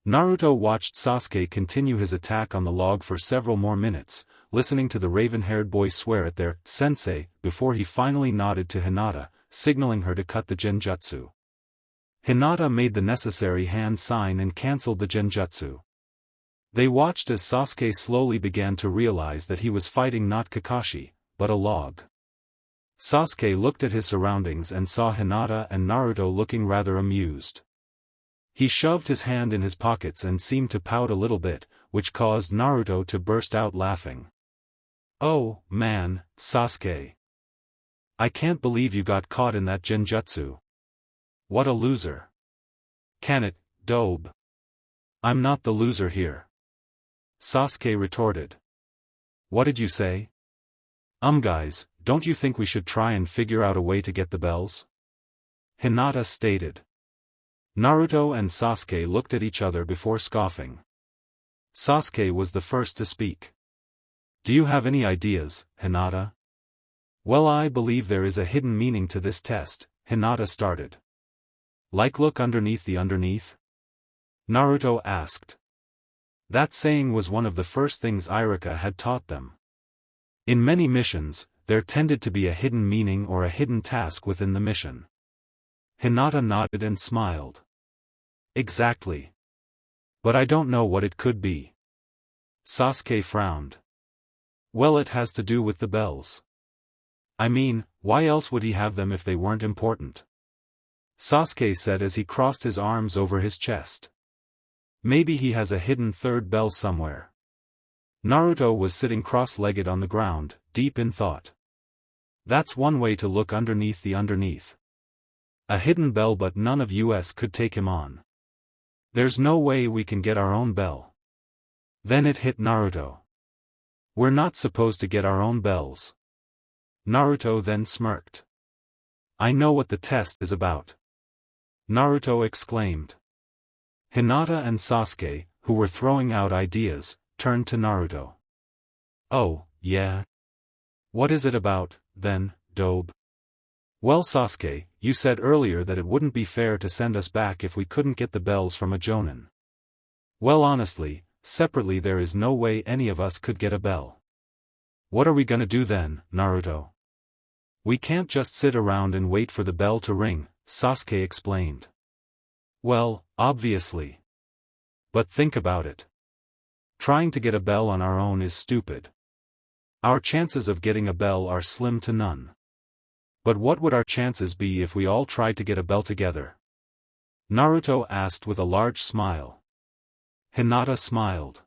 Speaker 1: Naruto watched Sasuke continue his attack on the log for several more minutes, listening to the raven-haired boy swear at their sensei, before he finally nodded to Hinata, signaling her to cut the genjutsu. Hinata made the necessary hand sign and cancelled the genjutsu. They watched as Sasuke slowly began to realize that he was fighting not Kakashi, but a log. Sasuke looked at his surroundings and saw Hinata and Naruto looking rather amused. He shoved his hand in his pockets and seemed to pout a little bit, which caused Naruto to burst out laughing. "Oh, man, Sasuke. I can't believe you got caught in that genjutsu. What a loser." "Can it, Dobe?" "I'm not the loser here," Sasuke retorted. "What did you say?" Guys, don't you think we should try and figure out a way to get the bells?" Hinata stated. Naruto and Sasuke looked at each other before scoffing. Sasuke was the first to speak. "Do you have any ideas, Hinata?" "Well, I believe there is a hidden meaning to this test," Hinata started. "Like look underneath the underneath?" Naruto asked. That saying was one of the first things Irika had taught them. In many missions, there tended to be a hidden meaning or a hidden task within the mission. Hinata nodded and smiled. "Exactly. But I don't know what it could be." Sasuke frowned. "Well, it has to do with the bells. I mean, why else would he have them if they weren't important?" Sasuke said as he crossed his arms over his chest. "Maybe he has a hidden third bell somewhere." Naruto was sitting cross-legged on the ground, deep in thought. "That's one way to look underneath the underneath. A hidden bell, but none of us could take him on. There's no way we can get our own bell." Then it hit Naruto. "We're not supposed to get our own bells." Naruto then smirked. "I know what the test is about," Naruto exclaimed. Hinata and Sasuke, who were throwing out ideas, turned to Naruto. "Oh, yeah? What is it about, then, Dobe?" "Well, Sasuke, you said earlier that it wouldn't be fair to send us back if we couldn't get the bells from a jonin. Well, honestly, separately there is no way any of us could get a bell. What are we gonna do then, Naruto?" "We can't just sit around and wait for the bell to ring," Sasuke explained. "Well, obviously. But think about it. Trying to get a bell on our own is stupid. Our chances of getting a bell are slim to none. But what would our chances be if we all tried to get a bell together?" Naruto asked with a large smile. Hinata smiled.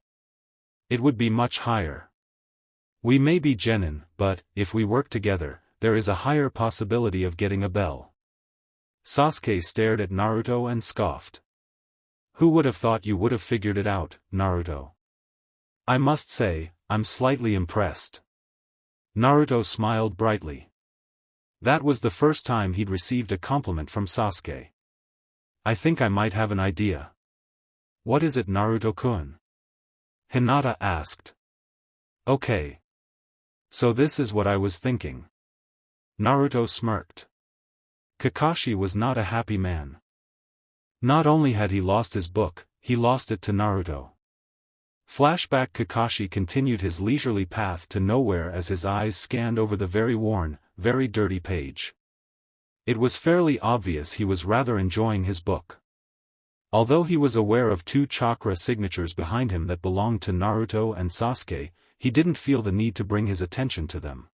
Speaker 1: "It would be much higher. We may be genin, but, if we work together, there is a higher possibility of getting a bell." Sasuke stared at Naruto and scoffed. "Who would have thought you would have figured it out, Naruto? I must say, I'm slightly impressed." Naruto smiled brightly. That was the first time he'd received a compliment from Sasuke. "I think I might have an idea." "What is it, Naruto-kun?" Hinata asked. "Okay. So this is what I was thinking." Naruto smirked. Kakashi was not a happy man. Not only had he lost his book, he lost it to Naruto. Flashback. Kakashi continued his leisurely path to nowhere as his eyes scanned over the very worn, very dirty page. It was fairly obvious he was rather enjoying his book. Although he was aware of 2 chakra signatures behind him that belonged to Naruto and Sasuke, he didn't feel the need to bring his attention to them.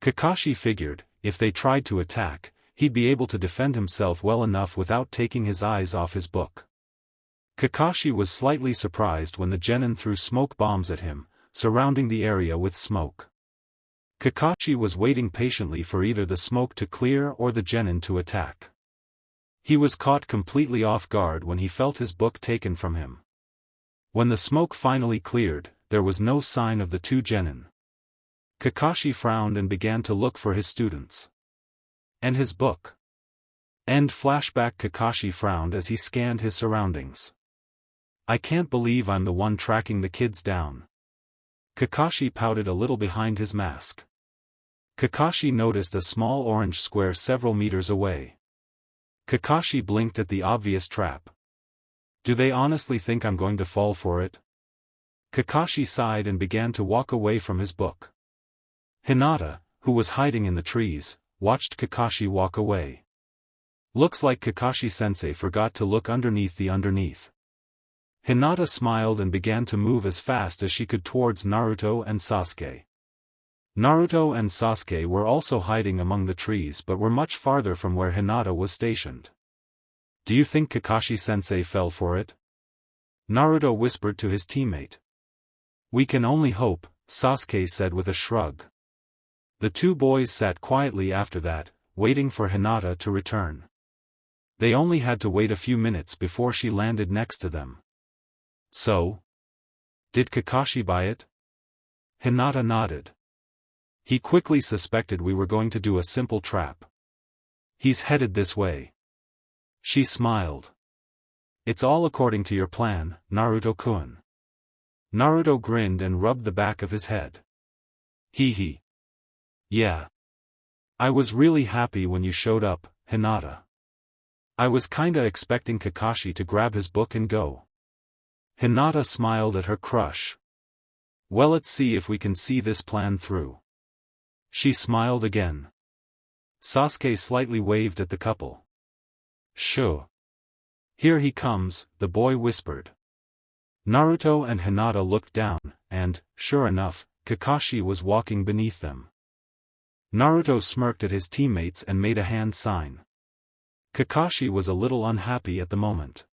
Speaker 1: Kakashi figured, if they tried to attack, he'd be able to defend himself well enough without taking his eyes off his book. Kakashi was slightly surprised when the genin threw smoke bombs at him, surrounding the area with smoke. Kakashi was waiting patiently for either the smoke to clear or the genin to attack. He was caught completely off guard when he felt his book taken from him. When the smoke finally cleared, there was no sign of the two genin. Kakashi frowned and began to look for his students. And his book. End flashback. Kakashi frowned as he scanned his surroundings. I can't believe I'm the one tracking the kids down. Kakashi pouted a little behind his mask. Kakashi noticed a small orange square several meters away. Kakashi blinked at the obvious trap. Do they honestly think I'm going to fall for it? Kakashi sighed and began to walk away from his book. Hinata, who was hiding in the trees, watched Kakashi walk away. Looks like Kakashi-sensei forgot to look underneath the underneath. Hinata smiled and began to move as fast as she could towards Naruto and Sasuke. Naruto and Sasuke were also hiding among the trees but were much farther from where Hinata was stationed. Do you think Kakashi-sensei fell for it? Naruto whispered to his teammate. We can only hope, Sasuke said with a shrug. The two boys sat quietly after that, waiting for Hinata to return. They only had to wait a few minutes before she landed next to them. So? Did Kakashi buy it? Hinata nodded. He quickly suspected we were going to do a simple trap. He's headed this way. She smiled. It's all according to your plan, Naruto-kun. Naruto grinned and rubbed the back of his head. Hee. Yeah. I was really happy when you showed up, Hinata. I was kinda expecting Kakashi to grab his book and go. Hinata smiled at her crush. Well, let's see if we can see this plan through. She smiled again. Sasuke slightly waved at the couple. Sure. Here he comes, the boy whispered. Naruto and Hinata looked down, and, sure enough, Kakashi was walking beneath them. Naruto smirked at his teammates and made a hand sign. Kakashi was a little unhappy at the moment.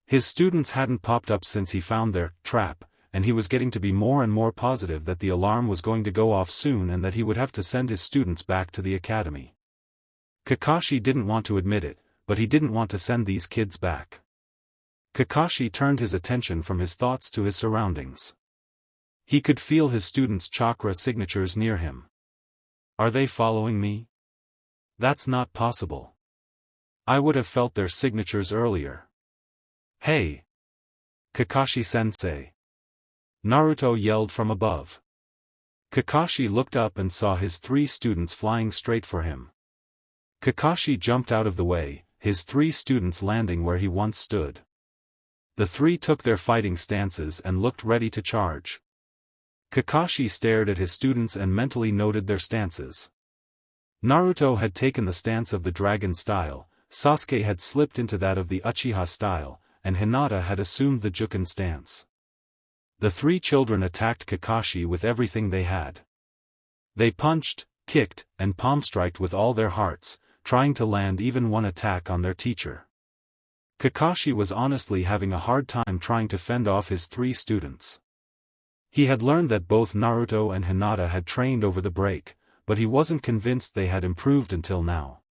Speaker 1: His students hadn't popped up since he found their trap, and he was getting to be more and more positive that the alarm was going to go off soon and that he would have to send his students back to the academy. Kakashi didn't want to admit it, but he didn't want to send these kids back. Kakashi turned his attention from his thoughts to his surroundings. He could feel his students' chakra signatures near him. Are they following me? That's not possible. I would have felt their signatures earlier. Hey! Kakashi-sensei! Naruto yelled from above. Kakashi looked up and saw his three students flying straight for him. Kakashi jumped out of the way, his three students landing where he once stood. The three took their fighting stances and looked ready to charge. Kakashi stared at his students and mentally noted their stances. Naruto had taken the stance of the dragon style, Sasuke had slipped into that of the Uchiha style, and Hinata had assumed the Juken stance. The three children attacked Kakashi with everything they had. They punched, kicked, and palm-striked with all their hearts, trying to land even one attack on their teacher. Kakashi was honestly having a hard time trying to fend off his three students. He had learned that both Naruto and Hinata had trained over the break, but he wasn't convinced they had improved until now.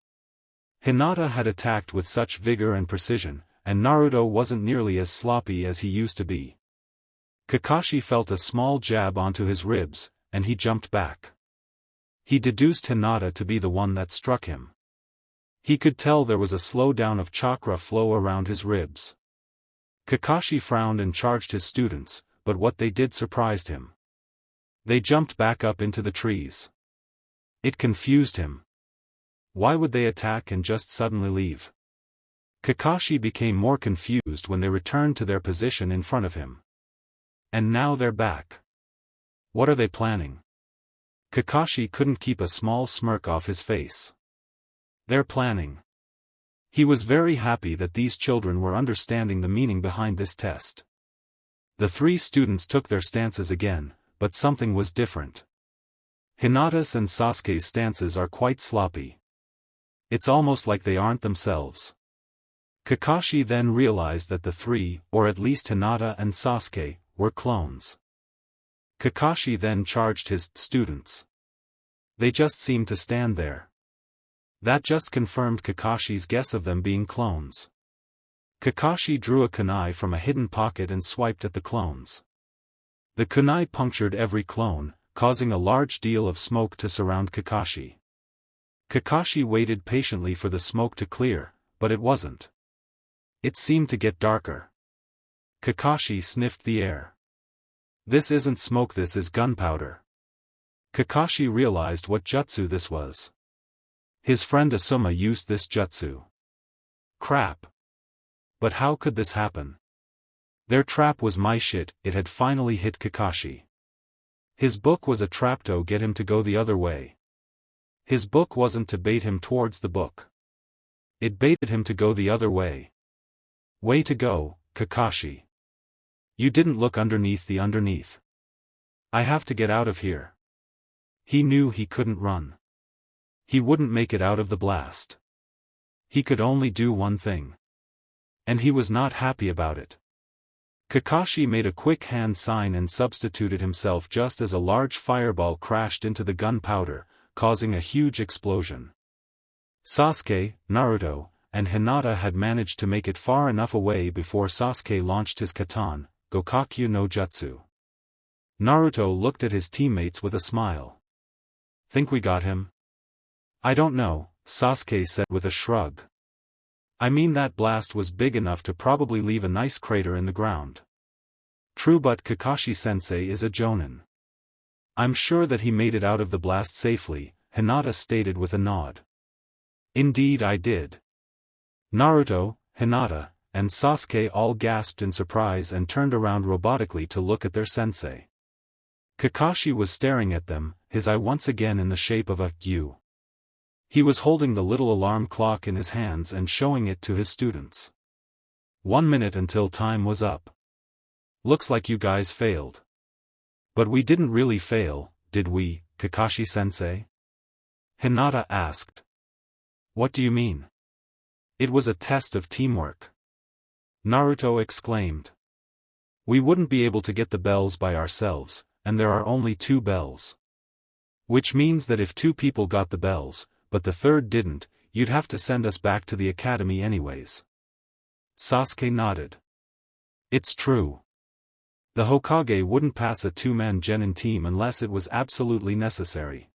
Speaker 1: Hinata had attacked with such vigor and precision, and Naruto wasn't nearly as sloppy as he used to be. Kakashi felt a small jab onto his ribs, and he jumped back. He deduced Hinata to be the one that struck him. He could tell there was a slowdown of chakra flow around his ribs. Kakashi frowned and charged his students, but what they did surprised him. They jumped back up into the trees. It confused him. Why would they attack and just suddenly leave? Kakashi became more confused when they returned to their position in front of him. And now they're back. What are they planning? Kakashi couldn't keep a small smirk off his face. They're planning. He was very happy that these children were understanding the meaning behind this test. The three students took their stances again, but something was different. Hinata's and Sasuke's stances are quite sloppy. It's almost like they aren't themselves. Kakashi then realized that the three, or at least Hinata and Sasuke, were clones. Kakashi then charged his students. They just seemed to stand there. That just confirmed Kakashi's guess of them being clones. Kakashi drew a kunai from a hidden pocket and swiped at the clones. The kunai punctured every clone, causing a large deal of smoke to surround Kakashi. Kakashi waited patiently for the smoke to clear, but it wasn't. It seemed to get darker. Kakashi sniffed the air. This isn't smoke, this is gunpowder. Kakashi realized what jutsu this was. His friend Asuma used this jutsu. Crap. But how could this happen? Their trap was my shit, it had finally hit Kakashi. His book was a trap to get him to go the other way. His book wasn't to bait him towards the book. It baited him to go the other way. Way to go, Kakashi. You didn't look underneath the underneath. I have to get out of here. He knew he couldn't run. He wouldn't make it out of the blast. He could only do one thing. And he was not happy about it. Kakashi made a quick hand sign and substituted himself just as a large fireball crashed into the gunpowder, causing a huge explosion. Sasuke, Naruto, and Hinata had managed to make it far enough away before Sasuke launched his katan, Gokakyu no Jutsu. Naruto looked at his teammates with a smile. Think we got him? I don't know, Sasuke said with a shrug. I mean, that blast was big enough to probably leave a nice crater in the ground. True, but Kakashi-sensei is a jonin. I'm sure that he made it out of the blast safely, Hinata stated with a nod. Indeed I did. Naruto, Hinata, and Sasuke all gasped in surprise and turned around robotically to look at their sensei. Kakashi was staring at them, his eye once again in the shape of a U. He was holding the little alarm clock in his hands and showing it to his students. 1 minute until time was up. Looks like you guys failed. But we didn't really fail, did we, Kakashi-sensei? Hinata asked. What do you mean? It was a test of teamwork. Naruto exclaimed. We wouldn't be able to get the bells by ourselves, and there are only 2 bells. Which means that if 2 people got the bells, but the third didn't, you'd have to send us back to the academy anyways. Sasuke nodded. It's true. The Hokage wouldn't pass a 2-man genin team unless it was absolutely necessary.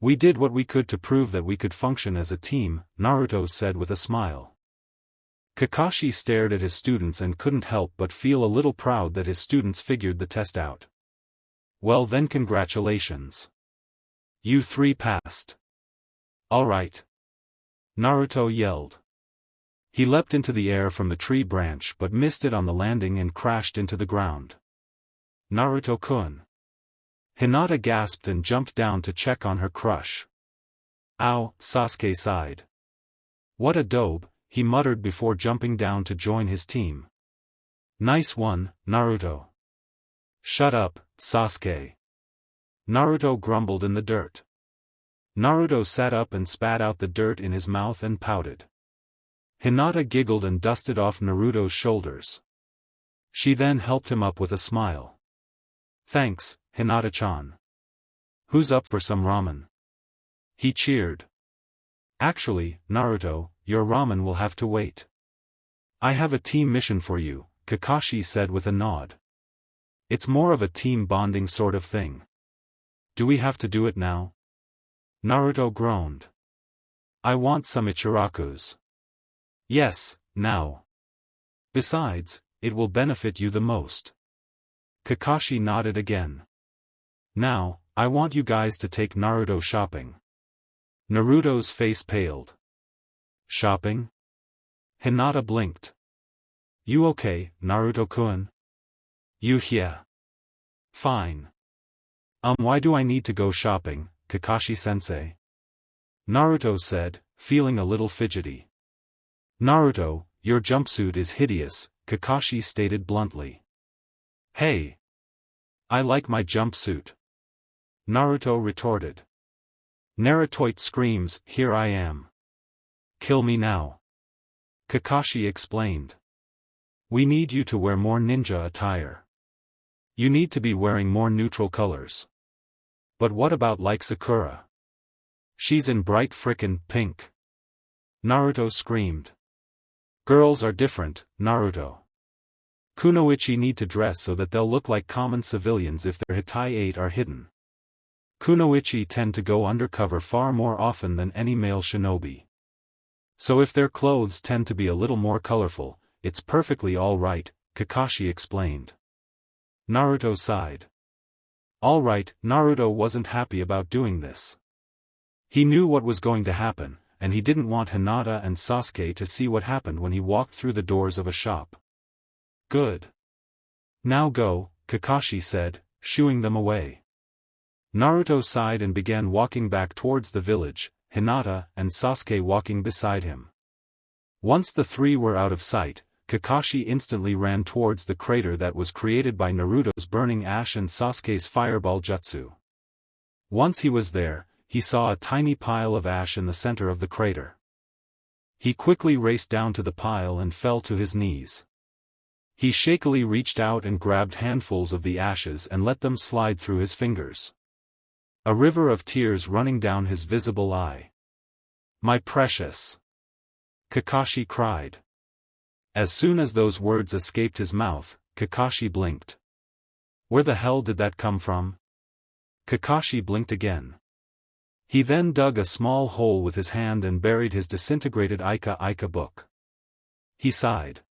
Speaker 1: We did what we could to prove that we could function as a team, Naruto said with a smile. Kakashi stared at his students and couldn't help but feel a little proud that his students figured the test out. Well then, congratulations. You 3 passed. Alright. Naruto yelled. He leapt into the air from the tree branch but missed it on the landing and crashed into the ground. Naruto-kun. Hinata gasped and jumped down to check on her crush. Ow, Sasuke sighed. What a dope, he muttered before jumping down to join his team. Nice one, Naruto. Shut up, Sasuke. Naruto grumbled in the dirt. Naruto sat up and spat out the dirt in his mouth and pouted. Hinata giggled and dusted off Naruto's shoulders. She then helped him up with a smile. Thanks, Hinata-chan. Who's up for some ramen? He cheered. Actually, Naruto, your ramen will have to wait. I have a team mission for you, Kakashi said with a nod. It's more of a team bonding sort of thing. Do we have to do it now? Naruto groaned. I want some Ichirakus. Yes, now. Besides, it will benefit you the most. Kakashi nodded again. Now, I want you guys to take Naruto shopping. Naruto's face paled. Shopping? Hinata blinked. You okay, Naruto-kun? Yeah. Fine. Why do I need to go shopping, Kakashi-sensei? Naruto said, feeling a little fidgety. Naruto, your jumpsuit is hideous, Kakashi stated bluntly. Hey! I like my jumpsuit. Naruto retorted. Narutoite screams, here I am. Kill me now. Kakashi explained. We need you to wear more ninja attire. You need to be wearing more neutral colors. But what about like Sakura? She's in bright frickin' pink. Naruto screamed. Girls are different, Naruto. Kunoichi need to dress so that they'll look like common civilians if their Hitai-8 are hidden. Kunoichi tend to go undercover far more often than any male shinobi. So if their clothes tend to be a little more colorful, it's perfectly alright, Kakashi explained. Naruto sighed. Alright, Naruto wasn't happy about doing this. He knew what was going to happen, and he didn't want Hinata and Sasuke to see what happened when he walked through the doors of a shop. Good. Now go, Kakashi said, shooing them away. Naruto sighed and began walking back towards the village, Hinata and Sasuke walking beside him. Once the three were out of sight, Kakashi instantly ran towards the crater that was created by Naruto's burning ash and Sasuke's fireball jutsu. Once he was there, he saw a tiny pile of ash in the center of the crater. He quickly raced down to the pile and fell to his knees. He shakily reached out and grabbed handfuls of the ashes and let them slide through his fingers. A river of tears running down his visible eye. My precious! Kakashi cried. As soon as those words escaped his mouth, Kakashi blinked. Where the hell did that come from? Kakashi blinked again. He then dug a small hole with his hand and buried his disintegrated Ika book. He sighed.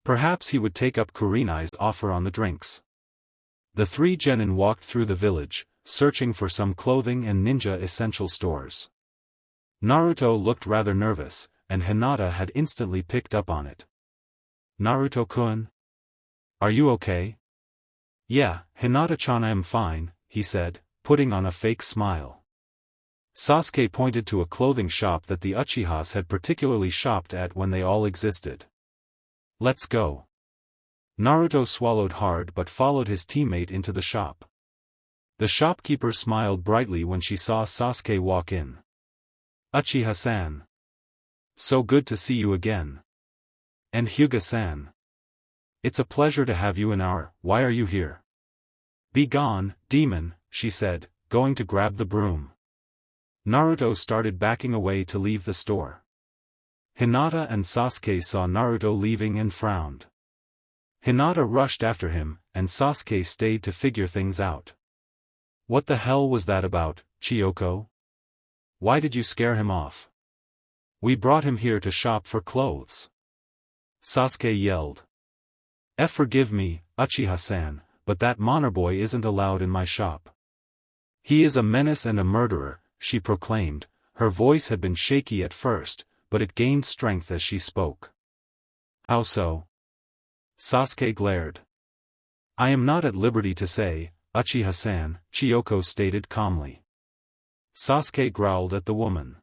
Speaker 1: Perhaps he would take up Kurenai's offer on the drinks. The three genin walked through the village, searching for some clothing and ninja essential stores. Naruto looked rather nervous, and Hinata had instantly picked up on it. Naruto-kun? Are you okay? Yeah, Hinata-chan, I am fine, he said, putting on a fake smile. Sasuke pointed to a clothing shop that the Uchihas had particularly shopped at when they all existed. Let's go. Naruto swallowed hard but followed his teammate into the shop. The shopkeeper smiled brightly when she saw Sasuke walk in. Uchiha-san. So good to see you again. And Hyuga-san. It's a pleasure to have you in our, why are you here? Be gone, demon, she said, going to grab the broom. Naruto started backing away to leave the store. Hinata and Sasuke saw Naruto leaving and frowned. Hinata rushed after him, and Sasuke stayed to figure things out. What the hell was that about, Chiyoko? Why did you scare him off? We brought him here to shop for clothes. Sasuke yelled. Forgive me, Uchiha-san, but that Monster boy isn't allowed in my shop. He is a menace and a murderer, she proclaimed. Her voice had been shaky at first, but it gained strength as she spoke. How so? Sasuke glared. I am not at liberty to say, Uchiha-san, Chiyoko stated calmly. Sasuke growled at the woman.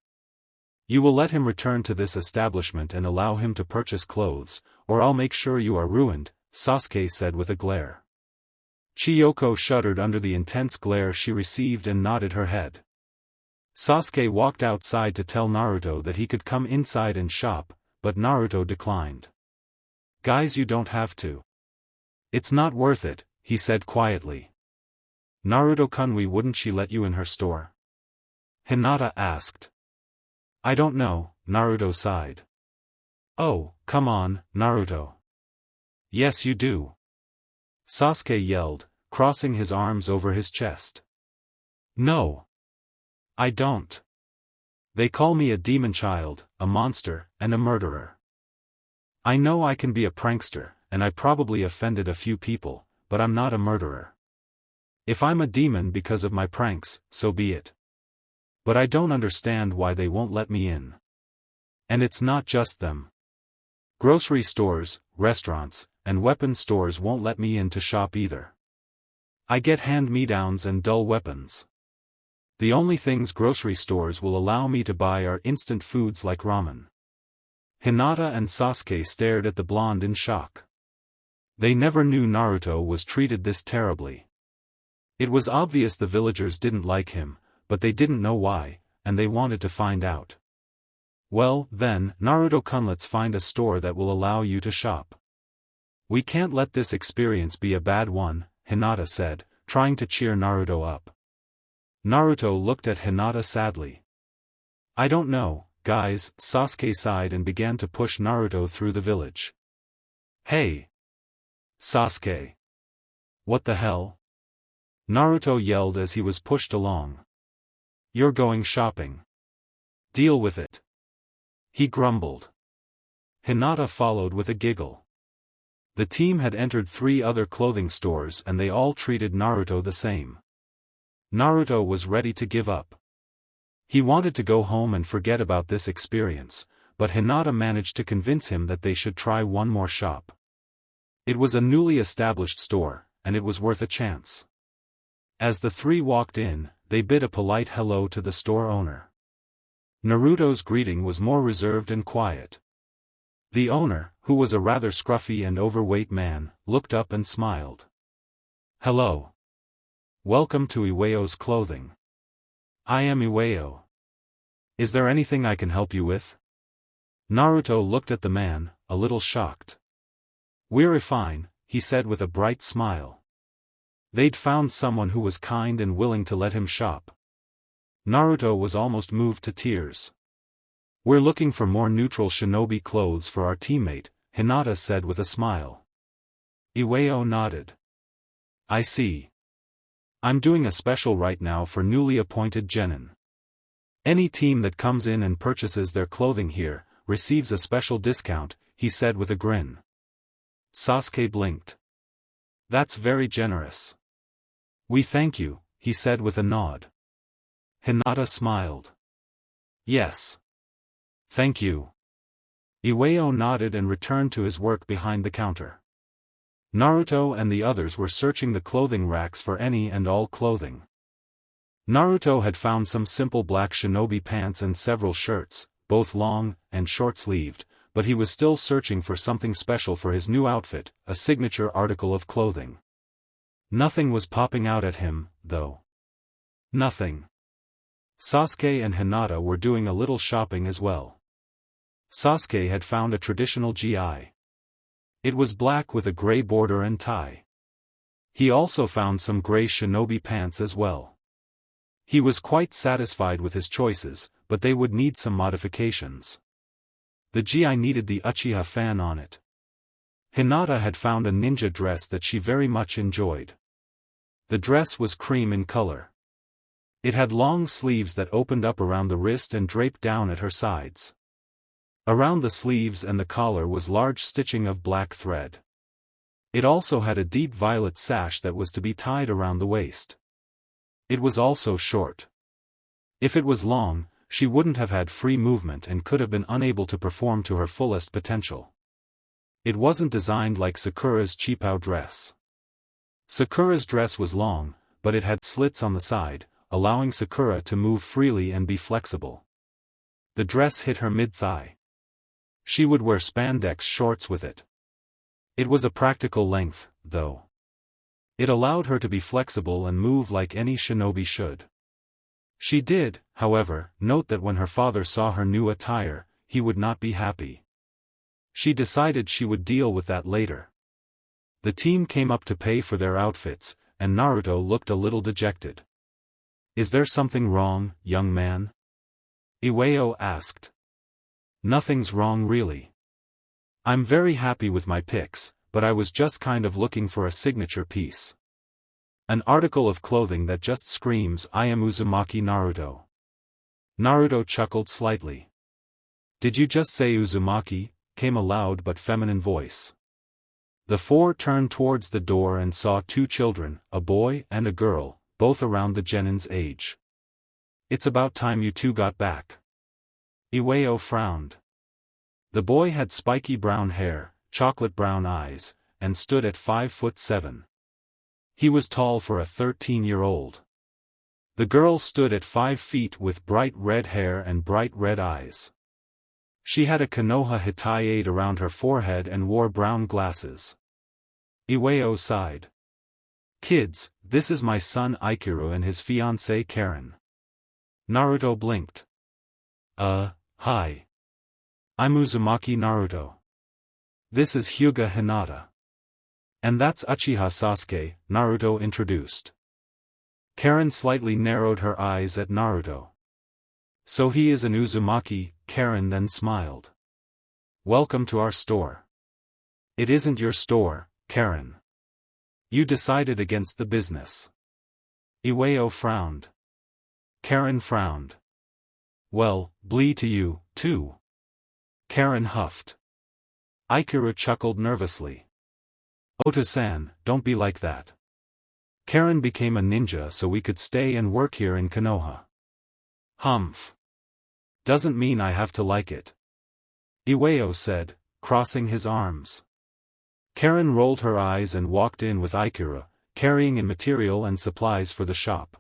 Speaker 1: You will let him return to this establishment and allow him to purchase clothes, or I'll make sure you are ruined, Sasuke said with a glare. Chiyoko shuddered under the intense glare she received and nodded her head. Sasuke walked outside to tell Naruto that he could come inside and shop, but Naruto declined. Guys, you don't have to. It's not worth it, he said quietly. Naruto-kun, wouldn't she let you in her store? Hinata asked. I don't know, Naruto sighed. Oh, come on, Naruto. Yes you do. Sasuke yelled, crossing his arms over his chest. No. I don't. They call me a demon child, a monster, and a murderer. I know I can be a prankster, and I probably offended a few people, but I'm not a murderer. If I'm a demon because of my pranks, so be it. But I don't understand why they won't let me in. And it's not just them. Grocery stores, restaurants, and weapon stores won't let me in to shop either. I get hand-me-downs and dull weapons. The only things grocery stores will allow me to buy are instant foods like ramen. Hinata and Sasuke stared at the blonde in shock. They never knew Naruto was treated this terribly. It was obvious the villagers didn't like him, but they didn't know why, and they wanted to find out. Well, then, Naruto-kun, let's find a store that will allow you to shop. We can't let this experience be a bad one, Hinata said, trying to cheer Naruto up. Naruto looked at Hinata sadly. I don't know, guys. Sasuke sighed and began to push Naruto through the village. Hey! Sasuke! What the hell? Naruto yelled as he was pushed along. You're going shopping. Deal with it. He grumbled. Hinata followed with a giggle. The team had entered 3 other clothing stores and they all treated Naruto the same. Naruto was ready to give up. He wanted to go home and forget about this experience, but Hinata managed to convince him that they should try one more shop. It was a newly established store, and it was worth a chance. As the 3 walked in, they bid a polite hello to the store owner. Naruto's greeting was more reserved and quiet. The owner, who was a rather scruffy and overweight man, looked up and smiled. Hello. Welcome to Iwayo's clothing. I am Iwayo. Is there anything I can help you with? Naruto looked at the man, a little shocked. We're fine, he said with a bright smile. They'd found someone who was kind and willing to let him shop. Naruto was almost moved to tears. We're looking for more neutral shinobi clothes for our teammate, Hinata said with a smile. Iwayo nodded. I see. I'm doing a special right now for newly appointed genin. Any team that comes in and purchases their clothing here, receives a special discount, he said with a grin. Sasuke blinked. That's very generous. We thank you, he said with a nod. Hinata smiled. Yes. Thank you. Iwayo nodded and returned to his work behind the counter. Naruto and the others were searching the clothing racks for any and all clothing. Naruto had found some simple black shinobi pants and several shirts, both long and short-sleeved, but he was still searching for something special for his new outfit, a signature article of clothing. Nothing was popping out at him, though. Nothing. Sasuke and Hinata were doing a little shopping as well. Sasuke had found a traditional gi. It was black with a gray border and tie. He also found some gray shinobi pants as well. He was quite satisfied with his choices, but they would need some modifications. The gi needed the Uchiha fan on it. Hinata had found a ninja dress that she very much enjoyed. The dress was cream in color. It had long sleeves that opened up around the wrist and draped down at her sides. Around the sleeves and the collar was large stitching of black thread. It also had a deep violet sash that was to be tied around the waist. It was also short. If it was long, she wouldn't have had free movement and could have been unable to perform to her fullest potential. It wasn't designed like Sakura's Chippao dress. Sakura's dress was long, but it had slits on the side, allowing Sakura to move freely and be flexible. The dress hit her mid-thigh. She would wear spandex shorts with it. It was a practical length, though. It allowed her to be flexible and move like any shinobi should. She did, however, note that when her father saw her new attire, he would not be happy. She decided she would deal with that later. The team came up to pay for their outfits, and Naruto looked a little dejected. Is there something wrong, young man? Iwayo asked. Nothing's wrong really. I'm very happy with my picks, but I was just kind of looking for a signature piece. An article of clothing that just screams I am Uzumaki Naruto. Naruto chuckled slightly. Did you just say Uzumaki? Came a loud but feminine voice. The 4 turned towards the door and saw 2 children, a boy and a girl, both around the genin's age. It's about time you 2 got back. Iwayo frowned. The boy had spiky brown hair, chocolate brown eyes, and stood at 5'7". He was tall for a 13-year-old. The girl stood at 5 feet with bright red hair and bright red eyes. She had a Konoha hitayate around her forehead and wore brown glasses. Iwayo sighed. Kids, this is my son Ikiru and his fiancée Karen. Naruto blinked. Hi. I'm Uzumaki Naruto. This is Hyuga Hinata. And that's Uchiha Sasuke, Naruto introduced. Karen slightly narrowed her eyes at Naruto. So he is an Uzumaki, Karen then smiled. Welcome to our store. It isn't your store, Karen. You decided against the business. Iwao frowned. Karen frowned. Well, blee to you, too. Karen huffed. Ikuru chuckled nervously. Oto-san, don't be like that. Karen became a ninja so we could stay and work here in Konoha. Humph. Doesn't mean I have to like it. Iwao said, crossing his arms. Karen rolled her eyes and walked in with Ikuru, carrying in material and supplies for the shop.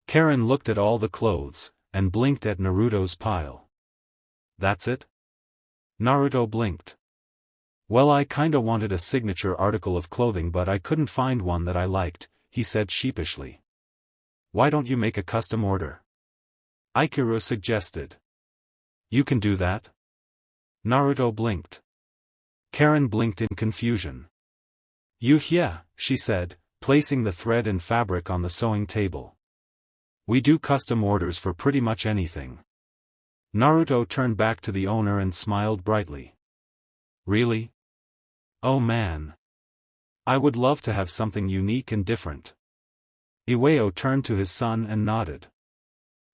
Speaker 1: Karen looked at all the clothes, and blinked at Naruto's pile. That's it? Naruto blinked. Well, I kinda wanted a signature article of clothing but I couldn't find one that I liked, he said sheepishly. Why don't you make a custom order? Ikuru suggested. You can do that? Naruto blinked. Karen blinked in confusion. Yeah, she said, placing the thread and fabric on the sewing table. We do custom orders for pretty much anything. Naruto turned back to the owner and smiled brightly. Really? Oh man. I would love to have something unique and different. Iwao turned to his son and nodded.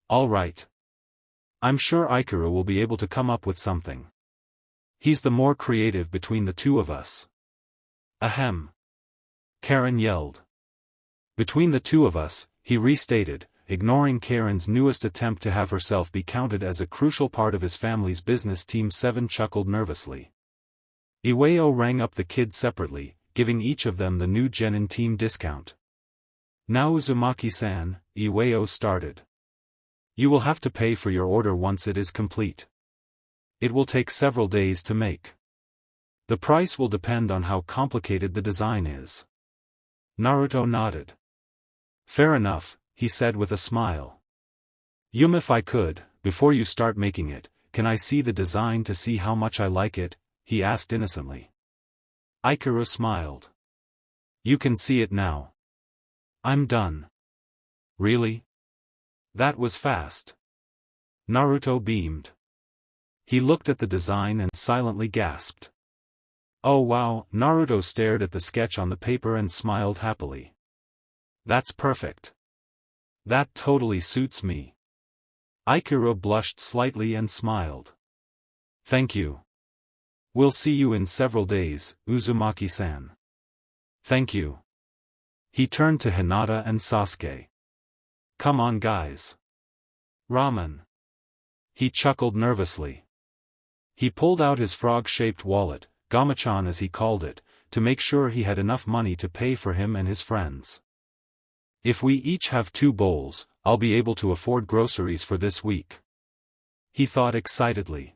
Speaker 1: All right. I'm sure Ikuru will be able to come up with something. He's the more creative between the two of us. Ahem. Karen yelled. Between the two of us, he restated, ignoring Karen's newest attempt to have herself be counted as a crucial part of his family's business. Team 7 chuckled nervously. Iwao rang up the kids separately, giving each of them the new genin team discount. Now Uzumaki-san, Iwao started. You will have to pay for your order once it is complete. It will take several days to make. The price will depend on how complicated the design is. Naruto nodded. Fair enough, he said with a smile. If I could, before you start making it, can I see the design to see how much I like it? He asked innocently. Ikuru smiled. You can see it now. I'm done. Really? That was fast. Naruto beamed. He looked at the design and silently gasped. Oh wow, Naruto stared at the sketch on the paper and smiled happily. That's perfect. That totally suits me. Ikuru blushed slightly and smiled. Thank you. We'll see you in several days, Uzumaki-san. Thank you. He turned to Hinata and Sasuke. Come on guys. Ramen. He chuckled nervously. He pulled out his frog-shaped wallet, Gamachan as he called it, to make sure he had enough money to pay for him and his friends. If we each have 2 bowls, I'll be able to afford groceries for this week. He thought excitedly.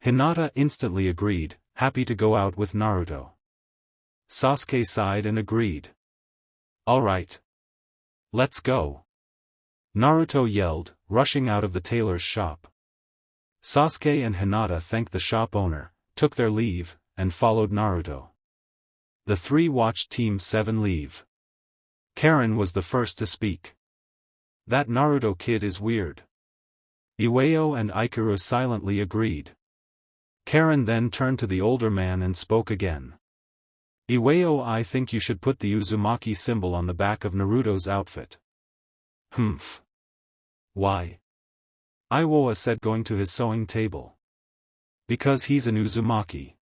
Speaker 1: Hinata instantly agreed, happy to go out with Naruto. Sasuke sighed and agreed. All right. Let's go. Naruto yelled, rushing out of the tailor's shop. Sasuke and Hinata thanked the shop owner, took their leave, and followed Naruto. The 3 watched Team 7 leave. Karen was the first to speak. That Naruto kid is weird. Iwao and Ikuru silently agreed. Karen then turned to the older man and spoke again. Iwao, I think you should put the Uzumaki symbol on the back of Naruto's outfit. Humph. Why? Iwao said, going to his sewing table. Because he's an Uzumaki.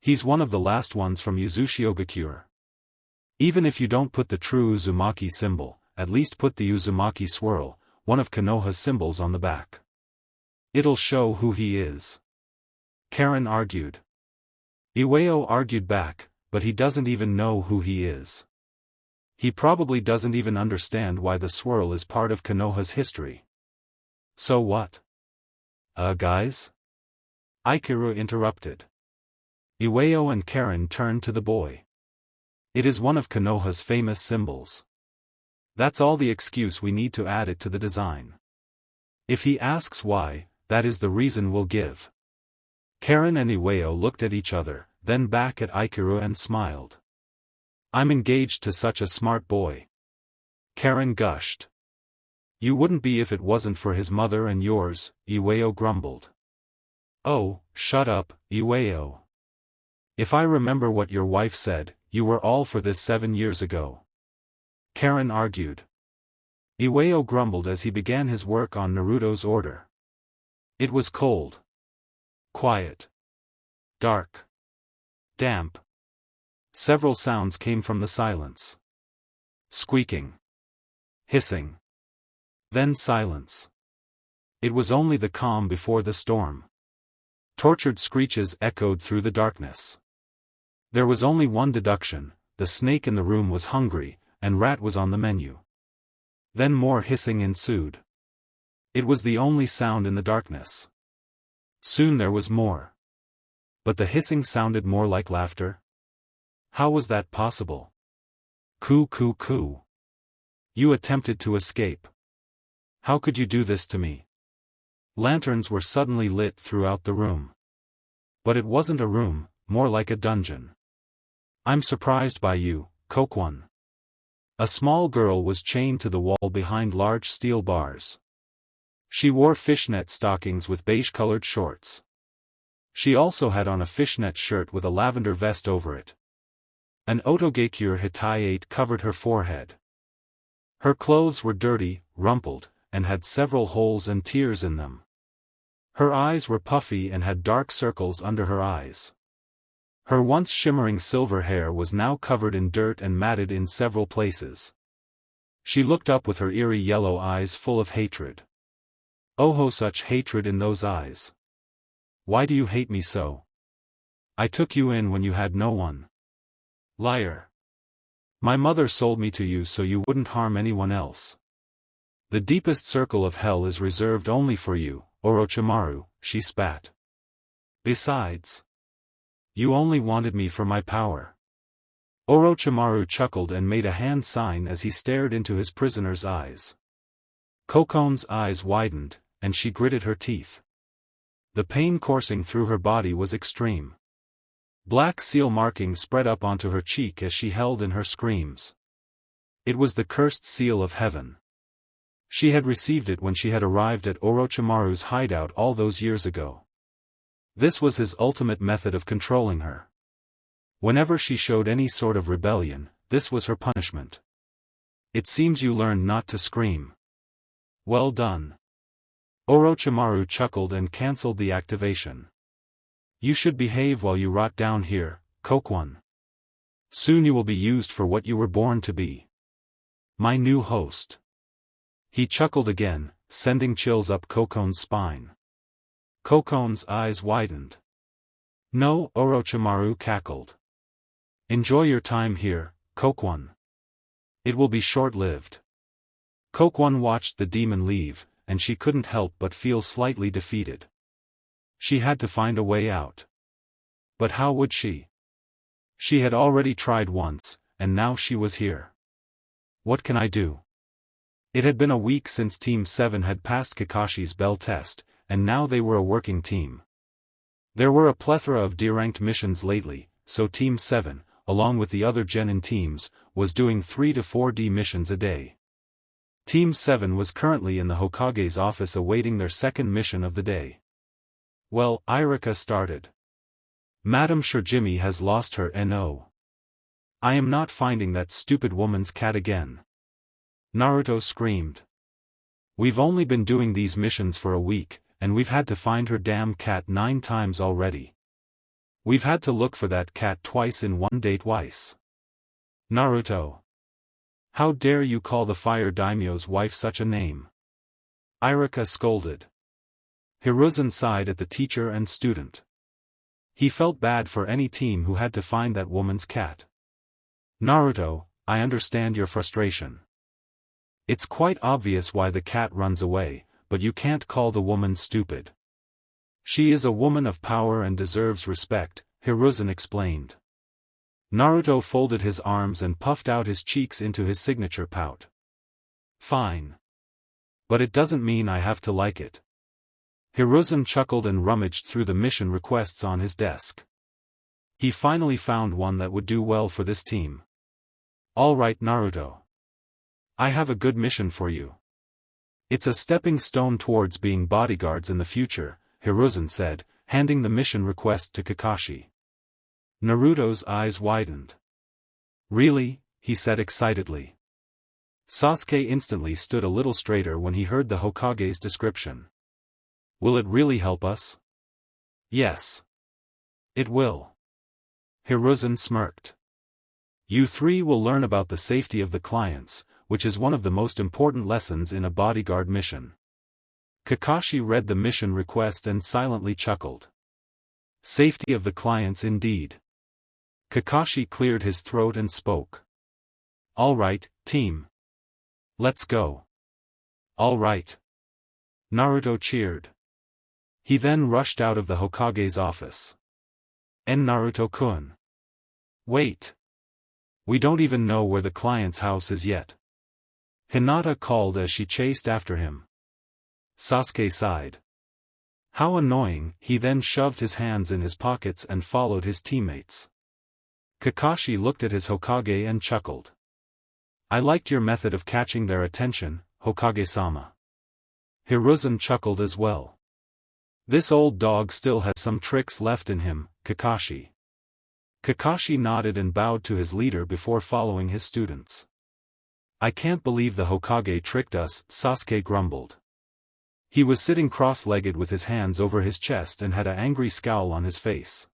Speaker 1: He's one of the last ones from Uzushiogakure. Even if you don't put the true Uzumaki symbol, at least put the Uzumaki swirl, one of Konoha's symbols, on the back. It'll show who he is. Karen argued. Iwao argued back, but he doesn't even know who he is. He probably doesn't even understand why the swirl is part of Konoha's history. So what? Guys? Ikuru interrupted. Iwao and Karen turned to the boy. It is one of Konoha's famous symbols. That's all the excuse we need to add it to the design. If he asks why, that is the reason we'll give. Karen and Iwao looked at each other, then back at Ikuru and smiled. I'm engaged to such a smart boy. Karen gushed. You wouldn't be if it wasn't for his mother and yours, Iwao grumbled. Oh, shut up, Iwao. If I remember what your wife said, you were all for this 7 years ago. Karen argued. Iwao grumbled as he began his work on Naruto's order. It was cold. Quiet. Dark. Damp. Several sounds came from the silence. Squeaking. Hissing. Then silence. It was only the calm before the storm. Tortured screeches echoed through the darkness. There was only one deduction: the snake in the room was hungry, and rat was on the menu. Then more hissing ensued. It was the only sound in the darkness. Soon there was more. But the hissing sounded more like laughter. How was that possible? Coo coo coo. You attempted to escape. How could you do this to me? Lanterns were suddenly lit throughout the room. But it wasn't a room, more like a dungeon. I'm surprised by you, Kokwon. A small girl was chained to the wall behind large steel bars. She wore fishnet stockings with beige-colored shorts. She also had on a fishnet shirt with a lavender vest over it. An otogekure hitayate covered her forehead. Her clothes were dirty, rumpled, and had several holes and tears in them. Her eyes were puffy and had dark circles under her eyes. Her once shimmering silver hair was now covered in dirt and matted in several places. She looked up with her eerie yellow eyes full of hatred. Oh, such hatred in those eyes. Why do you hate me so? I took you in when you had no one. Liar. My mother sold me to you so you wouldn't harm anyone else. The deepest circle of hell is reserved only for you, Orochimaru, she spat. Besides, you only wanted me for my power. Orochimaru chuckled and made a hand sign as he stared into his prisoner's eyes. Kokon's eyes widened, and she gritted her teeth. The pain coursing through her body was extreme. Black seal markings spread up onto her cheek as she held in her screams. It was the cursed seal of heaven. She had received it when she had arrived at Orochimaru's hideout all those years ago. This was his ultimate method of controlling her. Whenever she showed any sort of rebellion, this was her punishment. It seems you learned not to scream. Well done. Orochimaru chuckled and cancelled the activation. You should behave while you rot down here, Kokwon. Soon you will be used for what you were born to be. My new host. He chuckled again, sending chills up Kokon's spine. Kokon's eyes widened. No, Orochimaru cackled. Enjoy your time here, Kokwon. It will be short-lived. Kokwon watched the demon leave, and she couldn't help but feel slightly defeated. She had to find a way out. But how would she? She had already tried once, and now she was here. What can I do? It had been a week since Team 7 had passed Kakashi's bell test, and now they were a working team. There were a plethora of D-ranked missions lately, so Team 7, along with the other genin teams, was doing 3 to 4 D missions a day. Team 7 was currently in the Hokage's office awaiting their second mission of the day. Well, Irika started. Madame Shirjimi has lost her NO. I am not finding that stupid woman's cat again. Naruto screamed. We've only been doing these missions for a week, and we've had to find her damn cat 9 times already. We've had to look for that cat twice in one day twice. Naruto. How dare you call the fire daimyo's wife such a name? Irika scolded. Hiruzen sighed at the teacher and student. He felt bad for any team who had to find that woman's cat. Naruto, I understand your frustration. It's quite obvious why the cat runs away, but you can't call the woman stupid. She is a woman of power and deserves respect, Hiruzen explained. Naruto folded his arms and puffed out his cheeks into his signature pout. Fine. But it doesn't mean I have to like it. Hiruzen chuckled and rummaged through the mission requests on his desk. He finally found one that would do well for this team. All right, Naruto. I have a good mission for you. It's a stepping stone towards being bodyguards in the future, Hiruzen said, handing the mission request to Kakashi. Naruto's eyes widened. Really? He said excitedly. Sasuke instantly stood a little straighter when he heard the Hokage's description. Will it really help us? Yes. It will. Hiruzen smirked. You three will learn about the safety of the clients, which is one of the most important lessons in a bodyguard mission. Kakashi read the mission request and silently chuckled. Safety of the clients indeed. Kakashi cleared his throat and spoke. All right, team. Let's go. All right. Naruto cheered. He then rushed out of the Hokage's office. And Naruto-kun. Wait. We don't even know where the client's house is yet. Hinata called as she chased after him. Sasuke sighed. How annoying. He then shoved his hands in his pockets and followed his teammates. Kakashi looked at his Hokage and chuckled. I liked your method of catching their attention, Hokage-sama. Hiruzen chuckled as well. This old dog still has some tricks left in him, Kakashi. Kakashi nodded and bowed to his leader before following his students. I can't believe the Hokage tricked us, Sasuke grumbled. He was sitting cross-legged with his hands over his chest and had an angry scowl on his face.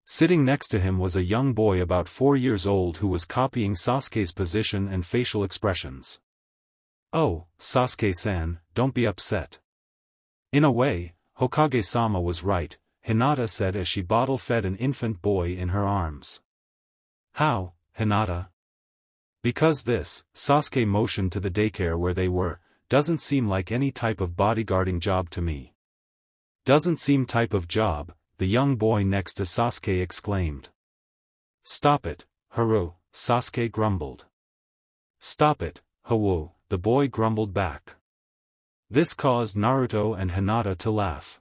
Speaker 1: Sitting next to him was a young boy about 4 years old who was copying Sasuke's position and facial expressions. Oh, Sasuke-san, don't be upset. In a way, Hokage-sama was right, Hinata said as she bottle-fed an infant boy in her arms. How, Hinata? Because this, Sasuke motioned to the daycare where they were, doesn't seem like any type of bodyguarding job to me. Doesn't seem type of job, the young boy next to Sasuke exclaimed. Stop it, Haru, Sasuke grumbled. Stop it, Hawu, the boy grumbled back. This caused Naruto and Hinata to laugh.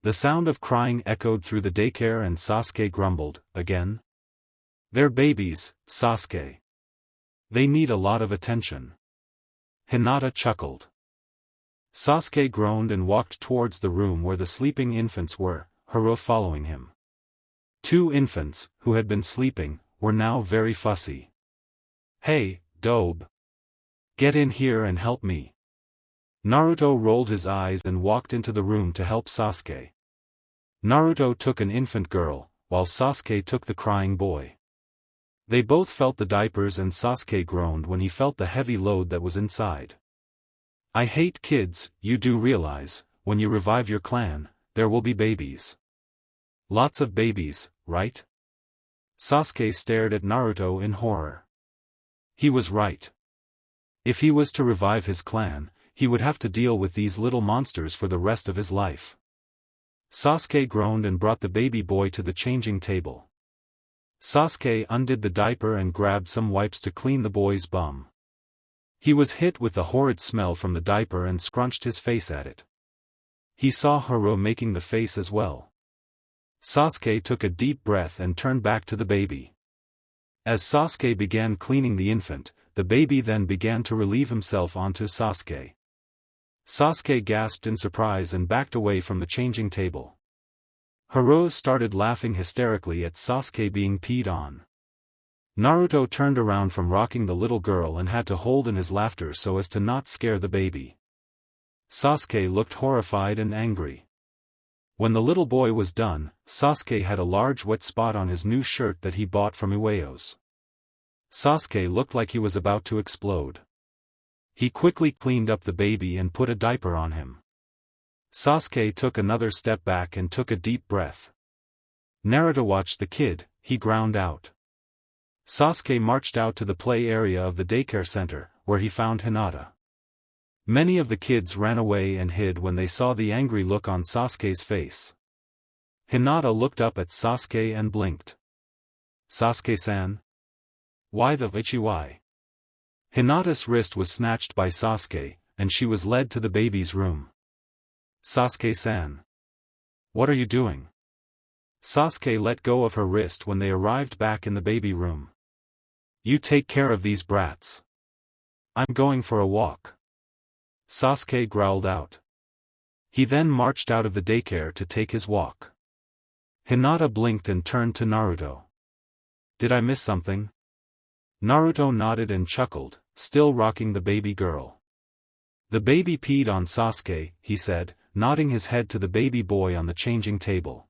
Speaker 1: The sound of crying echoed through the daycare and Sasuke grumbled, again? They're babies, Sasuke. They need a lot of attention. Hinata chuckled. Sasuke groaned and walked towards the room where the sleeping infants were, Haru following him. 2 infants, who had been sleeping, were now very fussy. Hey, Dobe. Get in here and help me. Naruto rolled his eyes and walked into the room to help Sasuke. Naruto took an infant girl, while Sasuke took the crying boy. They both felt the diapers and Sasuke groaned when he felt the heavy load that was inside. I hate kids, you do realize, when you revive your clan, there will be babies. Lots of babies, right? Sasuke stared at Naruto in horror. He was right. If he was to revive his clan, he would have to deal with these little monsters for the rest of his life. Sasuke groaned and brought the baby boy to the changing table. Sasuke undid the diaper and grabbed some wipes to clean the boy's bum. He was hit with the horrid smell from the diaper and scrunched his face at it. He saw Haru making the face as well. Sasuke took a deep breath and turned back to the baby. As Sasuke began cleaning the infant, the baby then began to relieve himself onto Sasuke. Sasuke gasped in surprise and backed away from the changing table. Haru started laughing hysterically at Sasuke being peed on. Naruto turned around from rocking the little girl and had to hold in his laughter so as to not scare the baby. Sasuke looked horrified and angry. When the little boy was done, Sasuke had a large wet spot on his new shirt that he bought from Ueo's. Sasuke looked like he was about to explode. He quickly cleaned up the baby and put a diaper on him. Sasuke took another step back and took a deep breath. Naruto watched the kid, he ground out. Sasuke marched out to the play area of the daycare center, where he found Hinata. Many of the kids ran away and hid when they saw the angry look on Sasuke's face. Hinata looked up at Sasuke and blinked. Sasuke-san? Why the Ichiwai? Hinata's wrist was snatched by Sasuke, and she was led to the baby's room. Sasuke-san. What are you doing? Sasuke let go of her wrist when they arrived back in the baby room. You take care of these brats. I'm going for a walk. Sasuke growled out. He then marched out of the daycare to take his walk. Hinata blinked and turned to Naruto. Did I miss something? Naruto nodded and chuckled, still rocking the baby girl. The baby peed on Sasuke, he said, nodding his head to the baby boy on the changing table.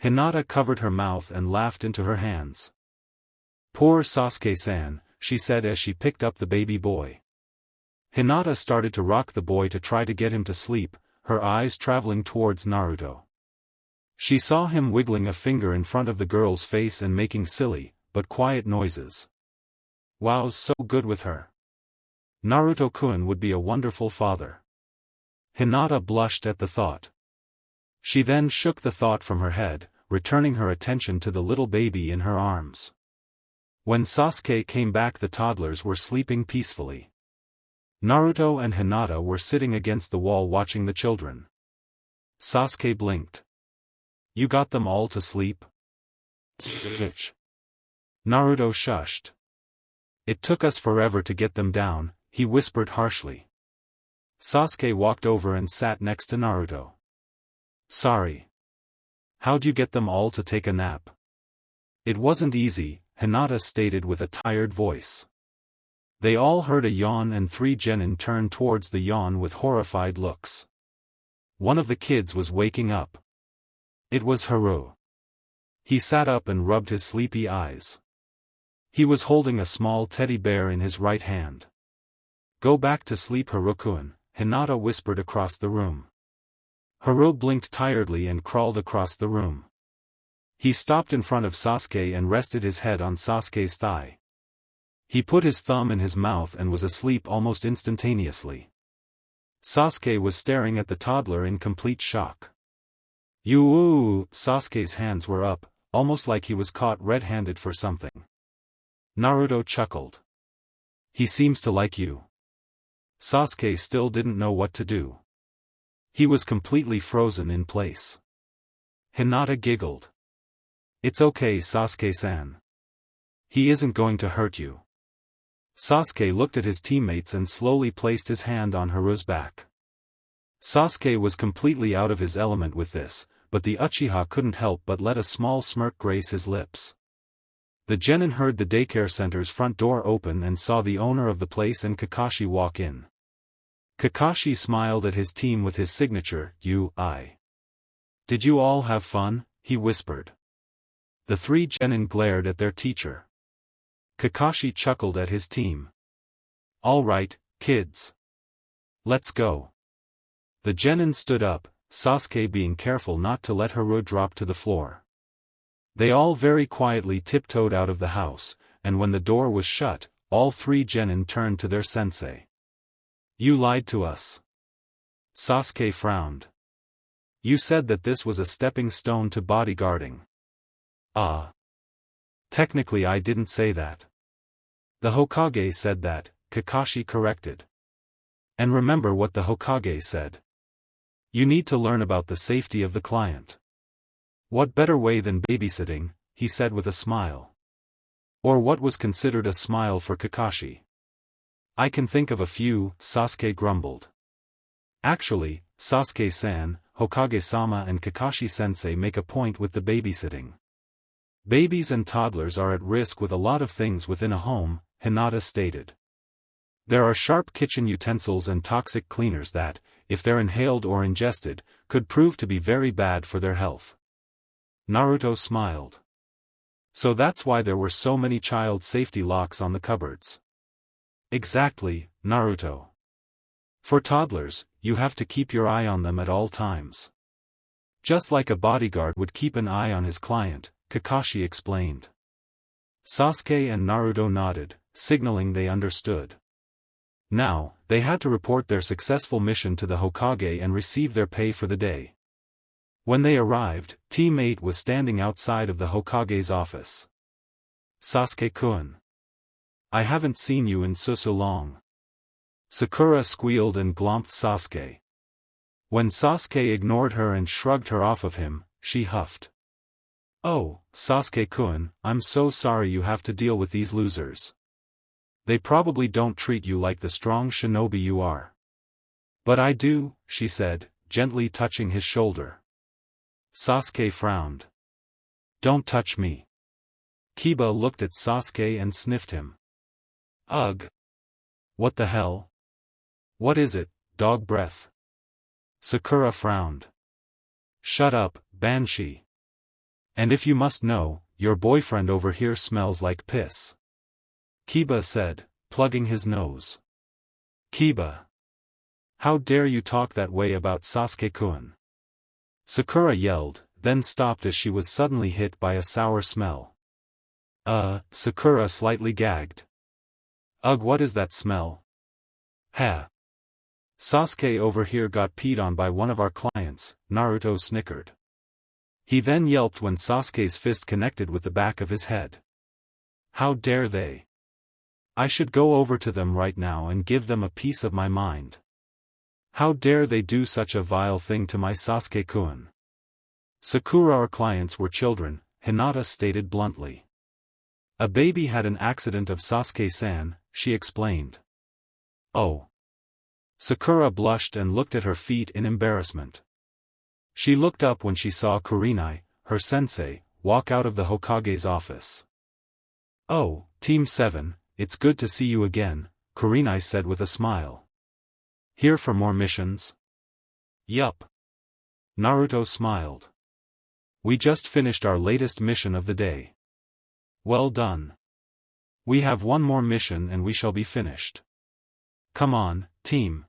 Speaker 1: Hinata covered her mouth and laughed into her hands. Poor Sasuke-san, she said as she picked up the baby boy. Hinata started to rock the boy to try to get him to sleep, her eyes traveling towards Naruto. She saw him wiggling a finger in front of the girl's face and making silly, but quiet noises. Wow, so good with her. Naruto-kun would be a wonderful father. Hinata blushed at the thought. She then shook the thought from her head, returning her attention to the little baby in her arms. When Sasuke came back, the toddlers were sleeping peacefully. Naruto and Hinata were sitting against the wall watching the children. Sasuke blinked. You got them all to sleep? Naruto shushed. It took us forever to get them down, he whispered harshly. Sasuke walked over and sat next to Naruto. Sorry. How'd you get them all to take a nap? It wasn't easy, Hinata stated with a tired voice. They all heard a yawn and 3 genin turned towards the yawn with horrified looks. One of the kids was waking up. It was Haru. He sat up and rubbed his sleepy eyes. He was holding a small teddy bear in his right hand. Go back to sleep, Haru-kun, Hinata whispered across the room. Haru blinked tiredly and crawled across the room. He stopped in front of Sasuke and rested his head on Sasuke's thigh. He put his thumb in his mouth and was asleep almost instantaneously. Sasuke was staring at the toddler in complete shock. Ooh, Sasuke's hands were up, almost like he was caught red-handed for something. Naruto chuckled. He seems to like you. Sasuke still didn't know what to do. He was completely frozen in place. Hinata giggled. It's okay, Sasuke-san. He isn't going to hurt you. Sasuke looked at his teammates and slowly placed his hand on Haru's back. Sasuke was completely out of his element with this, but the Uchiha couldn't help but let a small smirk grace his lips. The genin heard the daycare center's front door open and saw the owner of the place and Kakashi walk in. Kakashi smiled at his team with his signature, "I." Did you all have fun? He whispered. The 3 genin glared at their teacher. Kakashi chuckled at his team. All right, kids. Let's go. The genin stood up, Sasuke being careful not to let Haru drop to the floor. They all very quietly tiptoed out of the house, and when the door was shut, all 3 genin turned to their sensei. You lied to us. Sasuke frowned. You said that this was a stepping stone to bodyguarding. Technically I didn't say that. The Hokage said that, Kakashi corrected. And remember what the Hokage said. You need to learn about the safety of the client. What better way than babysitting, he said with a smile. Or what was considered a smile for Kakashi. I can think of a few, Sasuke grumbled. Actually, Sasuke-san, Hokage-sama and Kakashi-sensei make a point with the babysitting. Babies and toddlers are at risk with a lot of things within a home, Hinata stated. There are sharp kitchen utensils and toxic cleaners that, if they're inhaled or ingested, could prove to be very bad for their health. Naruto smiled. So that's why there were so many child safety locks on the cupboards. Exactly, Naruto. For toddlers, you have to keep your eye on them at all times. Just like a bodyguard would keep an eye on his client, Kakashi explained. Sasuke and Naruto nodded, signaling they understood. Now, they had to report their successful mission to the Hokage and receive their pay for the day. When they arrived, Team 8 was standing outside of the Hokage's office. Sasuke-kun. I haven't seen you in so long. Sakura squealed and glomped Sasuke. When Sasuke ignored her and shrugged her off of him, she huffed. Oh, Sasuke-kun, I'm so sorry you have to deal with these losers. They probably don't treat you like the strong shinobi you are. But I do, she said, gently touching his shoulder. Sasuke frowned. Don't touch me. Kiba looked at Sasuke and sniffed him. Ugh. What the hell? What is it, dog breath? Sakura frowned. Shut up, Banshee. And if you must know, your boyfriend over here smells like piss. Kiba said, plugging his nose. Kiba. How dare you talk that way about Sasuke-kun? Sakura yelled, then stopped as she was suddenly hit by a sour smell. Sakura slightly gagged. Ugh, what is that smell? Ha. Sasuke over here got peed on by one of our clients, Naruto snickered. He then yelped when Sasuke's fist connected with the back of his head. How dare they? I should go over to them right now and give them a piece of my mind. How dare they do such a vile thing to my Sasuke-kun? Sakura, our clients were children, Hinata stated bluntly. A baby had an accident of Sasuke-san, she explained. Oh. Sakura blushed and looked at her feet in embarrassment. She looked up when she saw Kurenai, her sensei, walk out of the Hokage's office. Oh, Team 7, it's good to see you again, Kurenai said with a smile. Here for more missions? Yup. Naruto smiled. We just finished our latest mission of the day. Well done. We have one more mission and we shall be finished. Come on, team.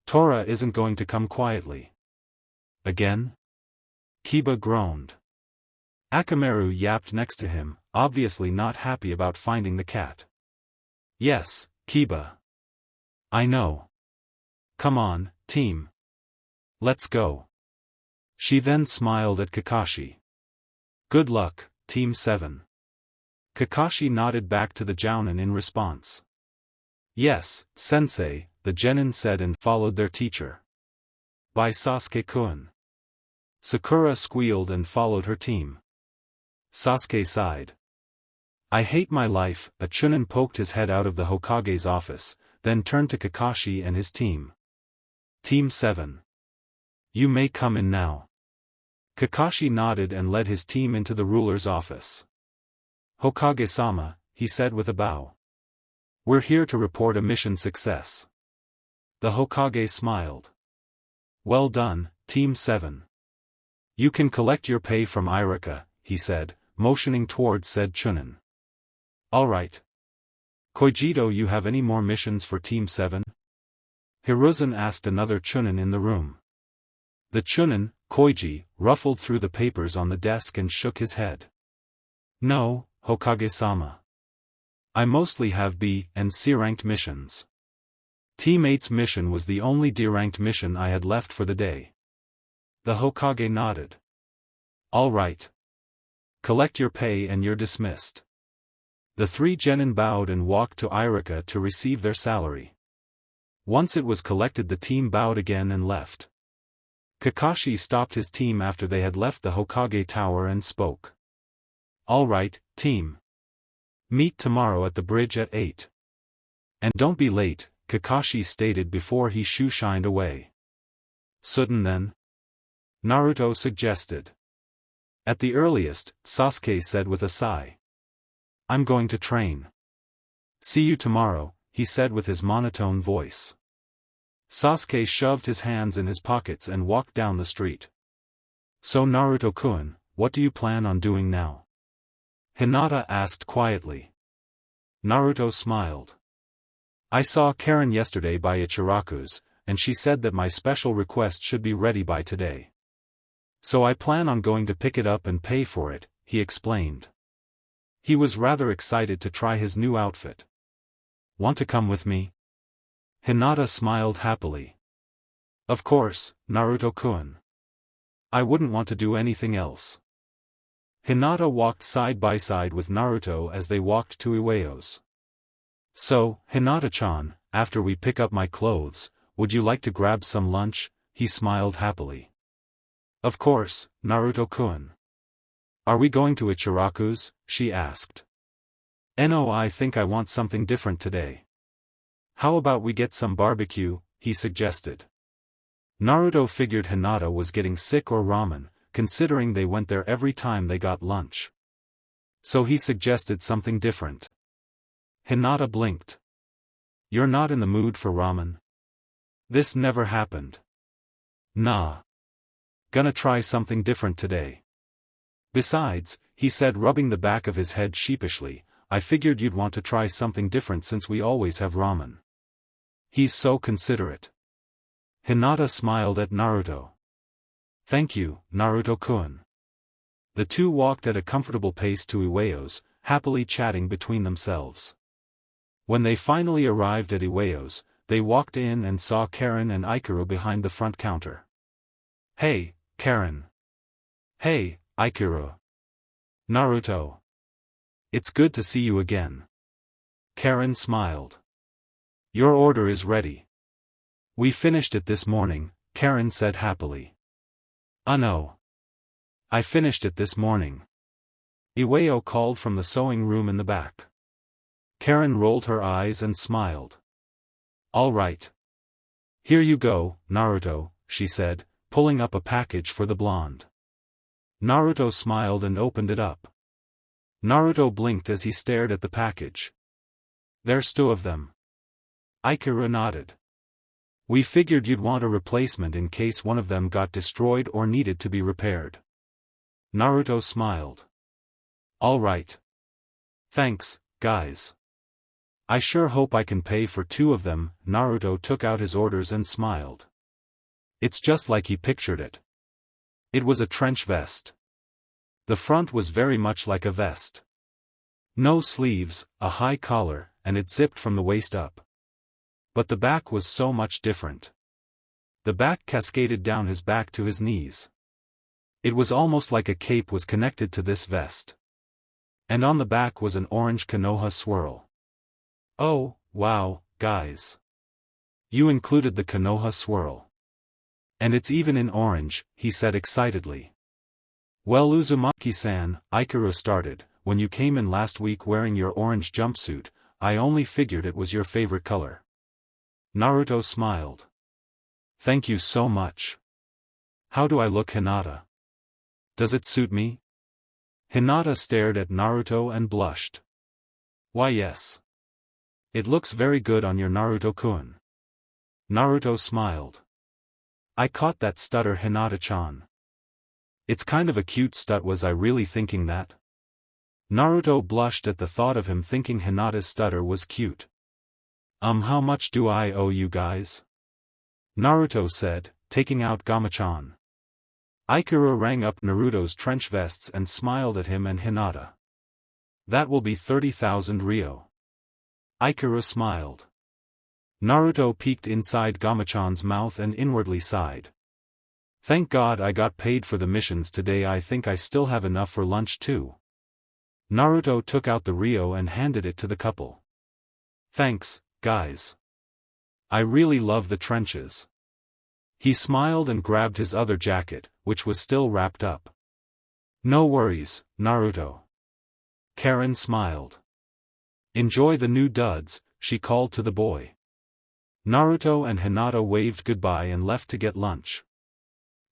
Speaker 1: Tora isn't going to come quietly. Again? Kiba groaned. Akamaru yapped next to him, obviously not happy about finding the cat. Yes, Kiba. I know. Come on, team. Let's go. She then smiled at Kakashi. Good luck, Team 7. Kakashi nodded back to the Jounin in response. Yes, sensei, the genin said and followed their teacher. By Sasuke-kun. Sakura squealed and followed her team. Sasuke sighed. I hate my life, a Chunin poked his head out of the Hokage's office, then turned to Kakashi and his team. Team 7. You may come in now. Kakashi nodded and led his team into the ruler's office. Hokage-sama, he said with a bow. We're here to report a mission success. The Hokage smiled. Well done, Team 7. You can collect your pay from Irika, he said, motioning towards said Chunin. Alright. Kojito, you have any more missions for Team 7? Hiruzen asked another Chunin in the room. The Chunin, Koiji, ruffled through the papers on the desk and shook his head. No, Hokage-sama. I mostly have B and C-ranked missions. Team 8's mission was the only D-ranked mission I had left for the day. The Hokage nodded. All right. Collect your pay and you're dismissed. The three genin bowed and walked to Irika to receive their salary. Once it was collected, the team bowed again and left. Kakashi stopped his team after they had left the Hokage tower and spoke. All right, team. Meet tomorrow at the bridge at 8. And don't be late, Kakashi stated before he shoo-shined away. Sudden then? Naruto suggested. At the earliest, Sasuke said with a sigh. I'm going to train. See you tomorrow, he said with his monotone voice. Sasuke shoved his hands in his pockets and walked down the street. So Naruto-kun, what do you plan on doing now? Hinata asked quietly. Naruto smiled. I saw Karen yesterday by Ichiraku's, and she said that my special request should be ready by today. So I plan on going to pick it up and pay for it, he explained. He was rather excited to try his new outfit. Want to come with me? Hinata smiled happily. Of course, Naruto-kun. I wouldn't want to do anything else. Hinata walked side by side with Naruto as they walked to Iwayo's. So, Hinata-chan, after we pick up my clothes, would you like to grab some lunch? He smiled happily. Of course, Naruto-kun. Are we going to Ichiraku's? She asked. No, I think I want something different today. How about we get some barbecue? he suggested. Naruto figured Hinata was getting sick or ramen, considering they went there every time they got lunch. So he suggested something different. Hinata blinked. You're not in the mood for ramen? This never happened. Nah. Gonna try something different today. Besides, he said, rubbing the back of his head sheepishly, I figured you'd want to try something different since we always have ramen. He's so considerate. Hinata smiled at Naruto. Thank you, Naruto-kun. The two walked at a comfortable pace to Iwayo's, happily chatting between themselves. When they finally arrived at Iwayo's, they walked in and saw Karen and Ikaro behind the front counter. Hey, Karen. Hey, Ikaro. Naruto. It's good to see you again. Karen smiled. Your order is ready. We finished it this morning, Karen said happily. No. I finished it this morning. Iwayo called from the sewing room in the back. Karen rolled her eyes and smiled. All right. Here you go, Naruto, she said, pulling up a package for the blonde. Naruto smiled and opened it up. Naruto blinked as he stared at the package. There's two of them. Ikaro nodded. We figured you'd want a replacement in case one of them got destroyed or needed to be repaired. Naruto smiled. All right. Thanks, guys. I sure hope I can pay for two of them. Naruto took out his orders and smiled. It's just like he pictured it. It was a trench vest. The front was very much like a vest. No sleeves, a high collar, and it zipped from the waist up. But the back was so much different. The back cascaded down his back to his knees. It was almost like a cape was connected to this vest. And on the back was an orange Konoha swirl. Oh, wow, guys. You included the Konoha swirl. And it's even in orange, he said excitedly. Well, Uzumaki-san, Ikaro started, when you came in last week wearing your orange jumpsuit, I only figured it was your favorite color. Naruto smiled. Thank you so much. How do I look, Hinata? Does it suit me? Hinata stared at Naruto and blushed. Why, yes. It looks very good on your Naruto-kun. Naruto smiled. I caught that stutter, Hinata-chan. It's kind of a cute stut. Was I really thinking that? Naruto blushed at the thought of him thinking Hinata's stutter was cute. How much do I owe you guys? Naruto said, taking out Gamachan. Ikaro rang up Naruto's trench vests and smiled at him and Hinata. That will be 30,000 ryo. Ikaro smiled. Naruto peeked inside Gamachan's mouth and inwardly sighed. Thank God I got paid for the missions today. I think I still have enough for lunch too. Naruto took out the ryo and handed it to the couple. Thanks, guys. I really love the trenches. He smiled and grabbed his other jacket, which was still wrapped up. No worries, Naruto. Karen smiled. Enjoy the new duds, she called to the boy. Naruto and Hinata waved goodbye and left to get lunch.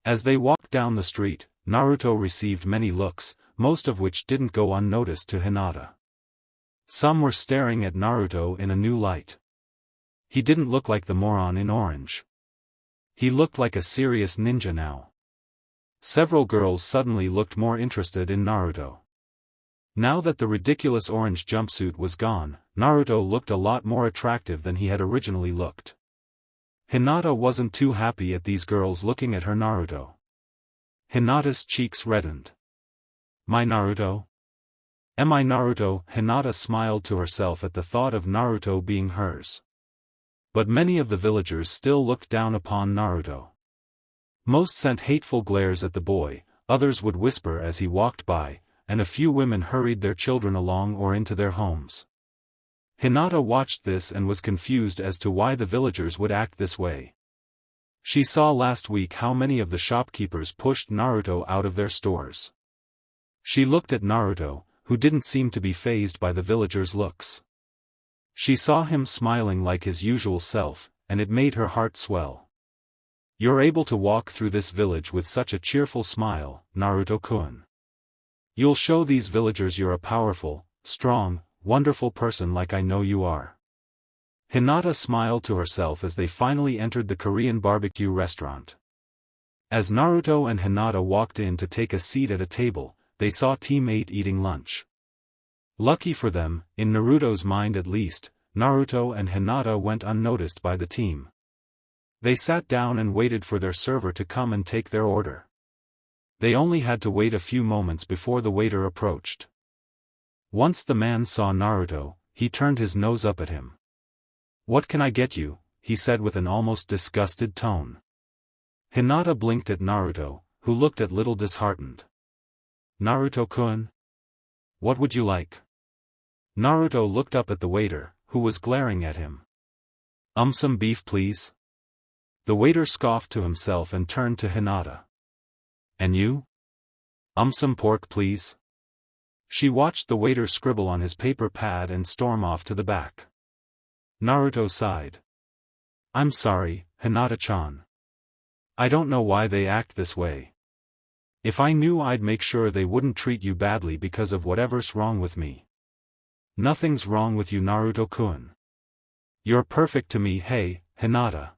Speaker 1: As they walked down the street, Naruto received many looks, most of which didn't go unnoticed to Hinata. Some were staring at Naruto in a new light. He didn't look like the moron in orange. He looked like a serious ninja now. Several girls suddenly looked more interested in Naruto. Now that the ridiculous orange jumpsuit was gone, Naruto looked a lot more attractive than he had originally looked. Hinata wasn't too happy at these girls looking at her Naruto. Hinata's cheeks reddened. My Naruto? Am I Naruto? Hinata smiled to herself at the thought of Naruto being hers. But many of the villagers still looked down upon Naruto. Most sent hateful glares at the boy, others would whisper as he walked by, and a few women hurried their children along or into their homes. Hinata watched this and was confused as to why the villagers would act this way. She saw last week how many of the shopkeepers pushed Naruto out of their stores. She looked at Naruto, who didn't seem to be fazed by the villagers' looks. She saw him smiling like his usual self, and it made her heart swell. You're able to walk through this village with such a cheerful smile, Naruto-kun. You'll show these villagers you're a powerful, strong, wonderful person like I know you are. Hinata smiled to herself as they finally entered the Korean barbecue restaurant. As Naruto and Hinata walked in to take a seat at a table, they saw Team 8 eating lunch. Lucky for them, in Naruto's mind at least, Naruto and Hinata went unnoticed by the team. They sat down and waited for their server to come and take their order. They only had to wait a few moments before the waiter approached. Once the man saw Naruto, he turned his nose up at him. "What can I get you?" he said with an almost disgusted tone. Hinata blinked at Naruto, who looked a little disheartened. "Naruto-kun? What would you like?" Naruto looked up at the waiter, who was glaring at him. Some beef please." The waiter scoffed to himself and turned to Hinata. "And you?" Some pork please." She watched the waiter scribble on his paper pad and storm off to the back. Naruto sighed. "I'm sorry, Hinata-chan. I don't know why they act this way. If I knew I'd make sure they wouldn't treat you badly because of whatever's wrong with me." "Nothing's wrong with you, Naruto-kun. You're perfect to me, hey, Hinata."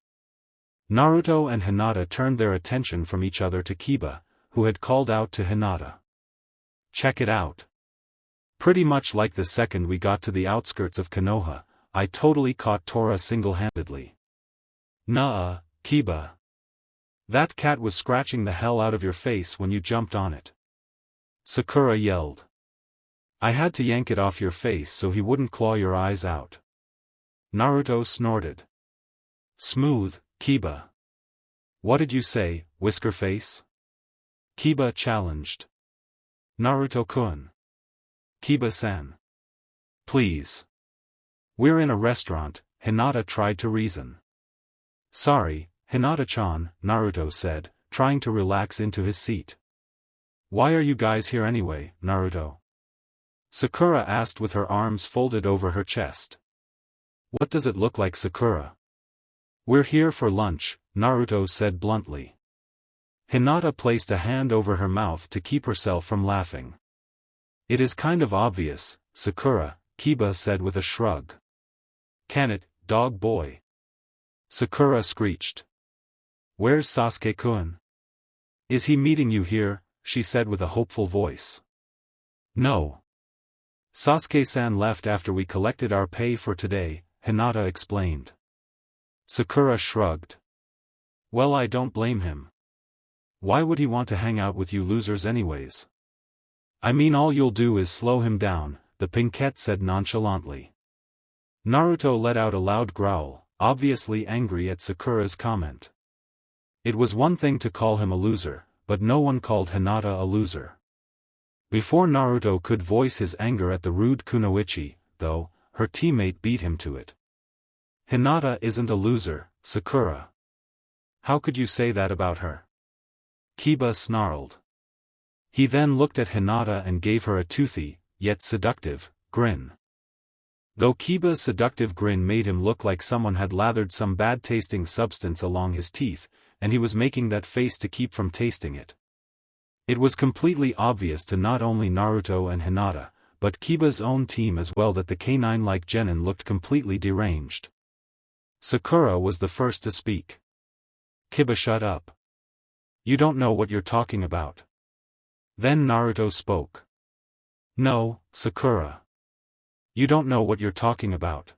Speaker 1: Naruto and Hinata turned their attention from each other to Kiba, who had called out to Hinata. "Check it out. Pretty much like the second we got to the outskirts of Konoha, I totally caught Tora single-handedly." "Nuh-uh, Kiba. That cat was scratching the hell out of your face when you jumped on it," Sakura yelled. "I had to yank it off your face so he wouldn't claw your eyes out." Naruto snorted. "Smooth, Kiba." "What did you say, Whisker Face?" Kiba challenged. "Naruto-kun. Kiba-san. Please. We're in a restaurant," Hinata tried to reason. "Sorry, Hinata-chan," Naruto said, trying to relax into his seat. "Why are you guys here anyway, Naruto?" Sakura asked with her arms folded over her chest. "What does it look like, Sakura?" "We're here for lunch," Naruto said bluntly. Hinata placed a hand over her mouth to keep herself from laughing. "It is kind of obvious, Sakura," Kiba said with a shrug. "Can it, dog boy?" Sakura screeched. "Where's Sasuke-kun? Is he meeting you here?" she said with a hopeful voice. "No. Sasuke-san left after we collected our pay for today," Hinata explained. Sakura shrugged. "Well, I don't blame him. Why would he want to hang out with you losers anyways? I mean, all you'll do is slow him down," the pinkette said nonchalantly. Naruto let out a loud growl, obviously angry at Sakura's comment. It was one thing to call him a loser, but no one called Hinata a loser. Before Naruto could voice his anger at the rude kunoichi, though, her teammate beat him to it. "Hinata isn't a loser, Sakura. How could you say that about her?" Kiba snarled. He then looked at Hinata and gave her a toothy, yet seductive, grin. Though Kiba's seductive grin made him look like someone had lathered some bad-tasting substance along his teeth, and he was making that face to keep from tasting it. It was completely obvious to not only Naruto and Hinata, but Kiba's own team as well that the canine-like genin looked completely deranged. Sakura was the first to speak. "Kiba, shut up. You don't know what you're talking about." Then Naruto spoke. "No, Sakura. You don't know what you're talking about."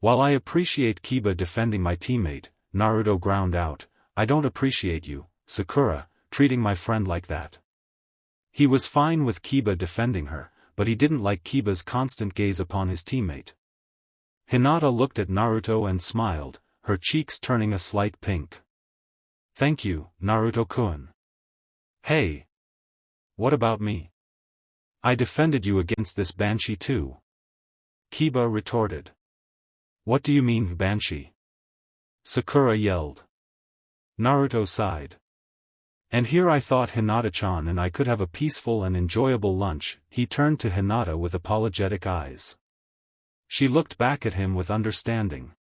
Speaker 1: "While I appreciate Kiba defending my teammate," Naruto ground out, "I don't appreciate you, Sakura, treating my friend like that." He was fine with Kiba defending her, but he didn't like Kiba's constant gaze upon his teammate. Hinata looked at Naruto and smiled, her cheeks turning a slight pink. "Thank you, Naruto-kun. Hey! What about me? I defended you against this banshee too." Kiba retorted. "What do you mean, banshee?" Sakura yelled. Naruto sighed. "And here I thought Hinata-chan and I could have a peaceful and enjoyable lunch." He turned to Hinata with apologetic eyes. She looked back at him with understanding.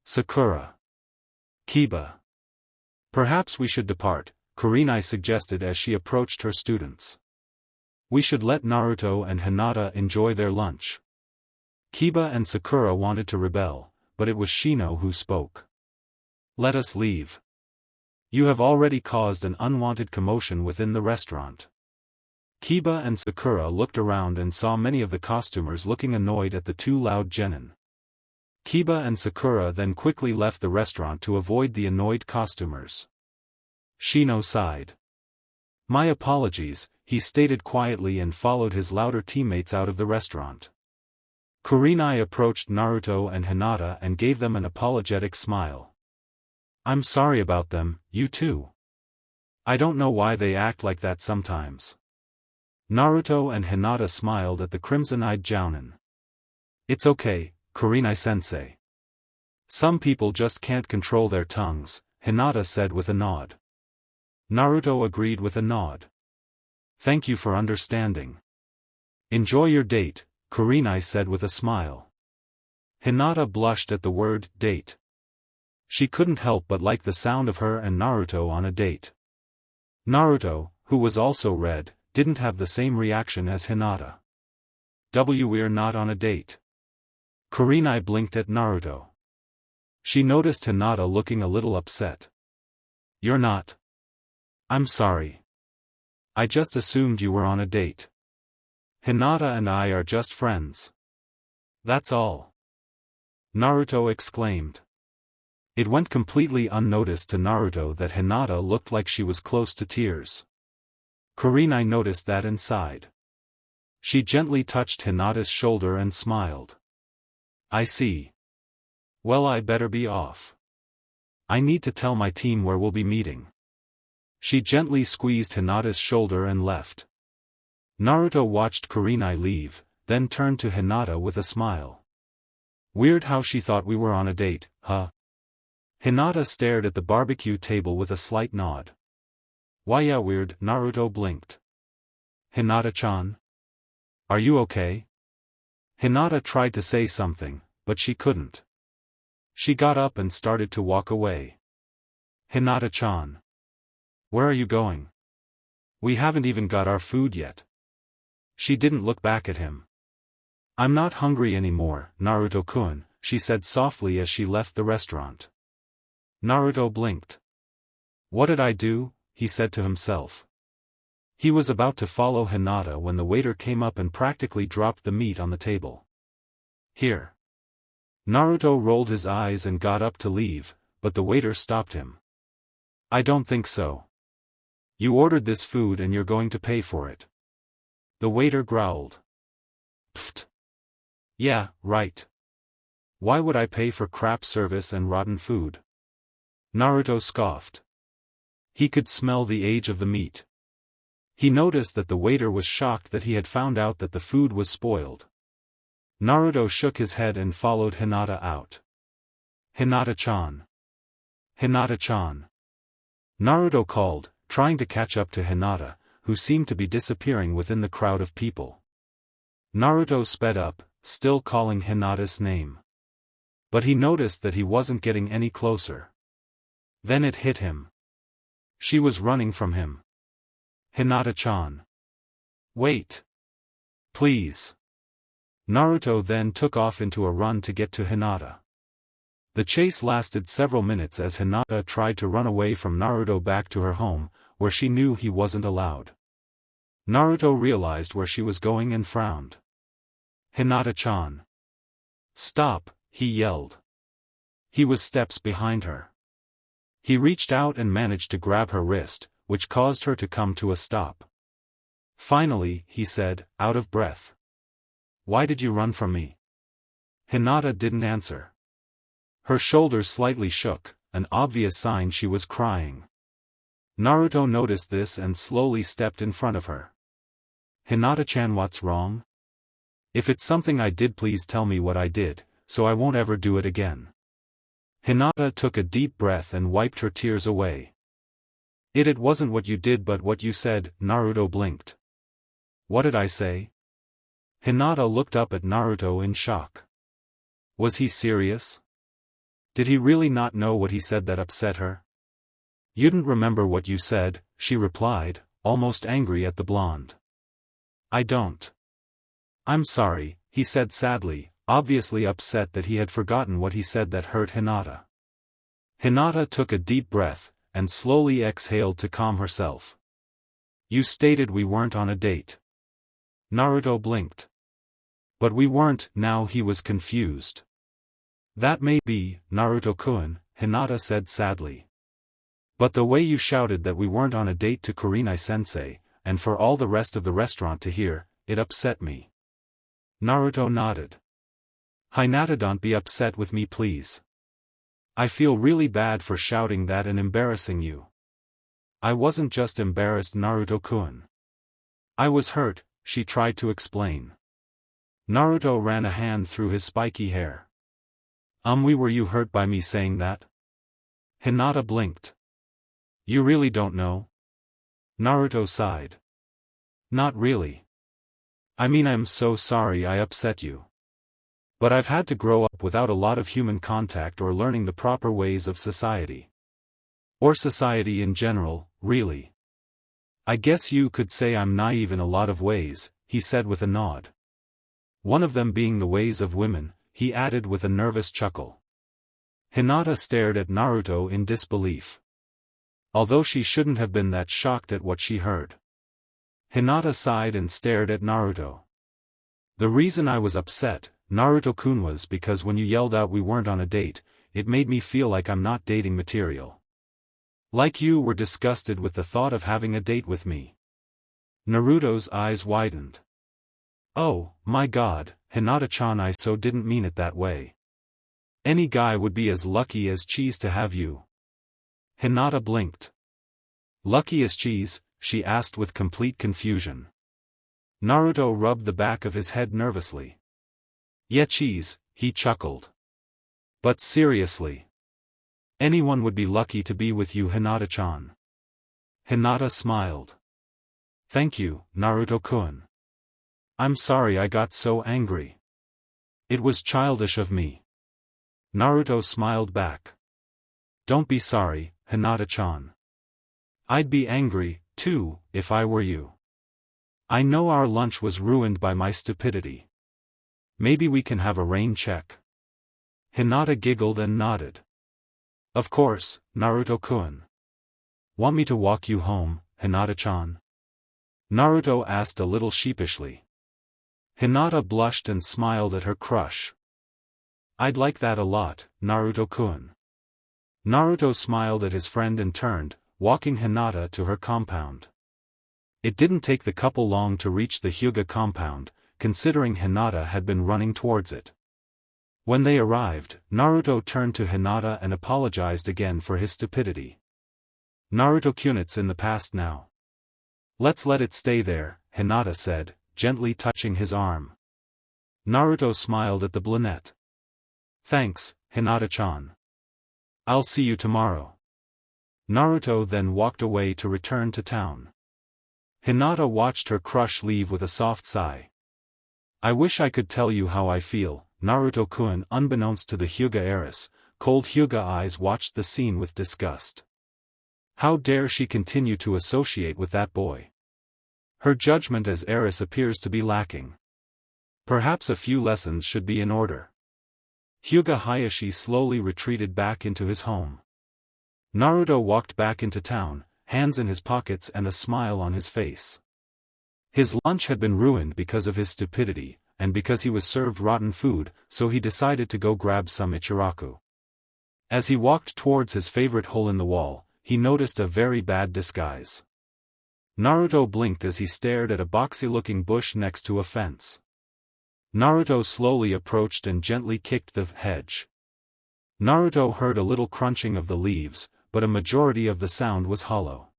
Speaker 1: Sakura. Kiba. Perhaps we should depart, Kurenai suggested as she approached her students. We should let Naruto and Hinata enjoy their lunch. Kiba and Sakura wanted to rebel, but it was Shino who spoke. Let us leave. You have already caused an unwanted commotion within the restaurant. Kiba and Sakura looked around and saw many of the costumers looking annoyed at the too loud genin. Kiba and Sakura then quickly left the restaurant to avoid the annoyed costumers. Shino sighed. My apologies, he stated quietly and followed his louder teammates out of the restaurant. Kurenai approached Naruto and Hinata and gave them an apologetic smile. I'm sorry about them, you too. I don't know why they act like that sometimes. Naruto and Hinata smiled at the crimson-eyed jounin. It's okay, Kurenai-sensei. Some people just can't control their tongues, Hinata said with a nod. Naruto agreed with a nod. Thank you for understanding. Enjoy your date, Kurenai said with a smile. Hinata blushed at the word date. She couldn't help but like the sound of her and Naruto on a date. Naruto, who was also red, didn't have the same reaction as Hinata. We're not on a date. Kurenai blinked at Naruto. She noticed Hinata looking a little upset. You're not. I'm sorry. I just assumed you were on a date. Hinata and I are just friends. That's all. Naruto exclaimed. It went completely unnoticed to Naruto that Hinata looked like she was close to tears. Kurenai noticed that and sighed. She gently touched Hinata's shoulder and smiled. I see. Well, I better be off. I need to tell my team where we'll be meeting. She gently squeezed Hinata's shoulder and left. Naruto watched Kurenai leave, then turned to Hinata with a smile. Weird how she thought we were on a date, huh? Hinata stared at the barbecue table with a slight nod. Why yeah weird, Naruto blinked. Hinata-chan? Are you okay? Hinata tried to say something, but she couldn't. She got up and started to walk away. Hinata-chan. Where are you going? We haven't even got our food yet. She didn't look back at him. I'm not hungry anymore, Naruto-kun, she said softly as she left the restaurant. Naruto blinked. What did I do? He said to himself. He was about to follow Hinata when the waiter came up and practically dropped the meat on the table. Here. Naruto rolled his eyes and got up to leave, but the waiter stopped him. I don't think so. You ordered this food and you're going to pay for it. The waiter growled. Pfft. Yeah, right. Why would I pay for crap service and rotten food? Naruto scoffed. He could smell the age of the meat. He noticed that the waiter was shocked that he had found out that the food was spoiled. Naruto shook his head and followed Hinata out. Hinata-chan. Hinata-chan. Naruto called, trying to catch up to Hinata, who seemed to be disappearing within the crowd of people. Naruto sped up, still calling Hinata's name. But he noticed that he wasn't getting any closer. Then it hit him. She was running from him. Hinata-chan. Wait. Please. Naruto then took off into a run to get to Hinata. The chase lasted several minutes as Hinata tried to run away from Naruto back to her home, where she knew he wasn't allowed. Naruto realized where she was going and frowned. Hinata-chan. Stop, he yelled. He was steps behind her. He reached out and managed to grab her wrist, which caused her to come to a stop. Finally, he said, out of breath. Why did you run from me? Hinata didn't answer. Her shoulders slightly shook, an obvious sign she was crying. Naruto noticed this and slowly stepped in front of her. Hinata-chan, what's wrong? If it's something I did, please tell me what I did, so I won't ever do it again. Hinata took a deep breath and wiped her tears away. It wasn't what you did but what you said, Naruto blinked. What did I say? Hinata looked up at Naruto in shock. Was he serious? Did he really not know what he said that upset her? You didn't remember what you said, she replied, almost angry at the blonde. I don't. I'm sorry, he said sadly, obviously upset that he had forgotten what he said that hurt Hinata. Hinata took a deep breath, and slowly exhaled to calm herself. You stated we weren't on a date. Naruto blinked. But we weren't. Now he was confused. That may be, Naruto-kun, Hinata said sadly. But the way you shouted that we weren't on a date to Kurenai-sensei, and for all the rest of the restaurant to hear, it upset me. Naruto nodded. Hinata, don't be upset with me please. I feel really bad for shouting that and embarrassing you. I wasn't just embarrassed, Naruto-kun. I was hurt, she tried to explain. Naruto ran a hand through his spiky hair. Were you hurt by me saying that? Hinata blinked. You really don't know? Naruto sighed. Not really. I mean, I'm so sorry I upset you. But I've had to grow up without a lot of human contact or learning the proper ways of society. Or society in general, really. I guess you could say I'm naive in a lot of ways, he said with a nod. One of them being the ways of women, he added with a nervous chuckle. Hinata stared at Naruto in disbelief. Although she shouldn't have been that shocked at what she heard. Hinata sighed and stared at Naruto. The reason I was upset, Naruto-kun, was because when you yelled out we weren't on a date, it made me feel like I'm not dating material. Like you were disgusted with the thought of having a date with me. Naruto's eyes widened. Oh, my god, Hinata-chan, I so didn't mean it that way. Any guy would be as lucky as cheese to have you. Hinata blinked. Lucky as cheese? She asked with complete confusion. Naruto rubbed the back of his head nervously. Yeah, cheese, he chuckled. But seriously. Anyone would be lucky to be with you, Hinata-chan. Hinata smiled. Thank you, Naruto-kun. I'm sorry I got so angry. It was childish of me. Naruto smiled back. Don't be sorry, Hinata-chan. I'd be angry, too, if I were you. I know our lunch was ruined by my stupidity. Maybe we can have a rain check. Hinata giggled and nodded. Of course, Naruto-kun. Want me to walk you home, Hinata-chan? Naruto asked a little sheepishly. Hinata blushed and smiled at her crush. I'd like that a lot, Naruto-kun. Naruto smiled at his friend and turned, walking Hinata to her compound. It didn't take the couple long to reach the Hyuga compound, considering Hinata had been running towards it. When they arrived, Naruto turned to Hinata and apologized again for his stupidity. Naruto-kun, it's in the past now. Let's let it stay there, Hinata said, gently touching his arm. Naruto smiled at the brunette. Thanks, Hinata-chan. I'll see you tomorrow. Naruto then walked away to return to town. Hinata watched her crush leave with a soft sigh. I wish I could tell you how I feel, Naruto-kun. Unbeknownst to the Hyuga heiress, cold Hyuga eyes watched the scene with disgust. How dare she continue to associate with that boy? Her judgment as heiress appears to be lacking. Perhaps a few lessons should be in order. Hyuga Hayashi slowly retreated back into his home. Naruto walked back into town, hands in his pockets and a smile on his face. His lunch had been ruined because of his stupidity, and because he was served rotten food, so he decided to go grab some Ichiraku. As he walked towards his favorite hole in the wall, he noticed a very bad disguise. Naruto blinked as he stared at a boxy-looking bush next to a fence. Naruto slowly approached and gently kicked the hedge. Naruto heard a little crunching of the leaves, but a majority of the sound was hollow.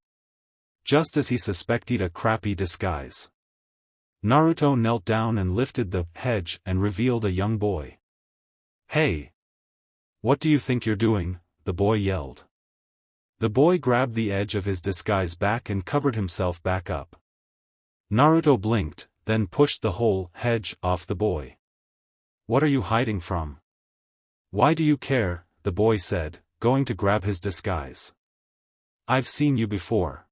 Speaker 1: Just as he suspected a crappy disguise. Naruto knelt down and lifted the hedge and revealed a young boy. Hey! What do you think you're doing? The boy yelled. The boy grabbed the edge of his disguise back and covered himself back up. Naruto blinked, then pushed the whole hedge off the boy. What are you hiding from? Why do you care? the boy said, going to grab his disguise. I've seen you before.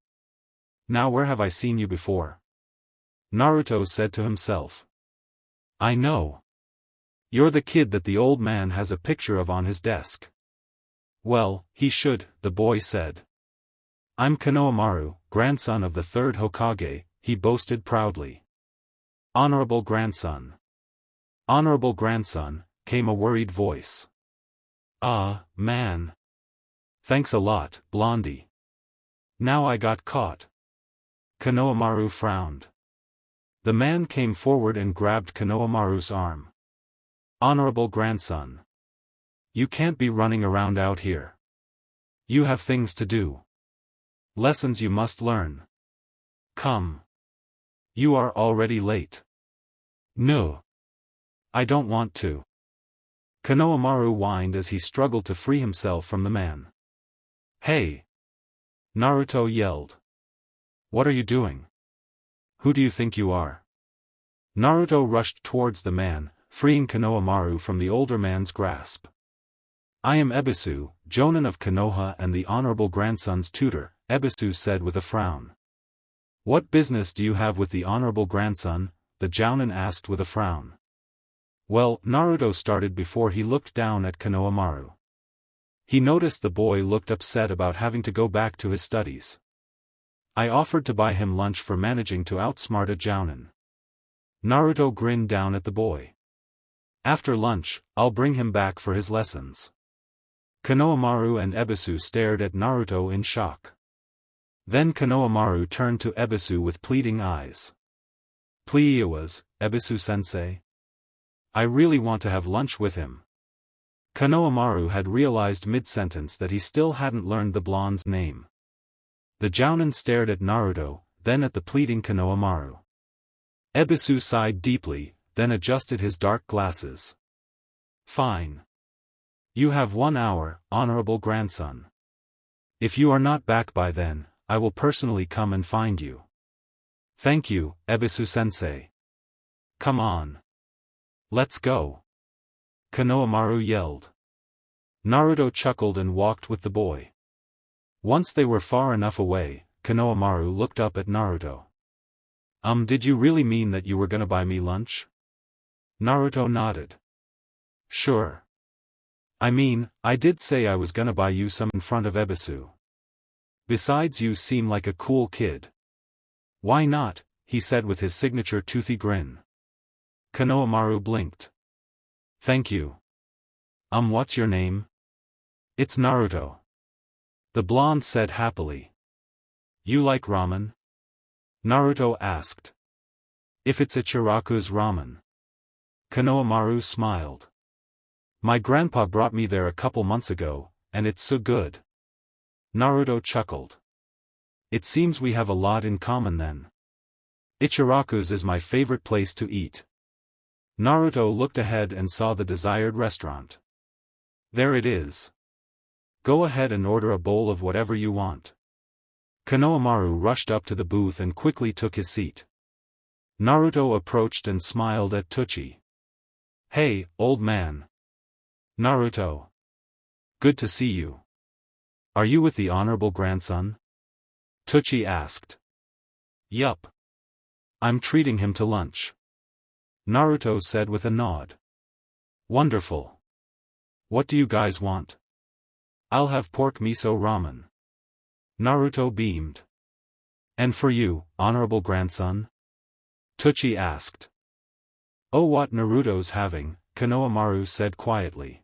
Speaker 1: Now where have I seen you before? Naruto said to himself. I know. You're the kid that the old man has a picture of on his desk. Well, he should, the boy said. I'm Konohamaru, grandson of the third Hokage, he boasted proudly. Honorable grandson. Honorable grandson, came a worried voice. Ah, man. Thanks a lot, Blondie. Now I got caught. Konohamaru frowned. The man came forward and grabbed Konohamaru's arm. Honorable grandson. You can't be running around out here. You have things to do. Lessons you must learn. Come. You are already late. No. I don't want to. Konohamaru whined as he struggled to free himself from the man. Hey! Naruto yelled. What are you doing? Who do you think you are? Naruto rushed towards the man, freeing Konohamaru from the older man's grasp. I am Ebisu, Jonin of Konoha and the honorable grandson's tutor, Ebisu said with a frown. What business do you have with the honorable grandson? The Jounin asked with a frown. Well, Naruto started before he looked down at Konohamaru. He noticed the boy looked upset about having to go back to his studies. I offered to buy him lunch for managing to outsmart a Jounin. Naruto grinned down at the boy. After lunch, I'll bring him back for his lessons. Konohamaru and Ebisu stared at Naruto in shock. Then Konohamaru turned to Ebisu with pleading eyes. Please, Ebisu-sensei. I really want to have lunch with him. Konohamaru had realized mid-sentence that he still hadn't learned the blonde's name. The Jounin stared at Naruto, then at the pleading Konohamaru. Ebisu sighed deeply, then adjusted his dark glasses. Fine. You have 1 hour, honorable grandson. If you are not back by then, I will personally come and find you. Thank you, Ebisu-sensei. Come on. Let's go. Konohamaru yelled. Naruto chuckled and walked with the boy. Once they were far enough away, Konohamaru looked up at Naruto. Did you really mean that you were gonna buy me lunch? Naruto nodded. Sure. I mean, I did say I was gonna buy you some in front of Ebisu. Besides, you seem like a cool kid. Why not? He said with his signature toothy grin. Konohamaru blinked. Thank you. What's your name? It's Naruto. The blonde said happily. You like ramen? Naruto asked. If it's Ichiraku's ramen. Konohamaru smiled. My grandpa brought me there a couple months ago, and it's so good. Naruto chuckled. It seems we have a lot in common then. Ichiraku's is my favorite place to eat. Naruto looked ahead and saw the desired restaurant. There it is. Go ahead and order a bowl of whatever you want. Konohamaru rushed up to the booth and quickly took his seat. Naruto approached and smiled at Tucci. Hey, old man. Naruto. Good to see you. Are you with the honorable grandson? Tucci asked. Yup. I'm treating him to lunch. Naruto said with a nod. Wonderful. What do you guys want? I'll have pork miso ramen. Naruto beamed. And for you, honorable grandson? Tucci asked. Oh, what Naruto's having, Konohamaru said quietly.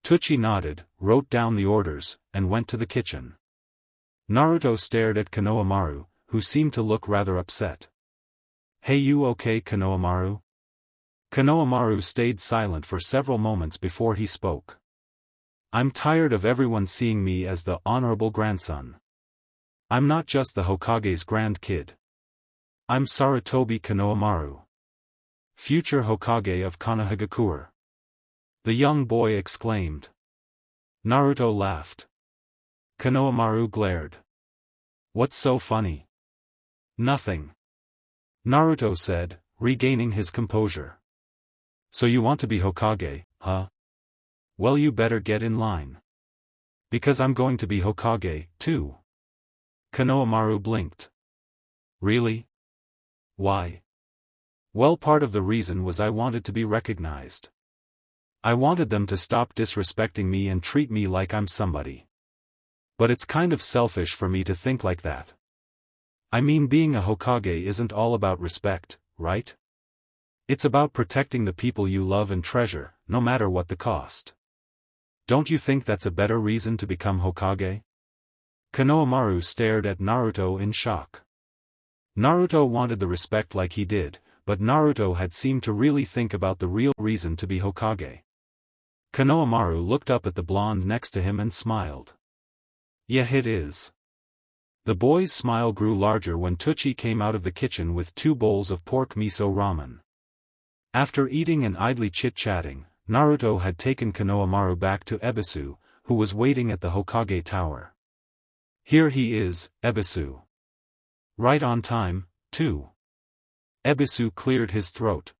Speaker 1: Tucci nodded, wrote down the orders, and went to the kitchen. Naruto stared at Konohamaru, who seemed to look rather upset. Hey, you okay, Konohamaru? Konohamaru stayed silent for several moments before he spoke. I'm tired of everyone seeing me as the honorable grandson. I'm not just the Hokage's grand kid. I'm Sarutobi Konohamaru, future Hokage of Konohagakure. The young boy exclaimed. Naruto laughed. Konohamaru glared. What's so funny? Nothing. Naruto said, regaining his composure. So you want to be Hokage, huh? Well, you better get in line. Because I'm going to be Hokage, too. Konohamaru blinked. Really? Why? Well, part of the reason was I wanted to be recognized. I wanted them to stop disrespecting me and treat me like I'm somebody. But it's kind of selfish for me to think like that. I mean, being a Hokage isn't all about respect, right? It's about protecting the people you love and treasure, no matter what the cost. Don't you think that's a better reason to become Hokage? Konohamaru stared at Naruto in shock. Naruto wanted the respect like he did, but Naruto had seemed to really think about the real reason to be Hokage. Konohamaru looked up at the blonde next to him and smiled. Yeah, it is. The boy's smile grew larger when Tucci came out of the kitchen with 2 bowls of pork miso ramen. After eating and idly chit-chatting, Naruto had taken Konohamaru back to Ebisu, who was waiting at the Hokage tower. Here he is, Ebisu. Right on time, too. Ebisu cleared his throat.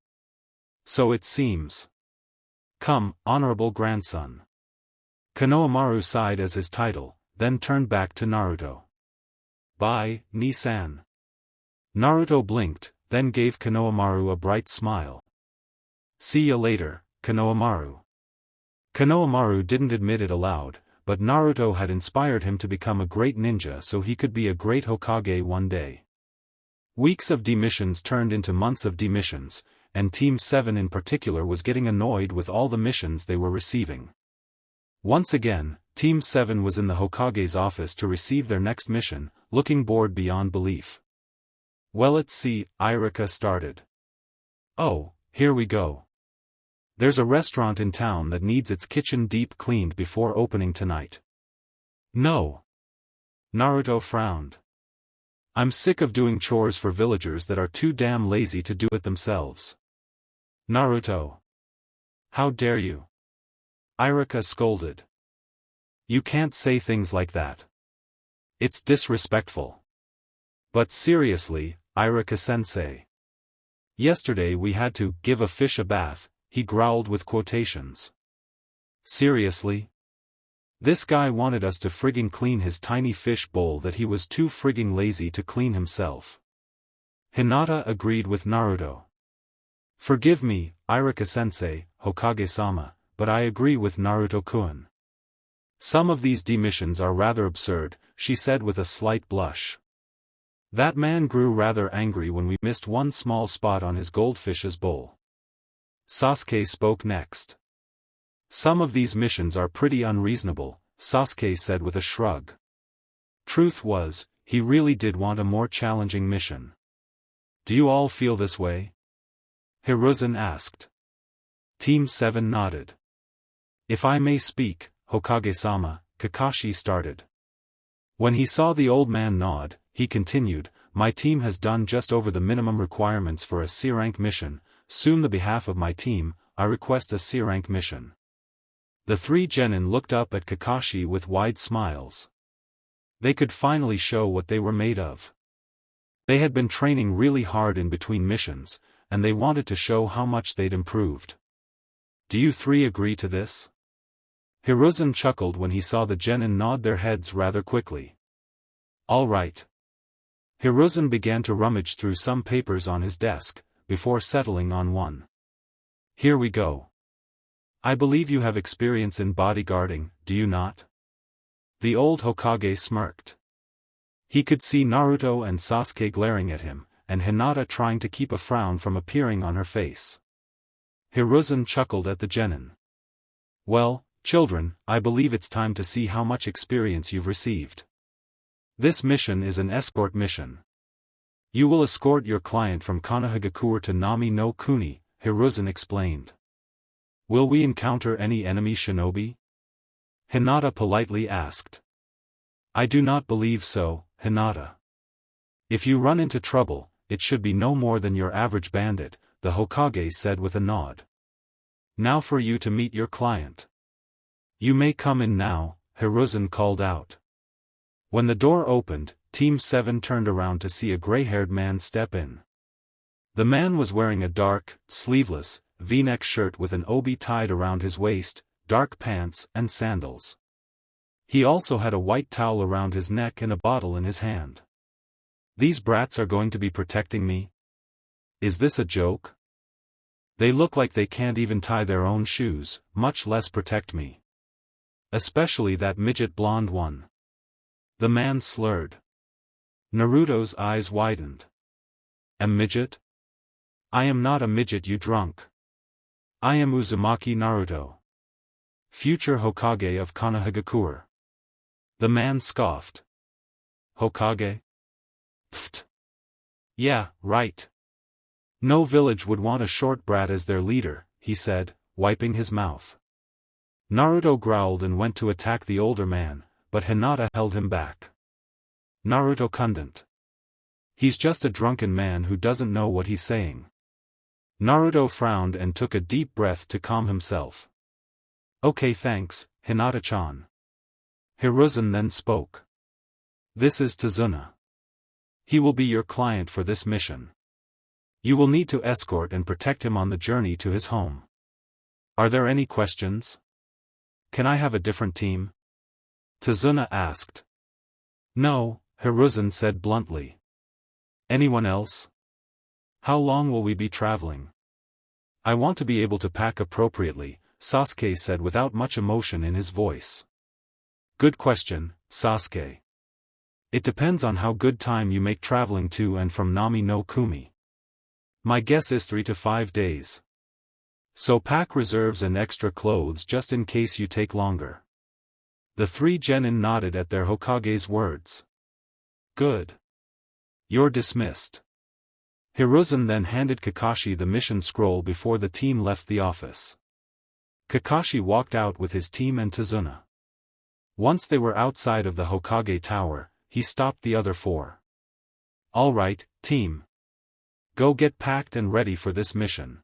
Speaker 1: So it seems. Come, honorable grandson. Konohamaru sighed as his title, then turned back to Naruto. Bye, Ni-san. Naruto blinked, then gave Konohamaru a bright smile. See ya later, Konohamaru. Konohamaru didn't admit it aloud, but Naruto had inspired him to become a great ninja so he could be a great Hokage one day. Weeks of demissions turned into months of demissions, and Team 7 in particular was getting annoyed with all the missions they were receiving. Once again, Team 7 was in the Hokage's office to receive their next mission, looking bored beyond belief. Well, let's see, Irika started. Oh, here we go. There's a restaurant in town that needs its kitchen deep cleaned before opening tonight. No. Naruto frowned. I'm sick of doing chores for villagers that are too damn lazy to do it themselves. Naruto. How dare you? Irika scolded. You can't say things like that. It's disrespectful. But seriously, Irika-sensei. Yesterday we had to give a fish a bath, he growled with quotations. Seriously? This guy wanted us to frigging clean his tiny fish bowl that he was too frigging lazy to clean himself. Hinata agreed with Naruto. Forgive me, Irika-sensei, Hokage-sama, but I agree with Naruto-kun. Some of these demissions are rather absurd, she said with a slight blush. That man grew rather angry when we missed one small spot on his goldfish's bowl. Sasuke spoke next. Some of these missions are pretty unreasonable, Sasuke said with a shrug. Truth was, he really did want a more challenging mission. Do you all feel this way? Hiruzen asked. Team 7 nodded. If I may speak, Hokage-sama, Kakashi started. When he saw the old man nod, he continued, my team has done just over the minimum requirements for a C-rank mission. Soon the behalf of my team, I request a C-rank mission. The 3 genin looked up at Kakashi with wide smiles. They could finally show what they were made of. They had been training really hard in between missions, and they wanted to show how much they'd improved. Do you 3 agree to this? Hiruzen chuckled when he saw the genin nod their heads rather quickly. All right. Hiruzen began to rummage through some papers on his desk, before settling on one. Here we go. I believe you have experience in bodyguarding, do you not? The old Hokage smirked. He could see Naruto and Sasuke glaring at him, and Hinata trying to keep a frown from appearing on her face. Hiruzen chuckled at the genin. Well, children, I believe it's time to see how much experience you've received. This mission is an escort mission. You will escort your client from Konohamaru to Nami no Kuni, Hiruzen explained. Will we encounter any enemy shinobi? Hinata politely asked. I do not believe so, Hinata. If you run into trouble, it should be no more than your average bandit, the Hokage said with a nod. Now for you to meet your client. You may come in now, Hiruzen called out. When the door opened, Team 7 turned around to see a gray-haired man step in. The man was wearing a dark, sleeveless, V-neck shirt with an obi tied around his waist, dark pants and sandals. He also had a white towel around his neck and a bottle in his hand. These brats are going to be protecting me? Is this a joke? They look like they can't even tie their own shoes, much less protect me. Especially that midget blonde one. The man slurred. Naruto's eyes widened. A midget? I am not a midget, you drunk. I am Uzumaki Naruto, future Hokage of Konohamaru. The man scoffed. Hokage? Pfft. Yeah, right. No village would want a short brat as their leader, he said, wiping his mouth. Naruto growled and went to attack the older man, but Hinata held him back. Naruto couldn't. He's just a drunken man who doesn't know what he's saying. Naruto frowned and took a deep breath to calm himself. Okay, thanks, Hinata-chan. Hiruzen then spoke. This is Tazuna. He will be your client for this mission. You will need to escort and protect him on the journey to his home. Are there any questions? Can I have a different team? Tazuna asked. No, Hiruzen said bluntly. Anyone else? How long will we be traveling? I want to be able to pack appropriately, Sasuke said without much emotion in his voice. Good question, Sasuke. It depends on how good time you make traveling to and from Nami no Kuni. My guess is 3 to 5 days. So pack reserves and extra clothes just in case you take longer. The 3 genin nodded at their Hokage's words. Good. You're dismissed. Hiruzen then handed Kakashi the mission scroll before the team left the office. Kakashi walked out with his team and Tazuna. Once they were outside of the Hokage tower, he stopped the other 4. All right, team. Go get packed and ready for this mission.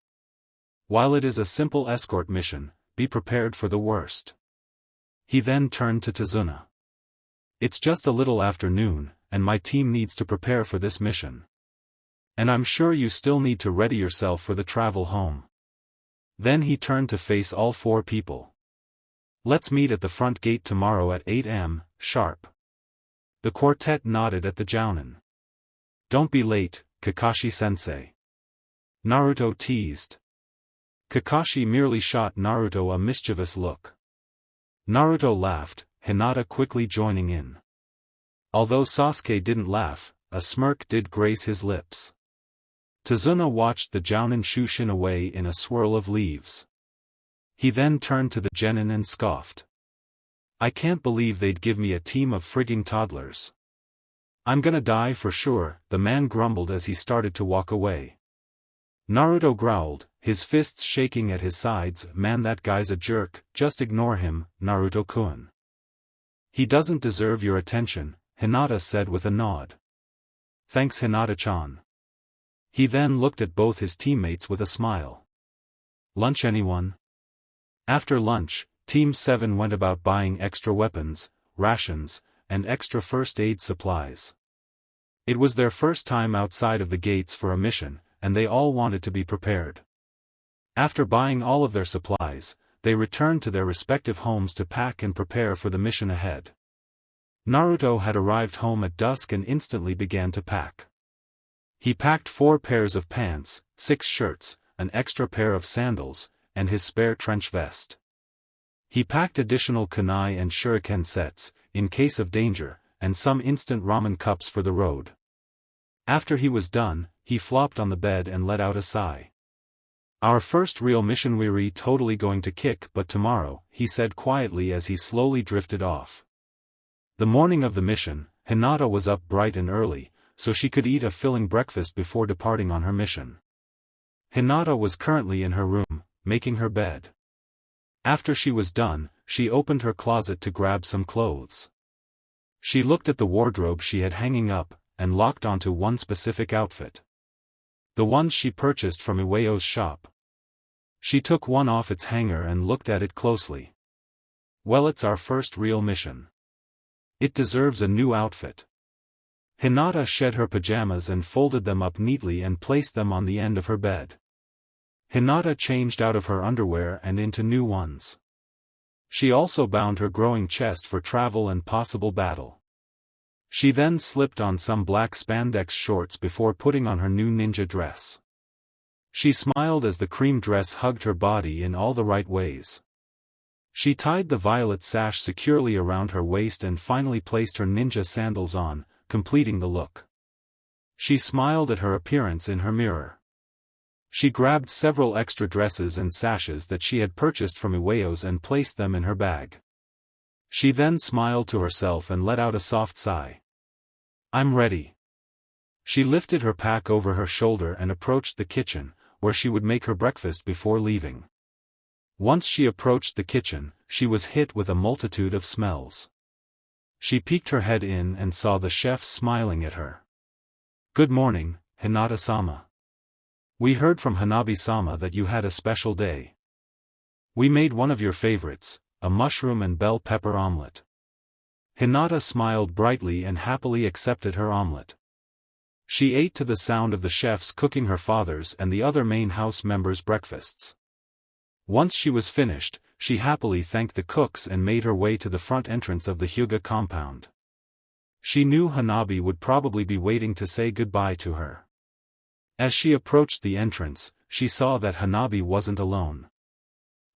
Speaker 1: While it is a simple escort mission, be prepared for the worst. He then turned to Tazuna. It's just a little after noon, and my team needs to prepare for this mission. And I'm sure you still need to ready yourself for the travel home. Then he turned to face all 4 people. Let's meet at the front gate tomorrow at 8 am, sharp. The quartet nodded at the jounin. Don't be late, Kakashi-sensei. Naruto teased. Kakashi merely shot Naruto a mischievous look. Naruto laughed, Hinata quickly joining in. Although Sasuke didn't laugh, a smirk did grace his lips. Tazuna watched the jounin shushin away in a swirl of leaves. He then turned to the genin and scoffed. I can't believe they'd give me a team of frigging toddlers. I'm gonna die for sure, the man grumbled as he started to walk away. Naruto growled, his fists shaking at his sides. Man, that guy's a jerk, just ignore him, Naruto-kun. He doesn't deserve your attention, Hinata said with a nod. Thanks, Hinata-chan. He then looked at both his teammates with a smile. Lunch, anyone? After lunch, Team 7 went about buying extra weapons, rations, and extra first aid supplies. It was their first time outside of the gates for a mission, and they all wanted to be prepared. After buying all of their supplies, they returned to their respective homes to pack and prepare for the mission ahead. Naruto had arrived home at dusk and instantly began to pack. He packed 4 pairs of pants, 6 shirts, an extra pair of sandals, and his spare trench vest. He packed additional kunai and shuriken sets, in case of danger, and some instant ramen cups for the road. After he was done, he flopped on the bed and let out a sigh. Our first real mission, we're totally going to kick butt tomorrow, he said quietly as he slowly drifted off. The morning of the mission, Hinata was up bright and early, so she could eat a filling breakfast before departing on her mission. Hinata was currently in her room, making her bed. After she was done, she opened her closet to grab some clothes. She looked at the wardrobe she had hanging up, and locked onto one specific outfit. The ones she purchased from Iwayo's shop. She took one off its hanger and looked at it closely. Well, it's our first real mission. It deserves a new outfit. Hinata shed her pajamas and folded them up neatly and placed them on the end of her bed. Hinata changed out of her underwear and into new ones. She also bound her growing chest for travel and possible battle. She then slipped on some black spandex shorts before putting on her new ninja dress. She smiled as the cream dress hugged her body in all the right ways. She tied the violet sash securely around her waist and finally placed her ninja sandals on, completing the look. She smiled at her appearance in her mirror. She grabbed several extra dresses and sashes that she had purchased from Ueo's and placed them in her bag. She then smiled to herself and let out a soft sigh. I'm ready. She lifted her pack over her shoulder and approached the kitchen, where she would make her breakfast before leaving. Once she approached the kitchen, she was hit with a multitude of smells. She peeked her head in and saw the chef smiling at her. Good morning, Hinata-sama. We heard from Hanabi-sama that you had a special day. We made one of your favorites, a mushroom and bell pepper omelette. Hinata smiled brightly and happily accepted her omelette. She ate to the sound of the chefs cooking her father's and the other main house members' breakfasts. Once she was finished, she happily thanked the cooks and made her way to the front entrance of the Hyuga compound. She knew Hanabi would probably be waiting to say goodbye to her. As she approached the entrance, she saw that Hanabi wasn't alone.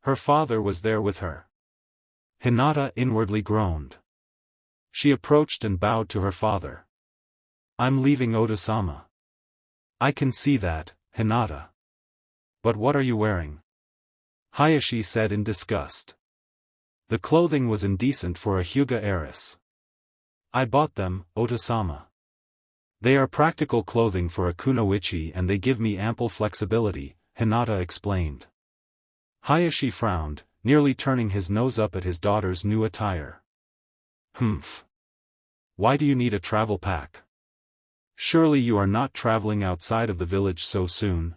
Speaker 1: Her father was there with her. Hinata inwardly groaned. She approached and bowed to her father. I'm leaving Oda-sama. I can see that, Hinata. But what are you wearing? Hayashi said in disgust. The clothing was indecent for a Hyuga heiress. I bought them, Oda-sama. They are practical clothing for a kunoichi and they give me ample flexibility, Hinata explained. Hayashi frowned, nearly turning his nose up at his daughter's new attire. Humph. Why do you need a travel pack? Surely you are not traveling outside of the village so soon.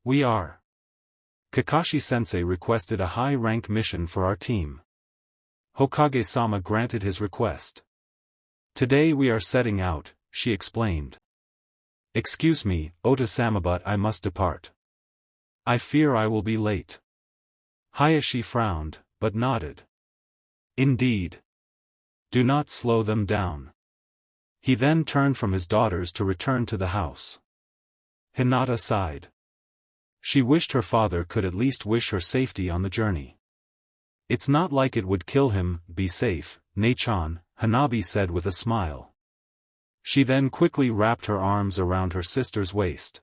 Speaker 1: We are. Kakashi-sensei requested a high-rank mission for our team. Hokage-sama granted his request. Today we are setting out, she explained. Excuse me, Ota-sama, but I must depart. I fear I will be late. Hayashi frowned, but nodded. Indeed. Do not slow them down. He then turned from his daughters to return to the house. Hinata sighed. She wished her father could at least wish her safety on the journey. It's not like it would kill him. Be safe, Nei-chan, Hanabi said with a smile. She then quickly wrapped her arms around her sister's waist.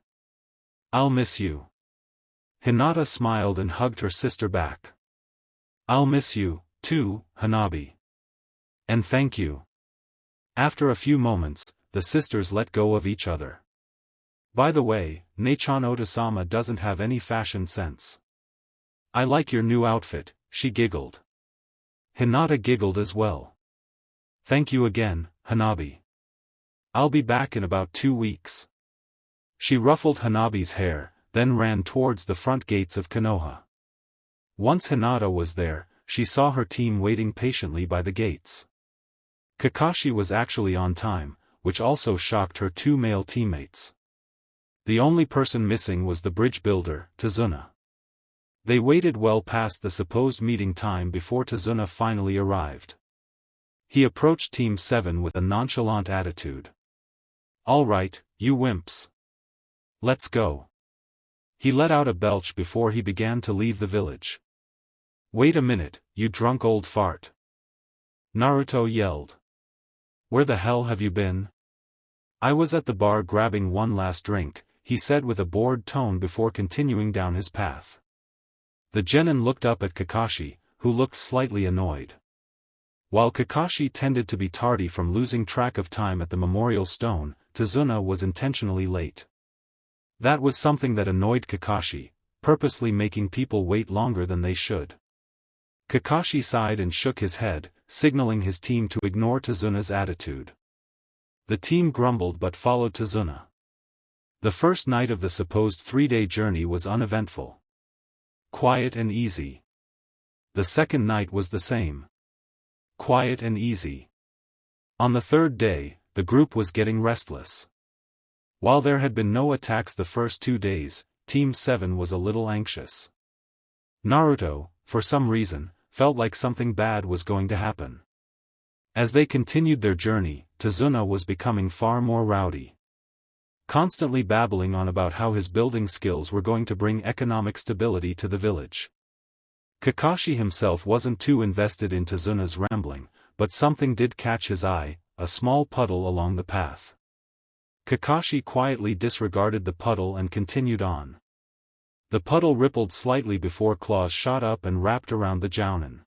Speaker 1: I'll miss you. Hinata smiled and hugged her sister back. I'll miss you, too, Hanabi. And thank you. After a few moments, the sisters let go of each other. By the way, Nei-chan, Oda-sama doesn't have any fashion sense. I like your new outfit, she giggled. Hinata giggled as well. Thank you again, Hanabi. I'll be back in about 2 weeks. She ruffled Hanabi's hair, then ran towards the front gates of Konoha. Once Hinata was there, she saw her team waiting patiently by the gates. Kakashi was actually on time, which also shocked her 2 male teammates. The only person missing was the bridge builder, Tazuna. They waited well past the supposed meeting time before Tazuna finally arrived. He approached Team 7 with a nonchalant attitude. All right, you wimps. Let's go. He let out a belch before he began to leave the village. Wait a minute, you drunk old fart. Naruto yelled. Where the hell have you been? I was at the bar grabbing one last drink, he said with a bored tone before continuing down his path. The genin looked up at Kakashi, who looked slightly annoyed. While Kakashi tended to be tardy from losing track of time at the memorial stone, Tazuna was intentionally late. That was something that annoyed Kakashi, purposely making people wait longer than they should. Kakashi sighed and shook his head, signaling his team to ignore Tazuna's attitude. The team grumbled but followed Tazuna. The first night of the supposed 3-day journey was uneventful. Quiet and easy. The second night was the same. Quiet and easy. On the third day, the group was getting restless. While there had been no attacks the first 2 days, Team 7 was a little anxious. Naruto, for some reason, felt like something bad was going to happen. As they continued their journey, Tazuna was becoming far more rowdy. Constantly babbling on about how his building skills were going to bring economic stability to the village. Kakashi himself wasn't too invested in Tazuna's rambling, but something did catch his eye, a small puddle along the path. Kakashi quietly disregarded the puddle and continued on. The puddle rippled slightly before claws shot up and wrapped around the jounin.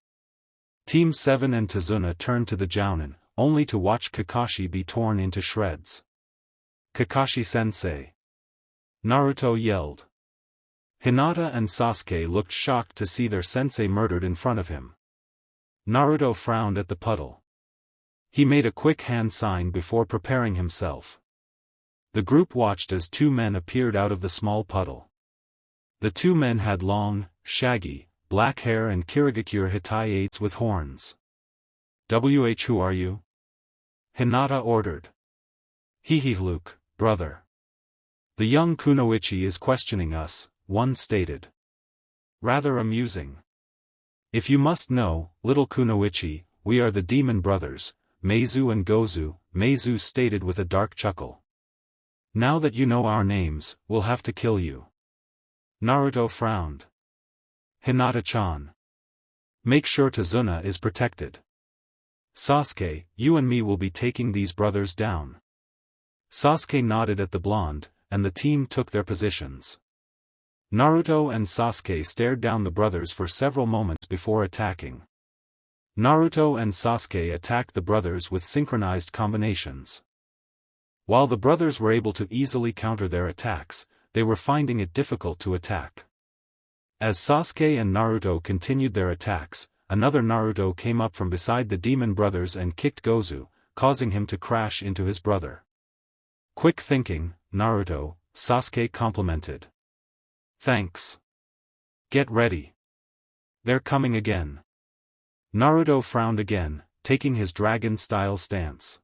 Speaker 1: Team 7 and Tazuna turned to the jounin, only to watch Kakashi be torn into shreds. Kakashi-sensei! Naruto yelled. Hinata and Sasuke looked shocked to see their sensei murdered in front of him. Naruto frowned at the puddle. He made a quick hand sign before preparing himself. The group watched as two men appeared out of the small puddle. The two men had long, shaggy, black hair and Kirigakure Hitaites with horns. Who are you? Hinata ordered. Hehe Luke, brother. The young Kunoichi is questioning us, one stated. Rather amusing. If you must know, little Kunoichi, we are the demon brothers, Meizu and Gozu, Meizu stated with a dark chuckle. Now that you know our names, we'll have to kill you. Naruto frowned. Hinata-chan. Make sure Tazuna is protected. Sasuke, you and me will be taking these brothers down. Sasuke nodded at the blonde, and the team took their positions. Naruto and Sasuke stared down the brothers for several moments before attacking. Naruto and Sasuke attacked the brothers with synchronized combinations. While the brothers were able to easily counter their attacks, they were finding it difficult to attack. As Sasuke and Naruto continued their attacks, another Naruto came up from beside the demon brothers and kicked Gozu, causing him to crash into his brother. Quick thinking, Naruto, Sasuke complimented. Thanks. Get ready. They're coming again. Naruto frowned again, taking his dragon-style stance.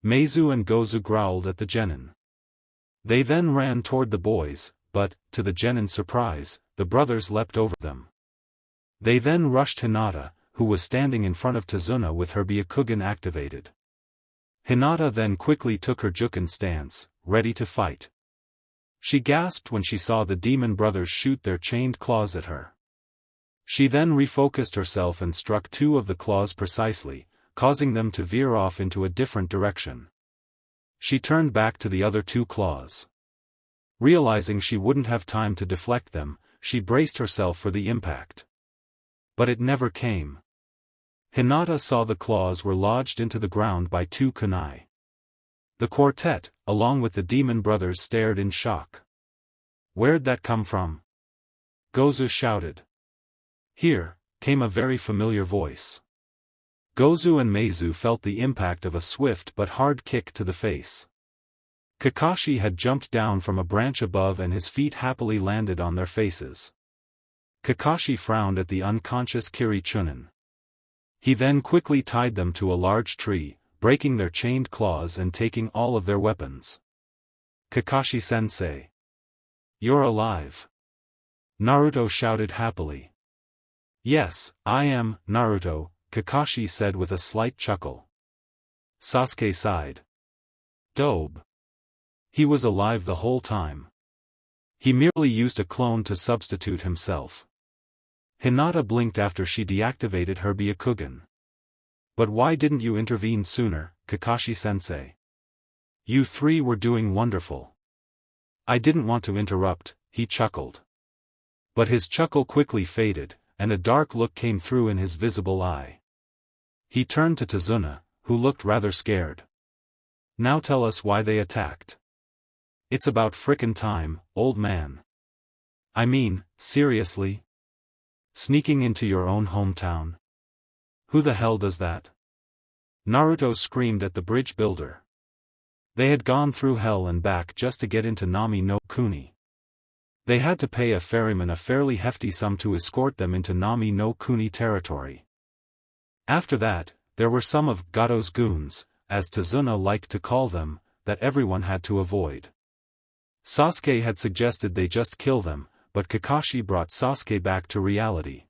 Speaker 1: Meizu and Gozu growled at the genin. They then ran toward the boys, but, to the genin's surprise, the brothers leapt over them. They then rushed Hinata, who was standing in front of Tazuna with her Byakugan activated. Hinata then quickly took her Juken stance, ready to fight. She gasped when she saw the demon brothers shoot their chained claws at her. She then refocused herself and struck two of the claws precisely, causing them to veer off into a different direction. She turned back to the other two claws. Realizing she wouldn't have time to deflect them, she braced herself for the impact. But it never came. Hinata saw the claws were lodged into the ground by two kunai. The quartet, along with the demon brothers, stared in shock. Where'd that come from? Gozu shouted. Here, came a very familiar voice. Gozu and Meizu felt the impact of a swift but hard kick to the face. Kakashi had jumped down from a branch above and his feet happily landed on their faces. Kakashi frowned at the unconscious Kiri Chunin. He then quickly tied them to a large tree, breaking their chained claws and taking all of their weapons. Kakashi-sensei. You're alive. Naruto shouted happily. Yes, I am, Naruto, Kakashi said with a slight chuckle. Sasuke sighed. Dobe. He was alive the whole time. He merely used a clone to substitute himself. Hinata blinked after she deactivated her Byakugan. But why didn't you intervene sooner, Kakashi-sensei? You three were doing wonderful. I didn't want to interrupt, he chuckled. But his chuckle quickly faded, and a dark look came through in his visible eye. He turned to Tazuna, who looked rather scared. Now tell us why they attacked. It's about frickin' time, old man. I mean, seriously? Sneaking into your own hometown? Who the hell does that? Naruto screamed at the bridge builder. They had gone through hell and back just to get into Nami no Kuni. They had to pay a ferryman a fairly hefty sum to escort them into Nami no Kuni territory. After that, there were some of Gato's goons, as Tazuna liked to call them, that everyone had to avoid. Sasuke had suggested they just kill them, but Kakashi brought Sasuke back to reality.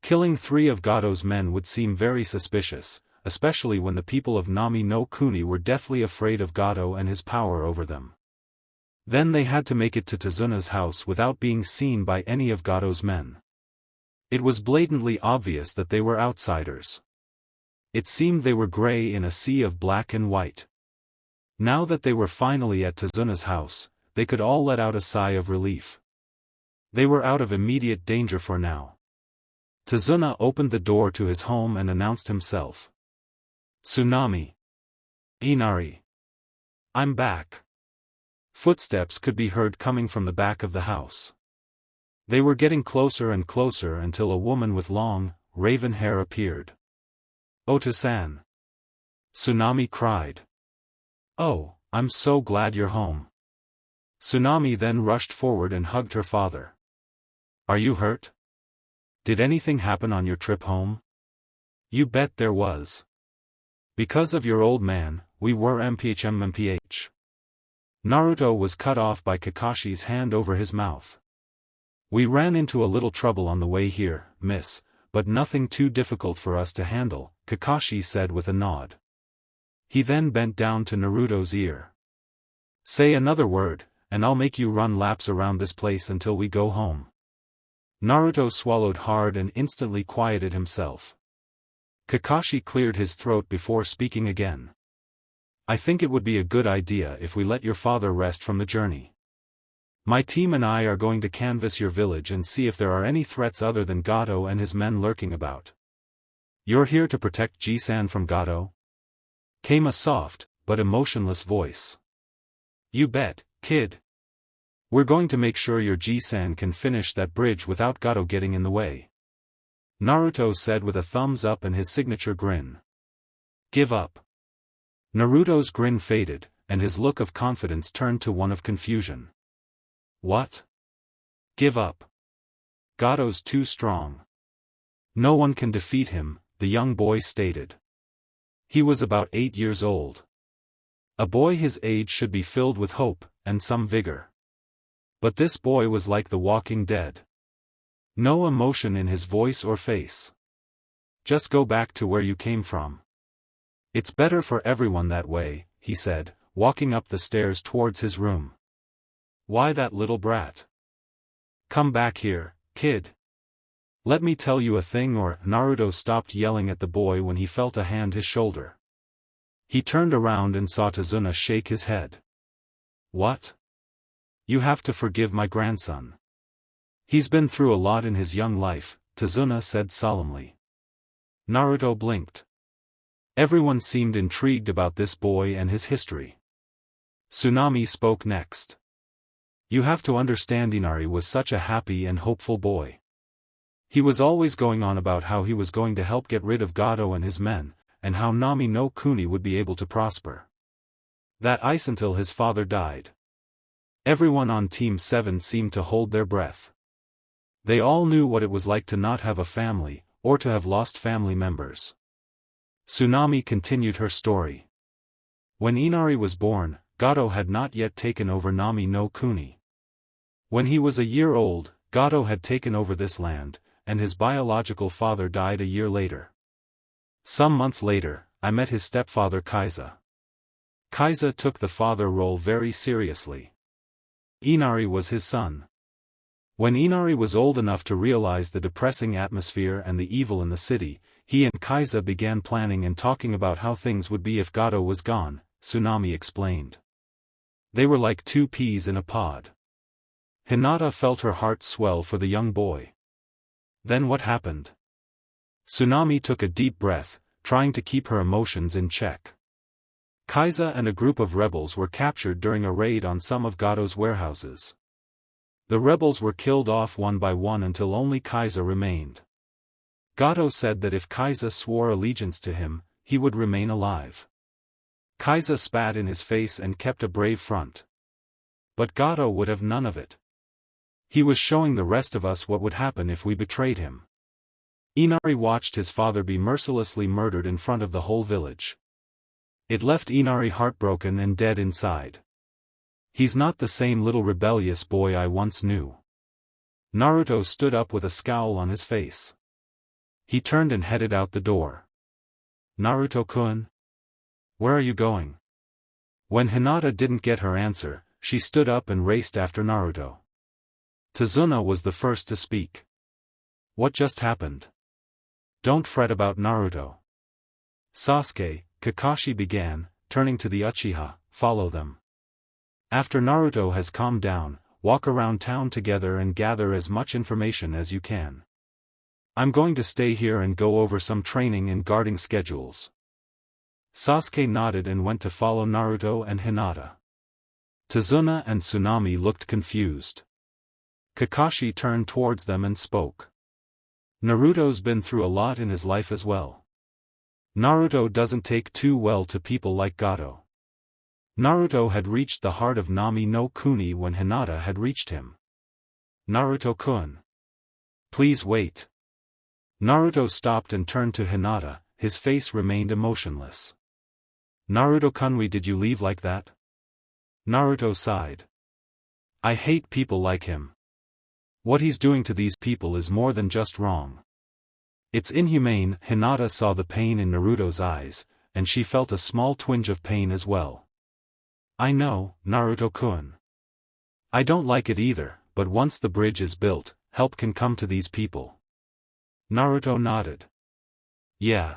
Speaker 1: Killing 3 of Gado's men would seem very suspicious, especially when the people of Nami no Kuni were deathly afraid of Gado and his power over them. Then they had to make it to Tazuna's house without being seen by any of Gado's men. It was blatantly obvious that they were outsiders. It seemed they were gray in a sea of black and white. Now that they were finally at Tazuna's house, they could all let out a sigh of relief. They were out of immediate danger for now. Tazuna opened the door to his home and announced himself. Tsunami. Inari. I'm back. Footsteps could be heard coming from the back of the house. They were getting closer and closer until a woman with long, raven hair appeared. Ota-san. Tsunami cried. Oh, I'm so glad you're home. Tsunami then rushed forward and hugged her father. Are you hurt? Did anything happen on your trip home? You bet there was. Because of your old man, we were MPH. Naruto was cut off by Kakashi's hand over his mouth. We ran into a little trouble on the way here, miss, but nothing too difficult for us to handle, Kakashi said with a nod. He then bent down to Naruto's ear. Say another word, and I'll make you run laps around this place until we go home. Naruto swallowed hard and instantly quieted himself. Kakashi cleared his throat before speaking again. I think it would be a good idea if we let your father rest from the journey. My team and I are going to canvass your village and see if there are any threats other than Gado and his men lurking about. You're here to protect Ji-san from Gado? Came a soft, but emotionless voice. You bet, kid. We're going to make sure your Ji-san can finish that bridge without Gado getting in the way. Naruto said with a thumbs up and his signature grin. Give up. Naruto's grin faded, and his look of confidence turned to one of confusion. What? Give up. Gado's too strong. No one can defeat him, the young boy stated. He was about 8 years old. A boy his age should be filled with hope, and some vigor. But this boy was like the walking dead. No emotion in his voice or face. Just go back to where you came from. It's better for everyone that way, he said, walking up the stairs towards his room. Why that little brat? Come back here, kid. Let me tell you a thing or Naruto stopped yelling at the boy when he felt a hand his shoulder. He turned around and saw Tazuna shake his head. What? You have to forgive my grandson. He's been through a lot in his young life, Tazuna said solemnly. Naruto blinked. Everyone seemed intrigued about this boy and his history. Tsunami spoke next. You have to understand Inari was such a happy and hopeful boy. He was always going on about how he was going to help get rid of Gado and his men, and how Nami no Kuni would be able to prosper. That ice until his father died. Everyone on Team 7 seemed to hold their breath. They all knew what it was like to not have a family, or to have lost family members. Tsunami continued her story. When Inari was born, Gado had not yet taken over Nami no Kuni. When he was a year old, Gado had taken over this land, and his biological father died a year later. Some months later, I met his stepfather Kaiza. Kaiza took the father role very seriously. Inari was his son. When Inari was old enough to realize the depressing atmosphere and the evil in the city, he and Kaiza began planning and talking about how things would be if Gado was gone, Tsunami explained. They were like 2 peas in a pod. Hinata felt her heart swell for the young boy. Then what happened? Tsunami took a deep breath, trying to keep her emotions in check. Kaiza and a group of rebels were captured during a raid on some of Gado's warehouses. The rebels were killed off one by one until only Kaiza remained. Gado said that if Kaiza swore allegiance to him, he would remain alive. Kaiza spat in his face and kept a brave front. But Gado would have none of it. He was showing the rest of us what would happen if we betrayed him. Inari watched his father be mercilessly murdered in front of the whole village. It left Inari heartbroken and dead inside. He's not the same little rebellious boy I once knew. Naruto stood up with a scowl on his face. He turned and headed out the door. Naruto-kun? Where are you going? When Hinata didn't get her answer, she stood up and raced after Naruto. Tazuna was the first to speak. What just happened? Don't fret about Naruto. Sasuke, Kakashi began, turning to the Uchiha, follow them. After Naruto has calmed down, walk around town together and gather as much information as you can. I'm going to stay here and go over some training and guarding schedules. Sasuke nodded and went to follow Naruto and Hinata. Tazuna and Tsunami looked confused. Kakashi turned towards them and spoke. Naruto's been through a lot in his life as well. Naruto doesn't take too well to people like Gato. Naruto had reached the heart of Nami no Kuni when Hinata had reached him. Naruto-kun. Please wait. Naruto stopped and turned to Hinata, his face remained emotionless. Naruto-kun, why did you leave like that? Naruto sighed. I hate people like him. What he's doing to these people is more than just wrong. It's inhumane. Hinata saw the pain in Naruto's eyes, and she felt a small twinge of pain as well. I know, Naruto-kun. I don't like it either, but once the bridge is built, help can come to these people. Naruto nodded. Yeah.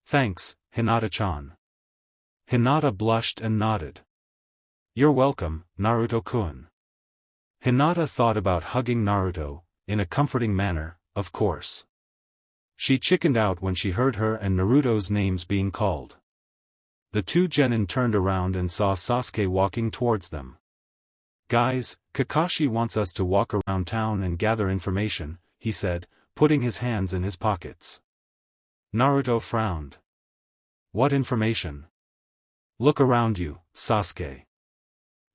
Speaker 1: Thanks, Hinata-chan. Hinata blushed and nodded. You're welcome, Naruto-kun. Hinata thought about hugging Naruto, in a comforting manner, of course. She chickened out when she heard her and Naruto's names being called. The two genin turned around and saw Sasuke walking towards them. Guys, Kakashi wants us to walk around town and gather information, he said, putting his hands in his pockets. Naruto frowned. What information? Look around you, Sasuke.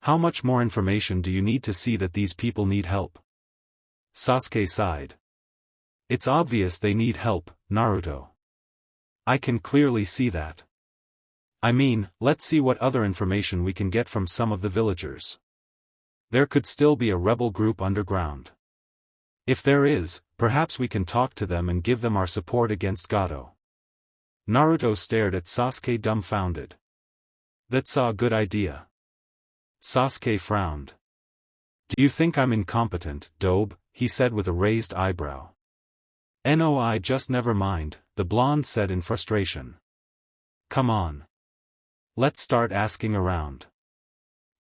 Speaker 1: How much more information do you need to see that these people need help? Sasuke sighed. It's obvious they need help, Naruto. I can clearly see that. I mean, let's see what other information we can get from some of the villagers. There could still be a rebel group underground. If there is, perhaps we can talk to them and give them our support against Gato. Naruto stared at Sasuke dumbfounded. That's a good idea. Sasuke frowned. Do you think I'm incompetent, Dobe? He said with a raised eyebrow. No, just never mind, the blonde said in frustration. Come on. Let's start asking around.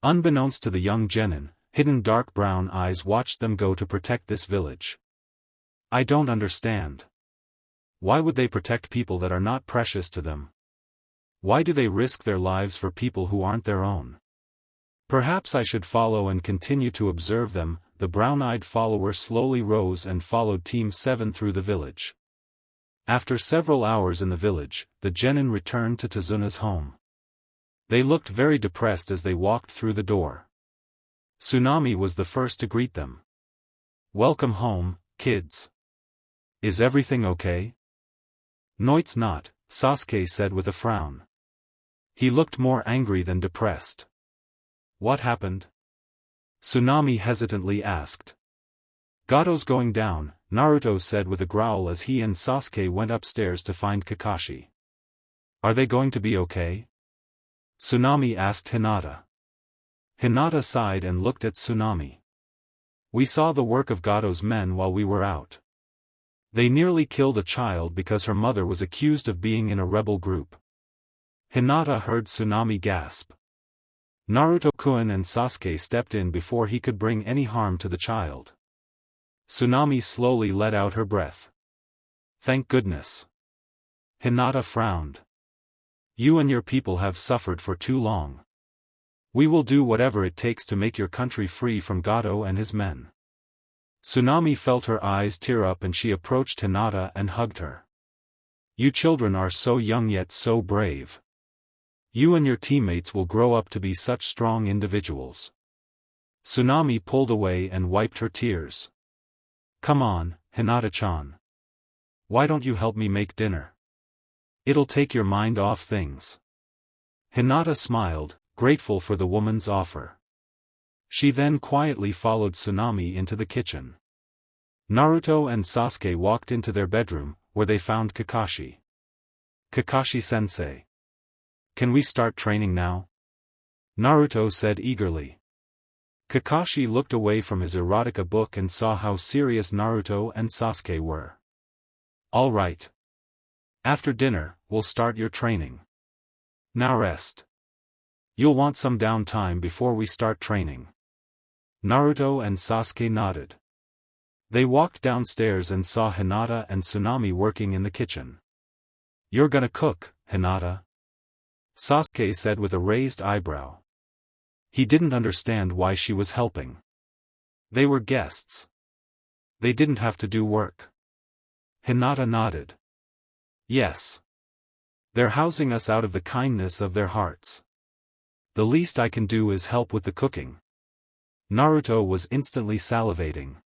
Speaker 1: Unbeknownst to the young genin, hidden dark brown eyes watched them go to protect this village. I don't understand. Why would they protect people that are not precious to them? Why do they risk their lives for people who aren't their own? Perhaps I should follow and continue to observe them. The brown-eyed follower slowly rose and followed Team 7 through the village. After several hours in the village, the genin returned to Tazuna's home. They looked very depressed as they walked through the door. Tsunami was the first to greet them. Welcome home, kids. Is everything okay? No, it's not, Sasuke said with a frown. He looked more angry than depressed. What happened? Tsunami hesitantly asked. Gato's going down, Naruto said with a growl as he and Sasuke went upstairs to find Kakashi. Are they going to be okay? Tsunami asked Hinata. Hinata sighed and looked at Tsunami. We saw the work of Gato's men while we were out. They nearly killed a child because her mother was accused of being in a rebel group. Hinata heard Tsunami gasp. Naruto-kun and Sasuke stepped in before he could bring any harm to the child. Tsunami slowly let out her breath. Thank goodness. Hinata frowned. You and your people have suffered for too long. We will do whatever it takes to make your country free from Gato and his men. Tsunami felt her eyes tear up and she approached Hinata and hugged her. You children are so young yet so brave. You and your teammates will grow up to be such strong individuals. Tsunami pulled away and wiped her tears. Come on, Hinata-chan. Why don't you help me make dinner? It'll take your mind off things. Hinata smiled, grateful for the woman's offer. She then quietly followed Tsunami into the kitchen. Naruto and Sasuke walked into their bedroom, where they found Kakashi. "Kakashi-sensei. Can we start training now?" Naruto said eagerly. Kakashi looked away from his erotica book and saw how serious Naruto and Sasuke were. "All right. After dinner, we'll start your training. Now rest. You'll want some downtime before we start training." Naruto and Sasuke nodded. They walked downstairs and saw Hinata and Tsunami working in the kitchen. "You're gonna cook, Hinata?" Sasuke said with a raised eyebrow. He didn't understand why she was helping. They were guests. They didn't have to do work. Hinata nodded. "Yes. They're housing us out of the kindness of their hearts. The least I can do is help with the cooking." Naruto was instantly salivating.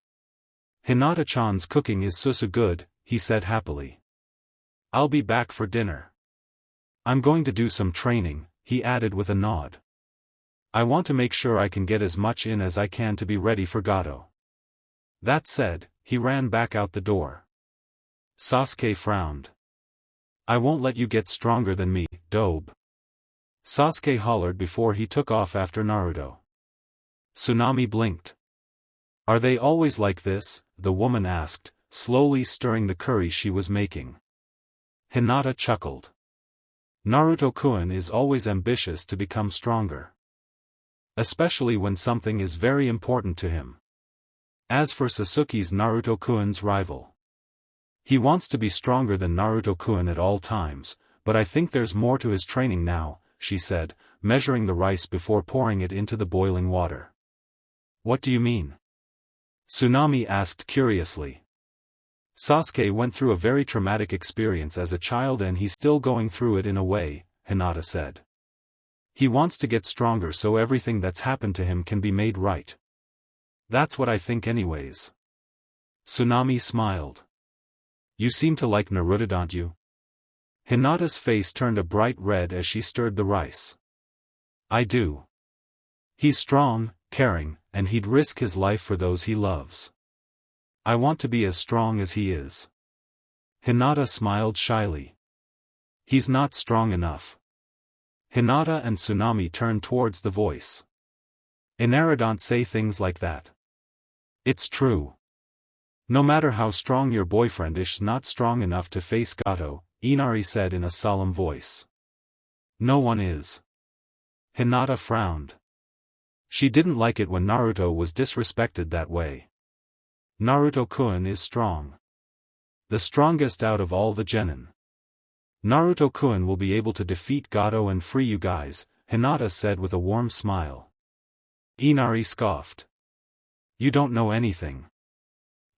Speaker 1: "Hinata-chan's cooking is so good," he said happily. "I'll be back for dinner. I'm going to do some training," he added with a nod. "I want to make sure I can get as much in as I can to be ready for Gato." That said, he ran back out the door. Sasuke frowned. "I won't let you get stronger than me, Dobe," Sasuke hollered before he took off after Naruto. Tsunami blinked. "Are they always like this?" the woman asked, slowly stirring the curry she was making. Hinata chuckled. "Naruto-kun is always ambitious to become stronger. Especially when something is very important to him. As for Sasuke's Naruto-kun's rival. He wants to be stronger than Naruto-kun at all times, but I think there's more to his training now," she said, measuring the rice before pouring it into the boiling water. "What do you mean?" Tsunami asked curiously. "Sasuke went through a very traumatic experience as a child and he's still going through it in a way," Hinata said. "He wants to get stronger so everything that's happened to him can be made right. That's what I think anyways." Tsunami smiled. "You seem to like Naruto, don't you?" Hinata's face turned a bright red as she stirred the rice. "I do. He's strong, caring, and he'd risk his life for those he loves. I want to be as strong as he is." Hinata smiled shyly. "He's not strong enough." Hinata and Tsunami turned towards the voice. "Inari don't say things like that. It's true. No matter how strong your boyfriend is not strong enough to face Gato," Inari said in a solemn voice. "No one is." Hinata frowned. She didn't like it when Naruto was disrespected that way. "Naruto-kun is strong. The strongest out of all the genin. Naruto-kun will be able to defeat Gato and free you guys," Hinata said with a warm smile. Inari scoffed. "You don't know anything."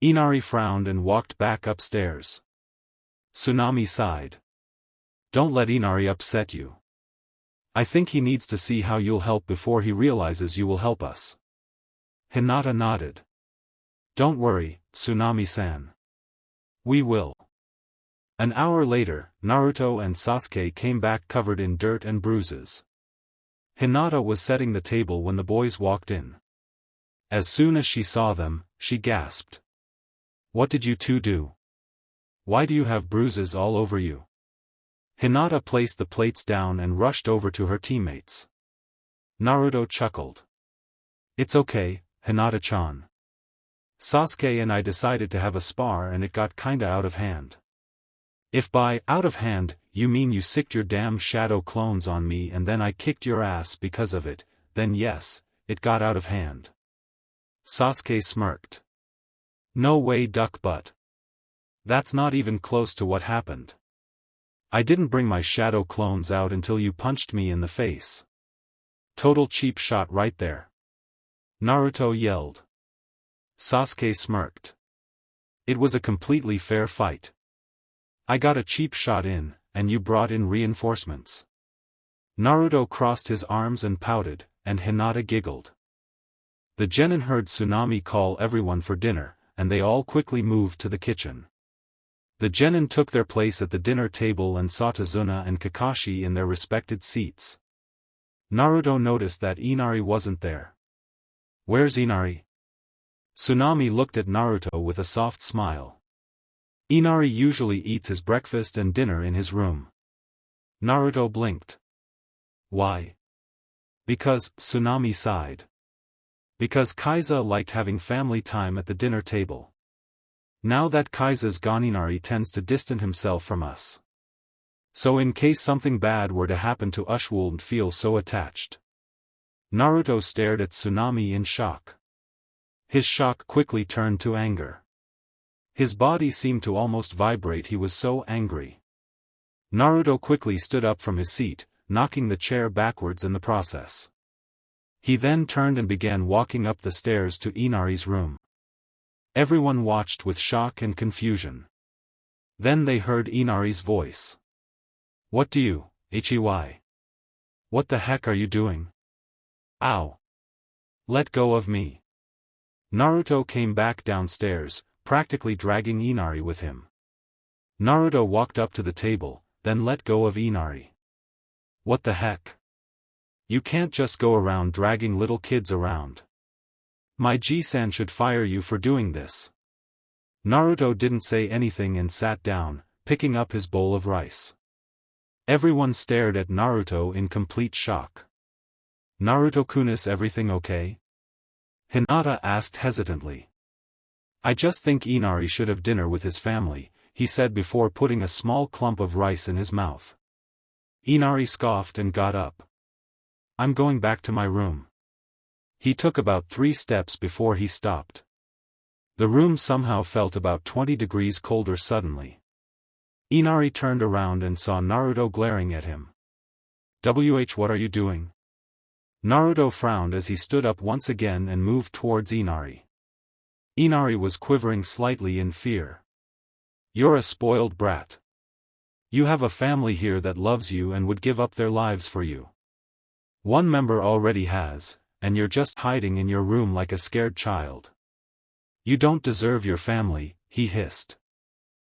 Speaker 1: Inari frowned and walked back upstairs. Tsunami sighed. "Don't let Inari upset you. I think he needs to see how you'll help before he realizes you will help us." Hinata nodded. "Don't worry, Tsunami-san. We will." An hour later, Naruto and Sasuke came back covered in dirt and bruises. Hinata was setting the table when the boys walked in. As soon as she saw them, she gasped. "What did you two do? Why do you have bruises all over you?" Hinata placed the plates down and rushed over to her teammates. Naruto chuckled. "It's okay, Hinata-chan. Sasuke and I decided to have a spar and it got kinda out of hand." "If by out of hand, you mean you sicked your damn shadow clones on me and then I kicked your ass because of it, then yes, it got out of hand." Sasuke smirked. "No way, duck butt. That's not even close to what happened. I didn't bring my shadow clones out until you punched me in the face. Total cheap shot right there." Naruto yelled. Sasuke smirked. "It was a completely fair fight. I got a cheap shot in, and you brought in reinforcements." Naruto crossed his arms and pouted, and Hinata giggled. The genin heard Tsunami call everyone for dinner, and they all quickly moved to the kitchen. The genin took their place at the dinner table and saw Tazuna and Kakashi in their respected seats. Naruto noticed that Inari wasn't there. "Where's Inari?" Tsunami looked at Naruto with a soft smile. Inari usually eats his breakfast and dinner in his room. Naruto blinked. Why? Because, Tsunami sighed. Because Kaiza liked having family time at the dinner table. Now that Kaiza's gone, Inari tends to distance himself from us. So in case something bad were to happen to us, wouldn't feel so attached. Naruto stared at Tsunami in shock. His shock quickly turned to anger. His body seemed to almost vibrate, he was so angry. Naruto quickly stood up from his seat, knocking the chair backwards in the process. He then turned and began walking up the stairs to Inari's room. Everyone watched with shock and confusion. Then they heard Inari's voice. What do you, Ichi? What the heck are you doing? Ow! Let go of me. Naruto came back downstairs, practically dragging Inari with him. Naruto walked up to the table, then let go of Inari. What the heck? You can't just go around dragging little kids around. My G-san should fire you for doing this. Naruto didn't say anything and sat down, picking up his bowl of rice. Everyone stared at Naruto in complete shock. Naruto-kun, is everything okay? Hinata asked hesitantly. I just think Inari should have dinner with his family, he said before putting a small clump of rice in his mouth. Inari scoffed and got up. I'm going back to my room. He took about 3 steps before he stopped. The room somehow felt about 20 degrees colder suddenly. Inari turned around and saw Naruto glaring at him. What are you doing? Naruto frowned as he stood up once again and moved towards Inari. Inari was quivering slightly in fear. You're a spoiled brat. You have a family here that loves you and would give up their lives for you. One member already has, and you're just hiding in your room like a scared child. You don't deserve your family, he hissed.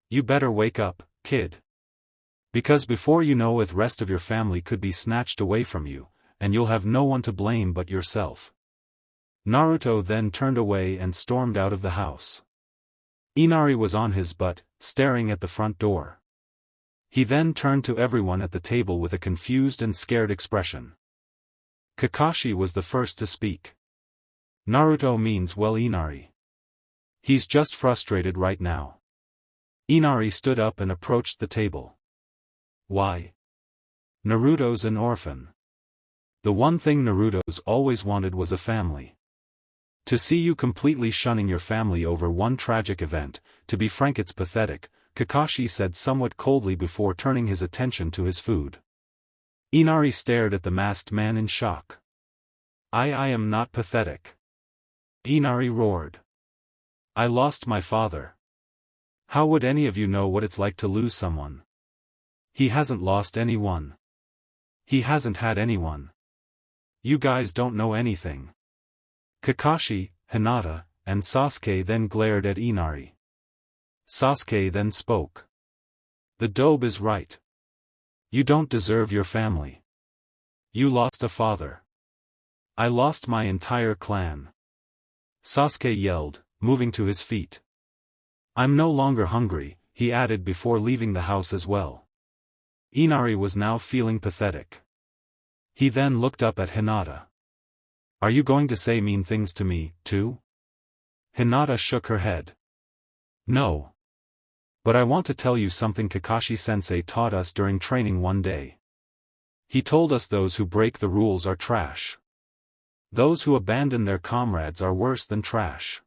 Speaker 1: You better wake up, kid. Because before you know it, the rest of your family could be snatched away from you, and you'll have no one to blame but yourself. Naruto then turned away and stormed out of the house. Inari was on his butt, staring at the front door. He then turned to everyone at the table with a confused and scared expression. Kakashi was the first to speak. Naruto means well, Inari. He's just frustrated right now. Inari stood up and approached the table. Why? Naruto's an orphan. The one thing Naruto's always wanted was a family. To see you completely shunning your family over one tragic event, to be frank, it's pathetic, Kakashi said somewhat coldly before turning his attention to his food. Inari stared at the masked man in shock. I am not pathetic. Inari roared. I lost my father. How would any of you know what it's like to lose someone? He hasn't lost anyone. He hasn't had anyone. You guys don't know anything. Kakashi, Hinata, and Sasuke then glared at Inari. Sasuke then spoke. The dobe is right. You don't deserve your family. You lost a father. I lost my entire clan. Sasuke yelled, moving to his feet. I'm no longer hungry, he added before leaving the house as well. Inari was now feeling pathetic. He then looked up at Hinata. Are you going to say mean things to me, too? Hinata shook her head. No. But I want to tell you something Kakashi-sensei taught us during training one day. He told us those who break the rules are trash. Those who abandon their comrades are worse than trash.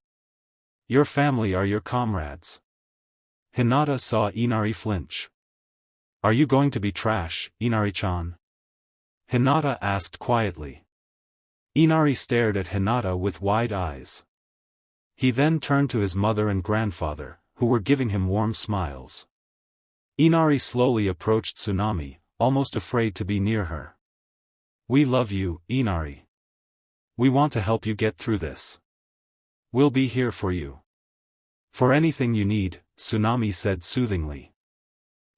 Speaker 1: Your family are your comrades. Hinata saw Inari flinch. Are you going to be trash, Inari-chan? Hinata asked quietly. Inari stared at Hinata with wide eyes. He then turned to his mother and grandfather, who were giving him warm smiles. Inari slowly approached Tsunami, almost afraid to be near her. We love you, Inari. We want to help you get through this. We'll be here for you. For anything you need, Tsunami said soothingly.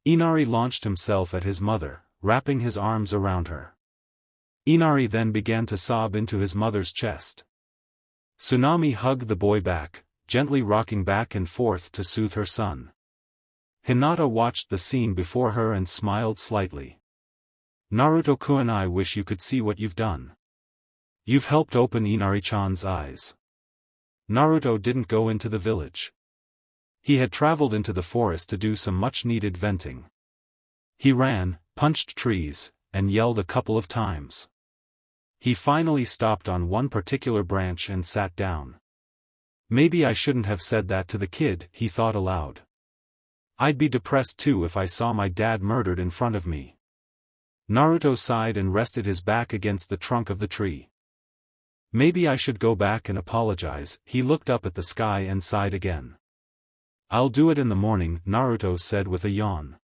Speaker 1: Inari launched himself at his mother, wrapping his arms around her. Inari then began to sob into his mother's chest. Tsunami hugged the boy back, gently rocking back and forth to soothe her son. Hinata watched the scene before her and smiled slightly. Naruto-kun, I wish you could see what you've done. You've helped open Inari-chan's eyes. Naruto didn't go into the village. He had traveled into the forest to do some much-needed venting. He ran, punched trees, and yelled a couple of times. He finally stopped on one particular branch and sat down. Maybe I shouldn't have said that to the kid, he thought aloud. I'd be depressed too if I saw my dad murdered in front of me. Naruto sighed and rested his back against the trunk of the tree. Maybe I should go back and apologize. He looked up at the sky and sighed again. I'll do it in the morning, Naruto said with a yawn.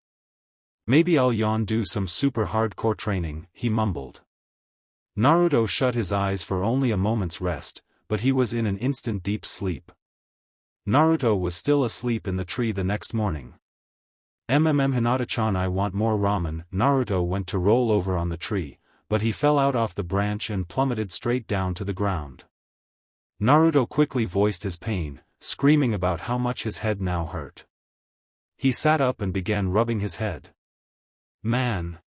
Speaker 1: Maybe I'll do some super hardcore training, he mumbled. Naruto shut his eyes for only a moment's rest, but he was in an instant deep sleep. Naruto was still asleep in the tree the next morning. Hinata-chan, I want more ramen. Naruto went to roll over on the tree, but he fell out off the branch and plummeted straight down to the ground. Naruto quickly voiced his pain, screaming about how much his head now hurt. He sat up and began rubbing his head. Man!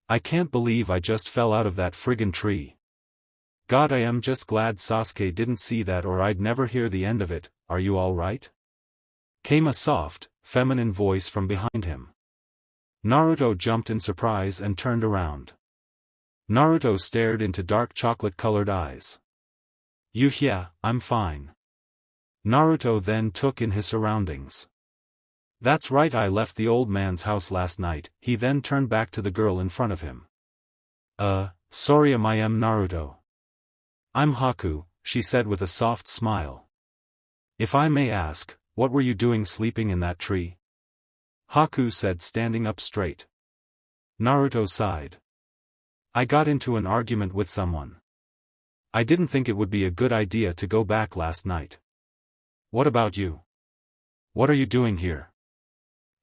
Speaker 1: I can't believe I just fell out of that friggin' tree. God, I am just glad Sasuke didn't see that or I'd never hear the end of it. Are you all right? Came a soft, feminine voice from behind him. Naruto jumped in surprise and turned around. Naruto stared into dark chocolate-colored eyes. Yeah, I'm fine. Naruto then took in his surroundings. That's right, I left the old man's house last night. He then turned back to the girl in front of him. Sorry, I am Naruto. I'm Haku, she said with a soft smile. If I may ask, what were you doing sleeping in that tree? Haku said, standing up straight. Naruto sighed. I got into an argument with someone. I didn't think it would be a good idea to go back last night. What about you? What are you doing here?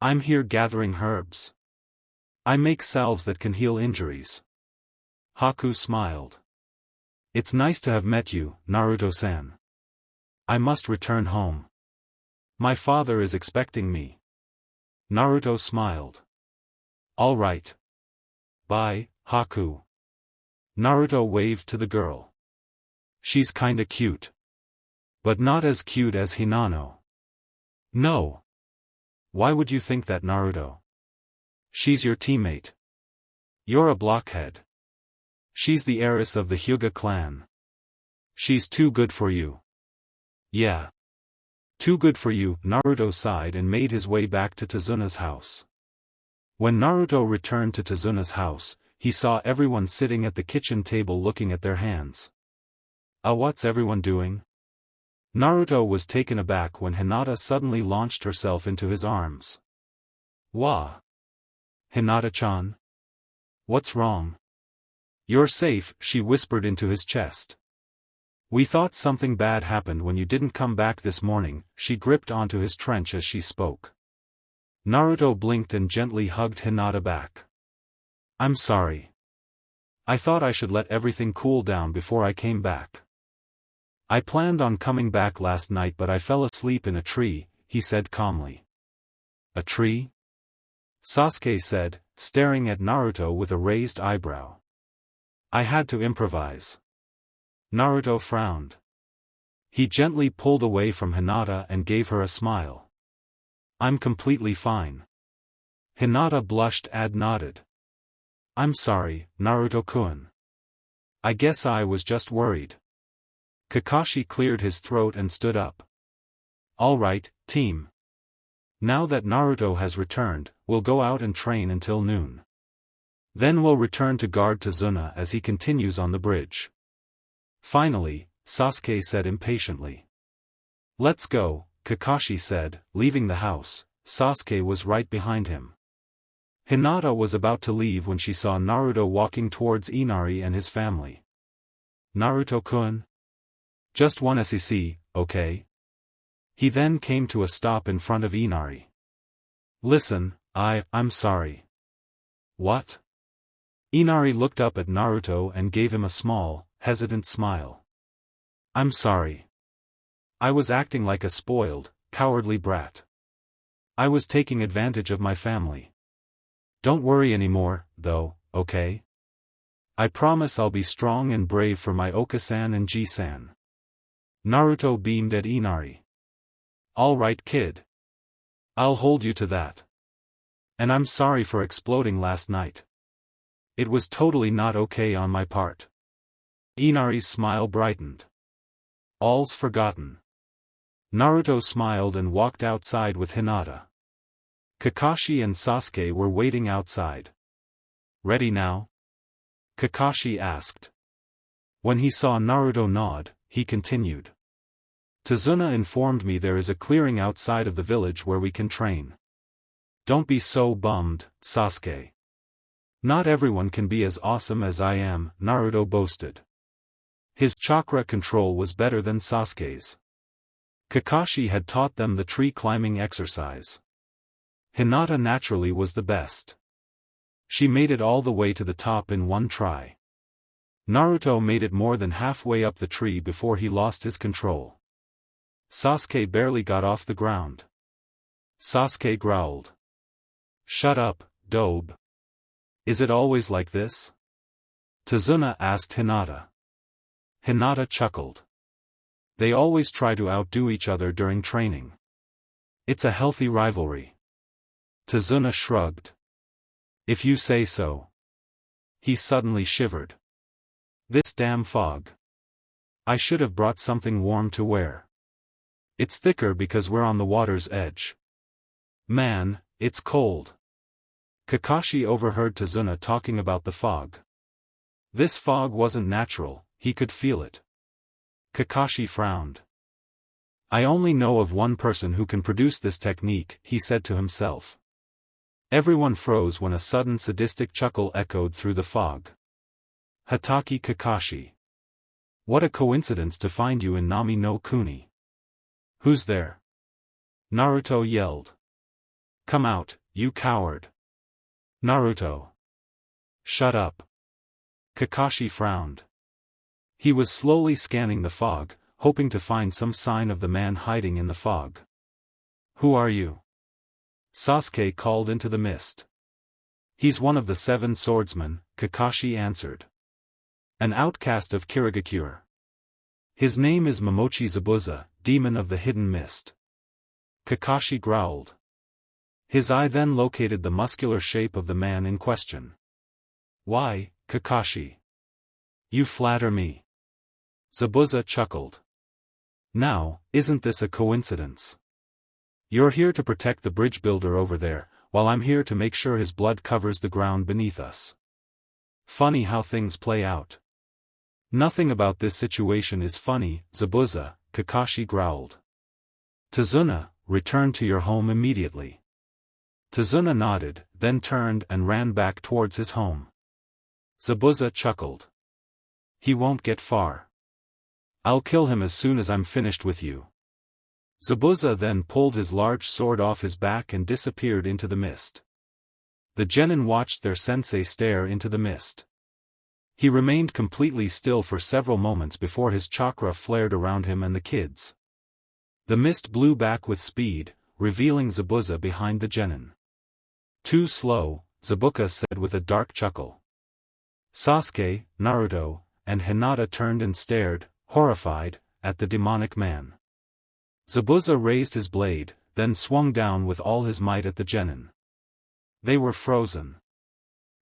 Speaker 1: I'm here gathering herbs. I make salves that can heal injuries. Haku smiled. It's nice to have met you, Naruto-san. I must return home. My father is expecting me. Naruto smiled. All right. Bye, Haku. Naruto waved to the girl. She's kinda cute. But not as cute as Hinata. No. Why would you think that, Naruto? She's your teammate. You're a blockhead. She's the heiress of the Hyuga clan. She's too good for you. Yeah. Too good for you. Naruto sighed and made his way back to Tazuna's house. When Naruto returned to Tazuna's house, he saw everyone sitting at the kitchen table looking at their hands. What's everyone doing? Naruto was taken aback when Hinata suddenly launched herself into his arms. Wah! Hinata-chan? What's wrong? You're safe, she whispered into his chest. We thought something bad happened when you didn't come back this morning. She gripped onto his trench as she spoke. Naruto blinked and gently hugged Hinata back. I'm sorry. I thought I should let everything cool down before I came back. I planned on coming back last night but I fell asleep in a tree, he said calmly. A tree? Sasuke said, staring at Naruto with a raised eyebrow. I had to improvise. Naruto frowned. He gently pulled away from Hinata and gave her a smile. I'm completely fine. Hinata blushed and nodded. I'm sorry, Naruto-kun. I guess I was just worried. Kakashi cleared his throat and stood up. All right, team. Now that Naruto has returned, we'll go out and train until noon. Then we'll return to guard Tazuna as he continues on the bridge. Finally, Sasuke said impatiently. Let's go, Kakashi said, leaving the house. Sasuke was right behind him. Hinata was about to leave when she saw Naruto walking towards Inari and his family. Naruto-kun? Just one SEC, okay? He then came to a stop in front of Inari. Listen, I'm sorry. What? Inari looked up at Naruto and gave him a small, hesitant smile. I'm sorry. I was acting like a spoiled, cowardly brat. I was taking advantage of my family. Don't worry anymore, though, okay? I promise I'll be strong and brave for my Oka-san and Ji-san. Naruto beamed at Inari. All right, kid. I'll hold you to that. And I'm sorry for exploding last night. It was totally not okay on my part. Inari's smile brightened. All's forgotten. Naruto smiled and walked outside with Hinata. Kakashi and Sasuke were waiting outside. Ready now? Kakashi asked. When he saw Naruto nod, he continued. Tazuna informed me there is a clearing outside of the village where we can train. Don't be so bummed, Sasuke. Not everyone can be as awesome as I am, Naruto boasted. His chakra control was better than Sasuke's. Kakashi had taught them the tree climbing exercise. Hinata naturally was the best. She made it all the way to the top in one try. Naruto made it more than halfway up the tree before he lost his control. Sasuke barely got off the ground. Sasuke growled. Shut up, Dobe. Is it always like this? Tazuna asked Hinata. Hinata chuckled. They always try to outdo each other during training. It's a healthy rivalry. Tazuna shrugged. If you say so. He suddenly shivered. This damn fog. I should have brought something warm to wear. It's thicker because we're on the water's edge. Man, it's cold. Kakashi overheard Tazuna talking about the fog. This fog wasn't natural, he could feel it. Kakashi frowned. I only know of one person who can produce this technique, he said to himself. Everyone froze when a sudden sadistic chuckle echoed through the fog. Hatake Kakashi. What a coincidence to find you in Nami no Kuni. Who's there? Naruto yelled. Come out, you coward. Naruto. Shut up. Kakashi frowned. He was slowly scanning the fog, hoping to find some sign of the man hiding in the fog. Who are you? Sasuke called into the mist. He's one of the 7 swordsmen, Kakashi answered. An outcast of Kirigakure. His name is Momochi Zabuza, demon of the hidden mist. Kakashi growled. His eye then located the muscular shape of the man in question. Why, Kakashi? You flatter me. Zabuza chuckled. Now, isn't this a coincidence? You're here to protect the bridge builder over there, while I'm here to make sure his blood covers the ground beneath us. Funny how things play out. Nothing about this situation is funny, Zabuza, Kakashi growled. Tazuna, return to your home immediately. Tazuna nodded, then turned and ran back towards his home. Zabuza chuckled. He won't get far. I'll kill him as soon as I'm finished with you. Zabuza then pulled his large sword off his back and disappeared into the mist. The genin watched their sensei stare into the mist. He remained completely still for several moments before his chakra flared around him and the kids. The mist blew back with speed, revealing Zabuza behind the genin. Too slow, Zabuza said with a dark chuckle. Sasuke, Naruto, and Hinata turned and stared, horrified, at the demonic man. Zabuza raised his blade, then swung down with all his might at the genin. They were frozen.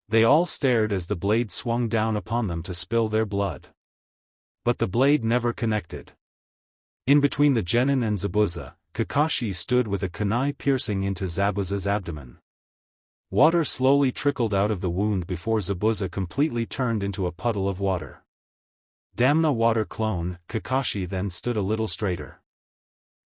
Speaker 1: They all stared as the blade swung down upon them to spill their blood. But the blade never connected. In between the genin and Zabuza, Kakashi stood with a kunai piercing into Zabuza's abdomen. Water slowly trickled out of the wound before Zabuza completely turned into a puddle of water. Damna water clone, Kakashi then stood a little straighter.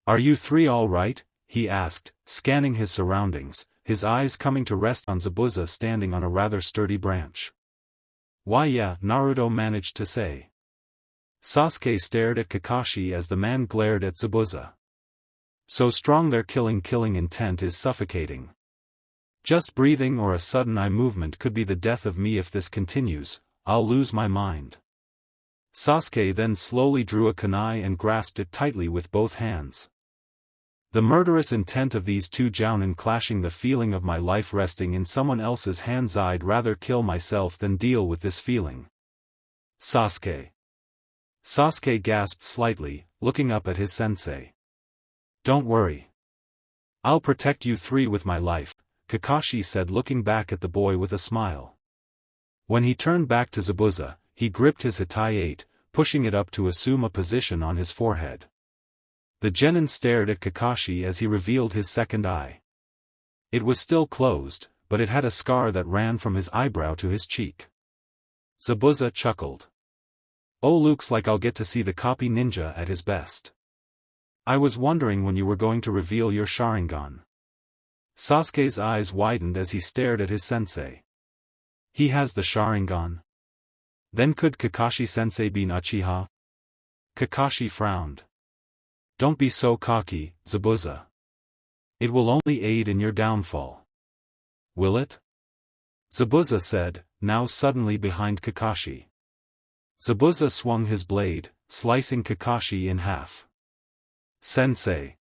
Speaker 1: Are you 3 all right? He asked, scanning his surroundings, his eyes coming to rest on Zabuza standing on a rather sturdy branch. Why yeah, Naruto managed to say. Sasuke stared at Kakashi as the man glared at Zabuza. So strong their killing intent is suffocating. Just breathing or a sudden eye movement could be the death of me if this continues, I'll lose my mind. Sasuke then slowly drew a kunai and grasped it tightly with both hands. The murderous intent of these two jounin clashing, the feeling of my life resting in someone else's hands. I'd rather kill myself than deal with this feeling. Sasuke. Sasuke gasped slightly, looking up at his sensei. Don't worry. I'll protect you three with my life, Kakashi said, looking back at the boy with a smile. When he turned back to Zabuza, he gripped his Hitai-8, pushing it up to assume a position on his forehead. The genin stared at Kakashi as he revealed his second eye. It was still closed, but it had a scar that ran from his eyebrow to his cheek. Zabuza chuckled. Oh, looks like I'll get to see the copy ninja at his best. I was wondering when you were going to reveal your Sharingan. Sasuke's eyes widened as he stared at his sensei. He has the Sharingan? Then could Kakashi-sensei be an Uchiha? Kakashi frowned. Don't be so cocky, Zabuza. It will only aid in your downfall. Will it? Zabuza said, now suddenly behind Kakashi. Zabuza swung his blade, slicing Kakashi in half. Sensei!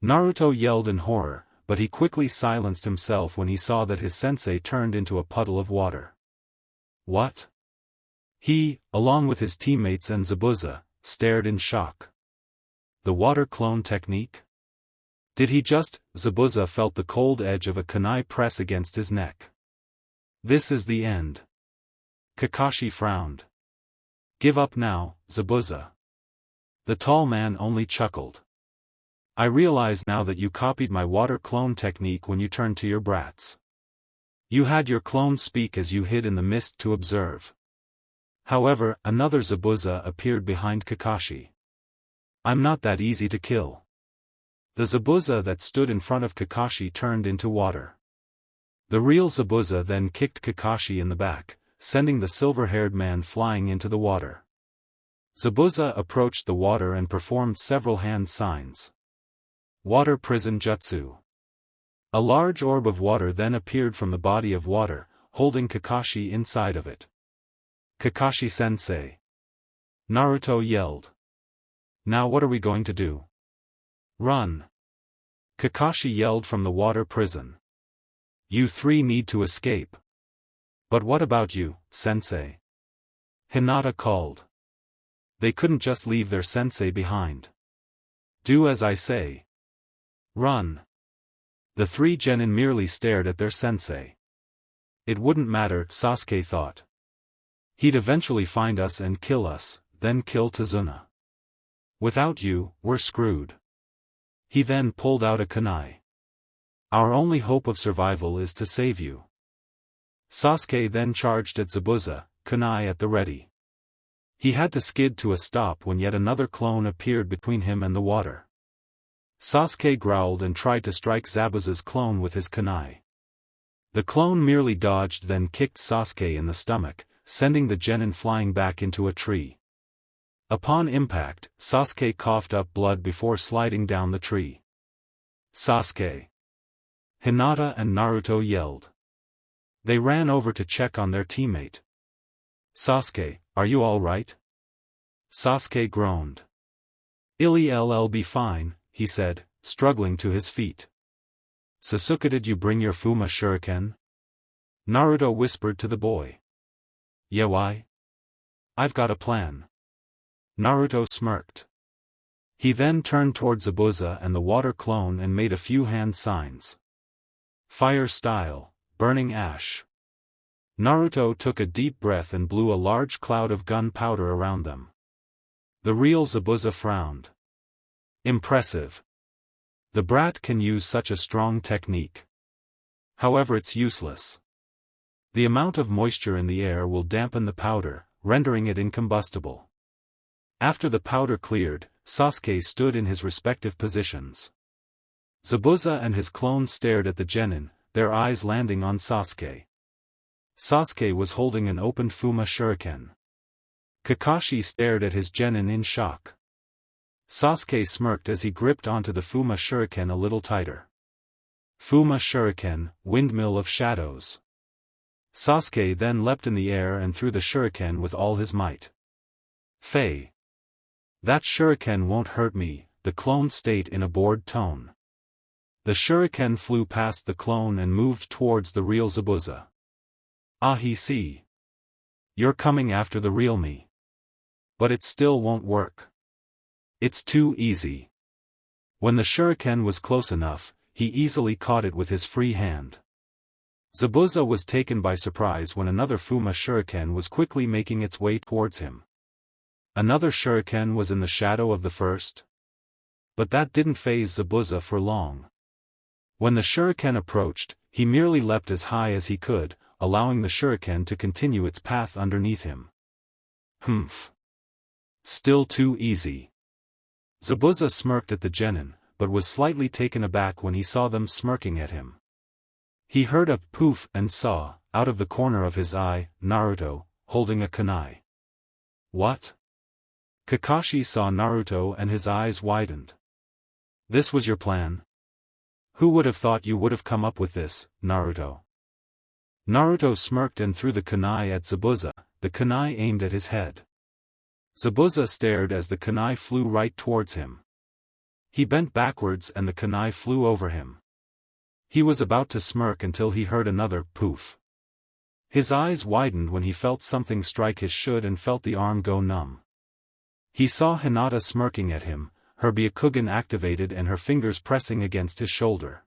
Speaker 1: Naruto yelled in horror, but he quickly silenced himself when he saw that his sensei turned into a puddle of water. What? He, along with his teammates and Zabuza, stared in shock. The water clone technique? Did he just? Zabuza felt the cold edge of a kunai press against his neck. This is the end. Kakashi frowned. Give up now, Zabuza. The tall man only chuckled. I realize now that you copied my water clone technique when you turned to your brats. You had your clone speak as you hid in the mist to observe. However, another Zabuza appeared behind Kakashi. I'm not that easy to kill. The Zabuza that stood in front of Kakashi turned into water. The real Zabuza then kicked Kakashi in the back, sending the silver-haired man flying into the water. Zabuza approached the water and performed several hand signs. Water prison jutsu. A large orb of water then appeared from the body of water, holding Kakashi inside of it. Kakashi-sensei. Naruto yelled. Now what are we going to do? Run! Kakashi yelled from the water prison. You three need to escape. But what about you, sensei? Hinata called. They couldn't just leave their sensei behind. Do as I say. Run! The three genin merely stared at their sensei. It wouldn't matter, Sasuke thought. He'd eventually find us and kill us, then kill Tazuna. Without you, we're screwed. He then pulled out a kunai. Our only hope of survival is to save you. Sasuke then charged at Zabuza, kunai at the ready. He had to skid to a stop when yet another clone appeared between him and the water. Sasuke growled and tried to strike Zabuza's clone with his kunai. The clone merely dodged, then kicked Sasuke in the stomach, sending the genin flying back into a tree. Upon impact, Sasuke coughed up blood before sliding down the tree. Sasuke! Hinata and Naruto yelled. They ran over to check on their teammate. Sasuke, are you all right? Sasuke groaned. I'll be fine, he said, struggling to his feet. Sasuke, did you bring your Fuma shuriken? Naruto whispered to the boy. Yeah, why? I've got a plan. Naruto smirked. He then turned toward Zabuza and the water clone and made a few hand signs. Fire style, burning ash. Naruto took a deep breath and blew a large cloud of gunpowder around them. The real Zabuza frowned. Impressive. The brat can use such a strong technique. However, it's useless. The amount of moisture in the air will dampen the powder, rendering it incombustible. After the powder cleared, Sasuke stood in his respective positions. Zabuza and his clone stared at the genin, their eyes landing on Sasuke. Sasuke was holding an open Fuma shuriken. Kakashi stared at his genin in shock. Sasuke smirked as he gripped onto the Fuma shuriken a little tighter. Fuma shuriken, windmill of shadows. Sasuke then leapt in the air and threw the shuriken with all his might. Fei! That shuriken won't hurt me, the clone state in a bored tone. The shuriken flew past the clone and moved towards the real Zabuza. Ah, he see. You're coming after the real me. But it still won't work. It's too easy. When the shuriken was close enough, he easily caught it with his free hand. Zabuza was taken by surprise when another Fuma shuriken was quickly making its way towards him. Another shuriken was in the shadow of the first. But that didn't faze Zabuza for long. When the shuriken approached, he merely leapt as high as he could, allowing the shuriken to continue its path underneath him. Humph. Still too easy. Zabuza smirked at the genin, but was slightly taken aback when he saw them smirking at him. He heard a poof and saw, out of the corner of his eye, Naruto, holding a kunai. What? Kakashi saw Naruto and his eyes widened. This was your plan? Who would have thought you would have come up with this, Naruto? Naruto smirked and threw the kunai at Zabuza, the kunai aimed at his head. Zabuza stared as the kunai flew right towards him. He bent backwards and the kunai flew over him. He was about to smirk until he heard another poof. His eyes widened when he felt something strike his shoulder and felt the arm go numb. He saw Hinata smirking at him, her Byakugan activated and her fingers pressing against his shoulder.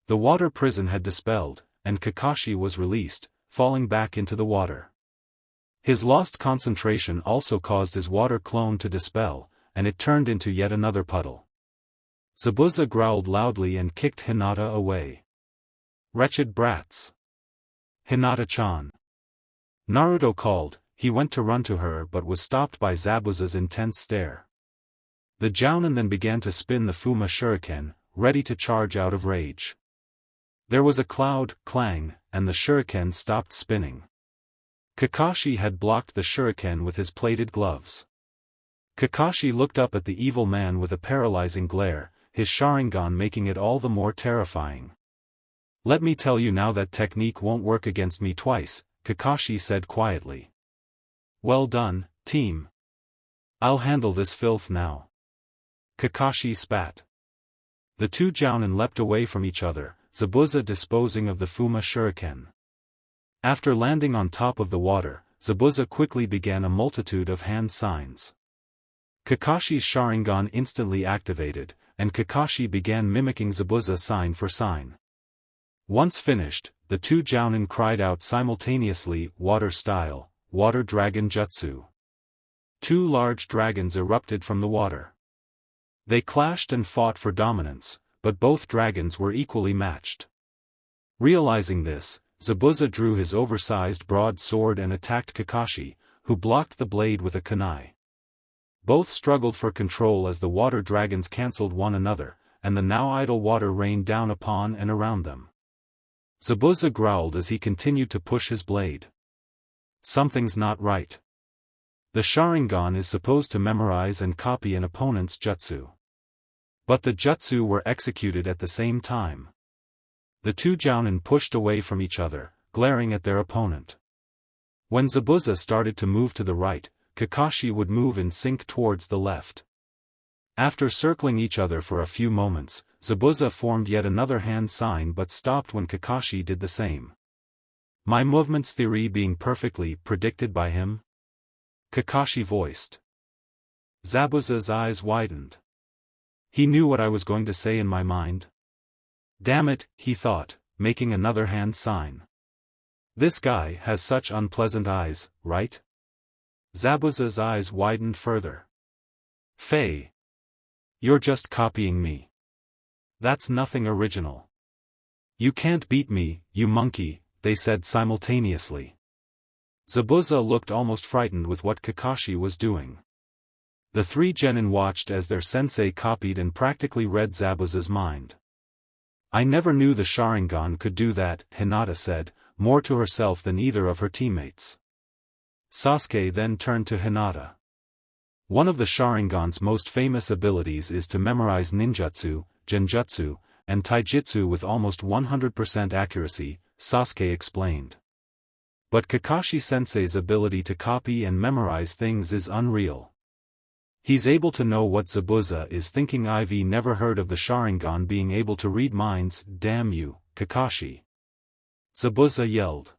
Speaker 1: The water prison had dispelled, and Kakashi was released, falling back into the water. His lost concentration also caused his water clone to dispel, and it turned into yet another puddle. Zabuza growled loudly and kicked Hinata away. Wretched brats! Hinata-chan! Naruto called. He went to run to her but was stopped by Zabuza's intense stare. The jounin then began to spin the Fuma shuriken, ready to charge out of rage. There was a cloud, clang, and the shuriken stopped spinning. Kakashi had blocked the shuriken with his plated gloves. Kakashi looked up at the evil man with a paralyzing glare, his Sharingan making it all the more terrifying. Let me tell you now that technique won't work against me twice, Kakashi said quietly. Well done, team. I'll handle this filth now. Kakashi spat. The two jounin leapt away from each other, Zabuza disposing of the Fuma shuriken. After landing on top of the water, Zabuza quickly began a multitude of hand signs. Kakashi's Sharingan instantly activated, and Kakashi began mimicking Zabuza sign for sign. Once finished, the two jounin cried out simultaneously, water style, water dragon jutsu. Two large dragons erupted from the water. They clashed and fought for dominance, but both dragons were equally matched. Realizing this, Zabuza drew his oversized broadsword and attacked Kakashi, who blocked the blade with a kunai. Both struggled for control as the water dragons cancelled one another, and the now idle water rained down upon and around them. Zabuza growled as he continued to push his blade. Something's not right. The Sharingan is supposed to memorize and copy an opponent's jutsu. But the jutsu were executed at the same time. The two jounin pushed away from each other, glaring at their opponent. When Zabuza started to move to the right, Kakashi would move in sync towards the left. After circling each other for a few moments, Zabuza formed yet another hand sign but stopped when Kakashi did the same. My movements theory being perfectly predicted by him? Kakashi voiced. Zabuza's eyes widened. He knew what I was going to say in my mind. Damn it, he thought, making another hand sign. This guy has such unpleasant eyes, right? Zabuza's eyes widened further. Faye. You're just copying me. That's nothing original. You can't beat me, you monkey, they said simultaneously. Zabuza looked almost frightened with what Kakashi was doing. The three genin watched as their sensei copied and practically read Zabuza's mind. I never knew the Sharingan could do that, Hinata said, more to herself than either of her teammates. Sasuke then turned to Hinata. One of the Sharingan's most famous abilities is to memorize ninjutsu, genjutsu, and taijutsu with almost 100% accuracy, Sasuke explained. But Kakashi-sensei's ability to copy and memorize things is unreal. He's able to know what Zabuza is thinking. I've never heard of the Sharingan being able to read minds. Damn you, Kakashi. Zabuza yelled.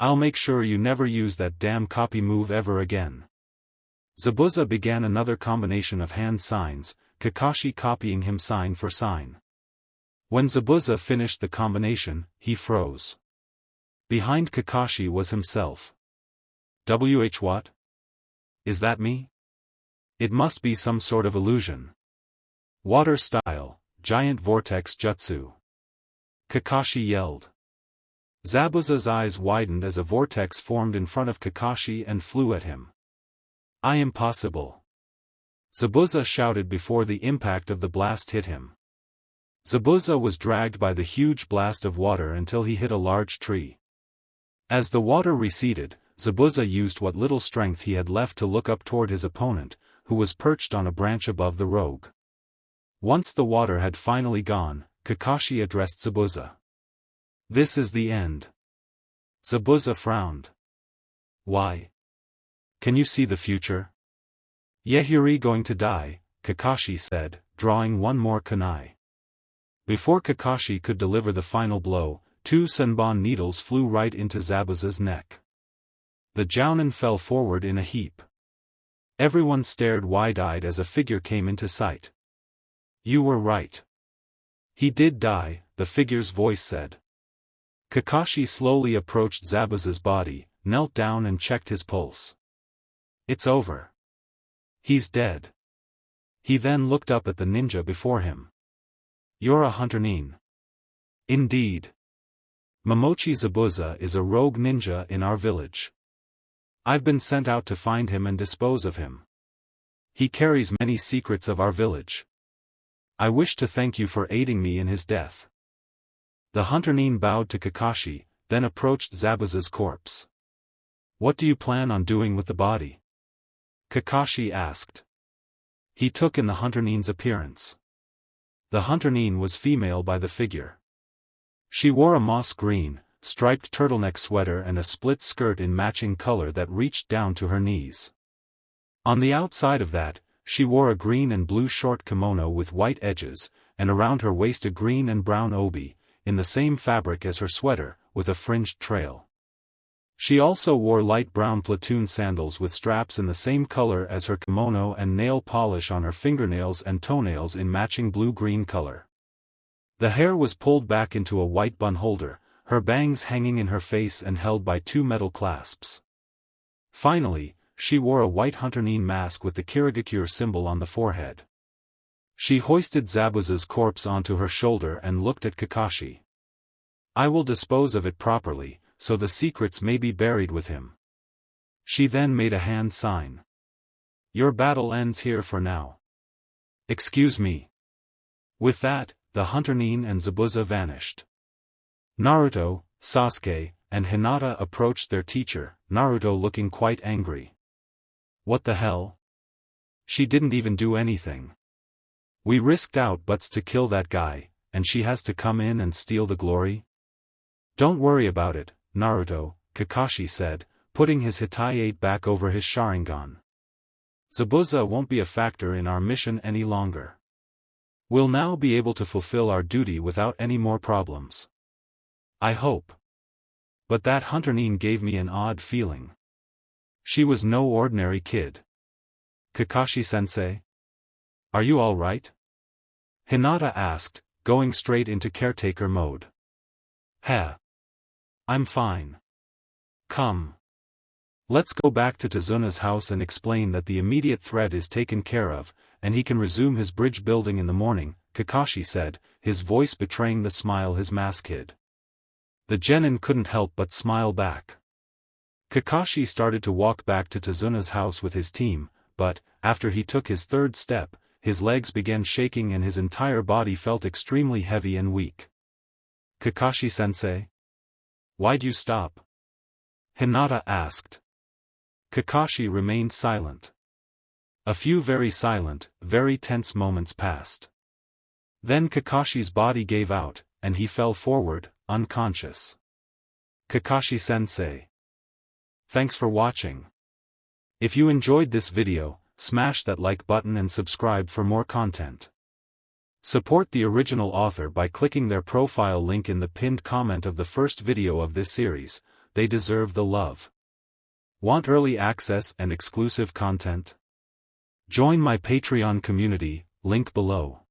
Speaker 1: I'll make sure you never use that damn copy move ever again. Zabuza began another combination of hand signs, Kakashi copying him sign for sign. When Zabuza finished the combination, he froze. Behind Kakashi was himself. What? Is that me? It must be some sort of illusion. Water style, giant vortex jutsu. Kakashi yelled. Zabuza's eyes widened as a vortex formed in front of Kakashi and flew at him. Impossible. Zabuza shouted before the impact of the blast hit him. Zabuza was dragged by the huge blast of water until he hit a large tree. As the water receded, Zabuza used what little strength he had left to look up toward his opponent, who was perched on a branch above the rogue. Once the water had finally gone, Kakashi addressed Zabuza. This is the end. Zabuza frowned. Why? Can you see the future? Yehiri going to die, Kakashi said, drawing one more kunai. Before Kakashi could deliver the final blow, 2 senbon needles flew right into Zabuza's neck. The jounin fell forward in a heap. Everyone stared wide-eyed as a figure came into sight. You were right. He did die, the figure's voice said. Kakashi slowly approached Zabuza's body, knelt down and checked his pulse. It's over. He's dead. He then looked up at the ninja before him. You're a hunter nin. Indeed. Momochi Zabuza is a rogue ninja in our village. I've been sent out to find him and dispose of him. He carries many secrets of our village. I wish to thank you for aiding me in his death. The hunter nin bowed to Kakashi, then approached Zabuza's corpse. What do you plan on doing with the body? Kakashi asked. He took in the hunter nin's appearance. The hunter nin was female by the figure. She wore a moss green, striped turtleneck sweater and a split skirt in matching color that reached down to her knees. On the outside of that, she wore a green and blue short kimono with white edges, and around her waist a green and brown obi, in the same fabric as her sweater, with a fringed trail. She also wore light brown platoon sandals with straps in the same color as her kimono and nail polish on her fingernails and toenails in matching blue-green color. The hair was pulled back into a white bun holder, her bangs hanging in her face and held by 2 metal clasps. Finally, she wore a white hunter nin mask with the Kirigakure symbol on the forehead. She hoisted Zabuza's corpse onto her shoulder and looked at Kakashi. I will dispose of it properly, so the secrets may be buried with him. She then made a hand sign. Your battle ends here for now. Excuse me. With that, the hunter nin and Zabuza vanished. Naruto, Sasuke, and Hinata approached their teacher, Naruto looking quite angry. What the hell? She didn't even do anything. We risked our butts to kill that guy, and she has to come in and steal the glory? Don't worry about it, Naruto, Kakashi said, putting his Hitayate back over his Sharingan. Zabuza won't be a factor in our mission any longer. We'll now be able to fulfill our duty without any more problems. I hope. But that hunter nin gave me an odd feeling. She was no ordinary kid. Kakashi-sensei? Are you all right? Hinata asked, going straight into caretaker mode. I'm fine. Come. Let's go back to Tazuna's house and explain that the immediate threat is taken care of, and he can resume his bridge building in the morning, Kakashi said, his voice betraying the smile his mask hid. The genin couldn't help but smile back. Kakashi started to walk back to Tazuna's house with his team, but, after he took his 3rd step, his legs began shaking and his entire body felt extremely heavy and weak. Kakashi-sensei? Why'd you stop? Hinata asked. Kakashi remained silent. A few very silent, very tense moments passed. Then Kakashi's body gave out, and he fell forward, unconscious. Kakashi-sensei. Thanks for watching. If you enjoyed this video, smash that like button and subscribe for more content. Support the original author by clicking their profile link in the pinned comment of the first video of this series. They deserve the love. Want early access and exclusive content? Join my Patreon community, link below.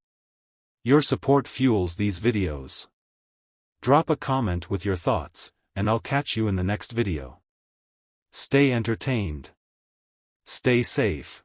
Speaker 1: Your support fuels these videos. Drop a comment with your thoughts, and I'll catch you in the next video. Stay entertained. Stay safe.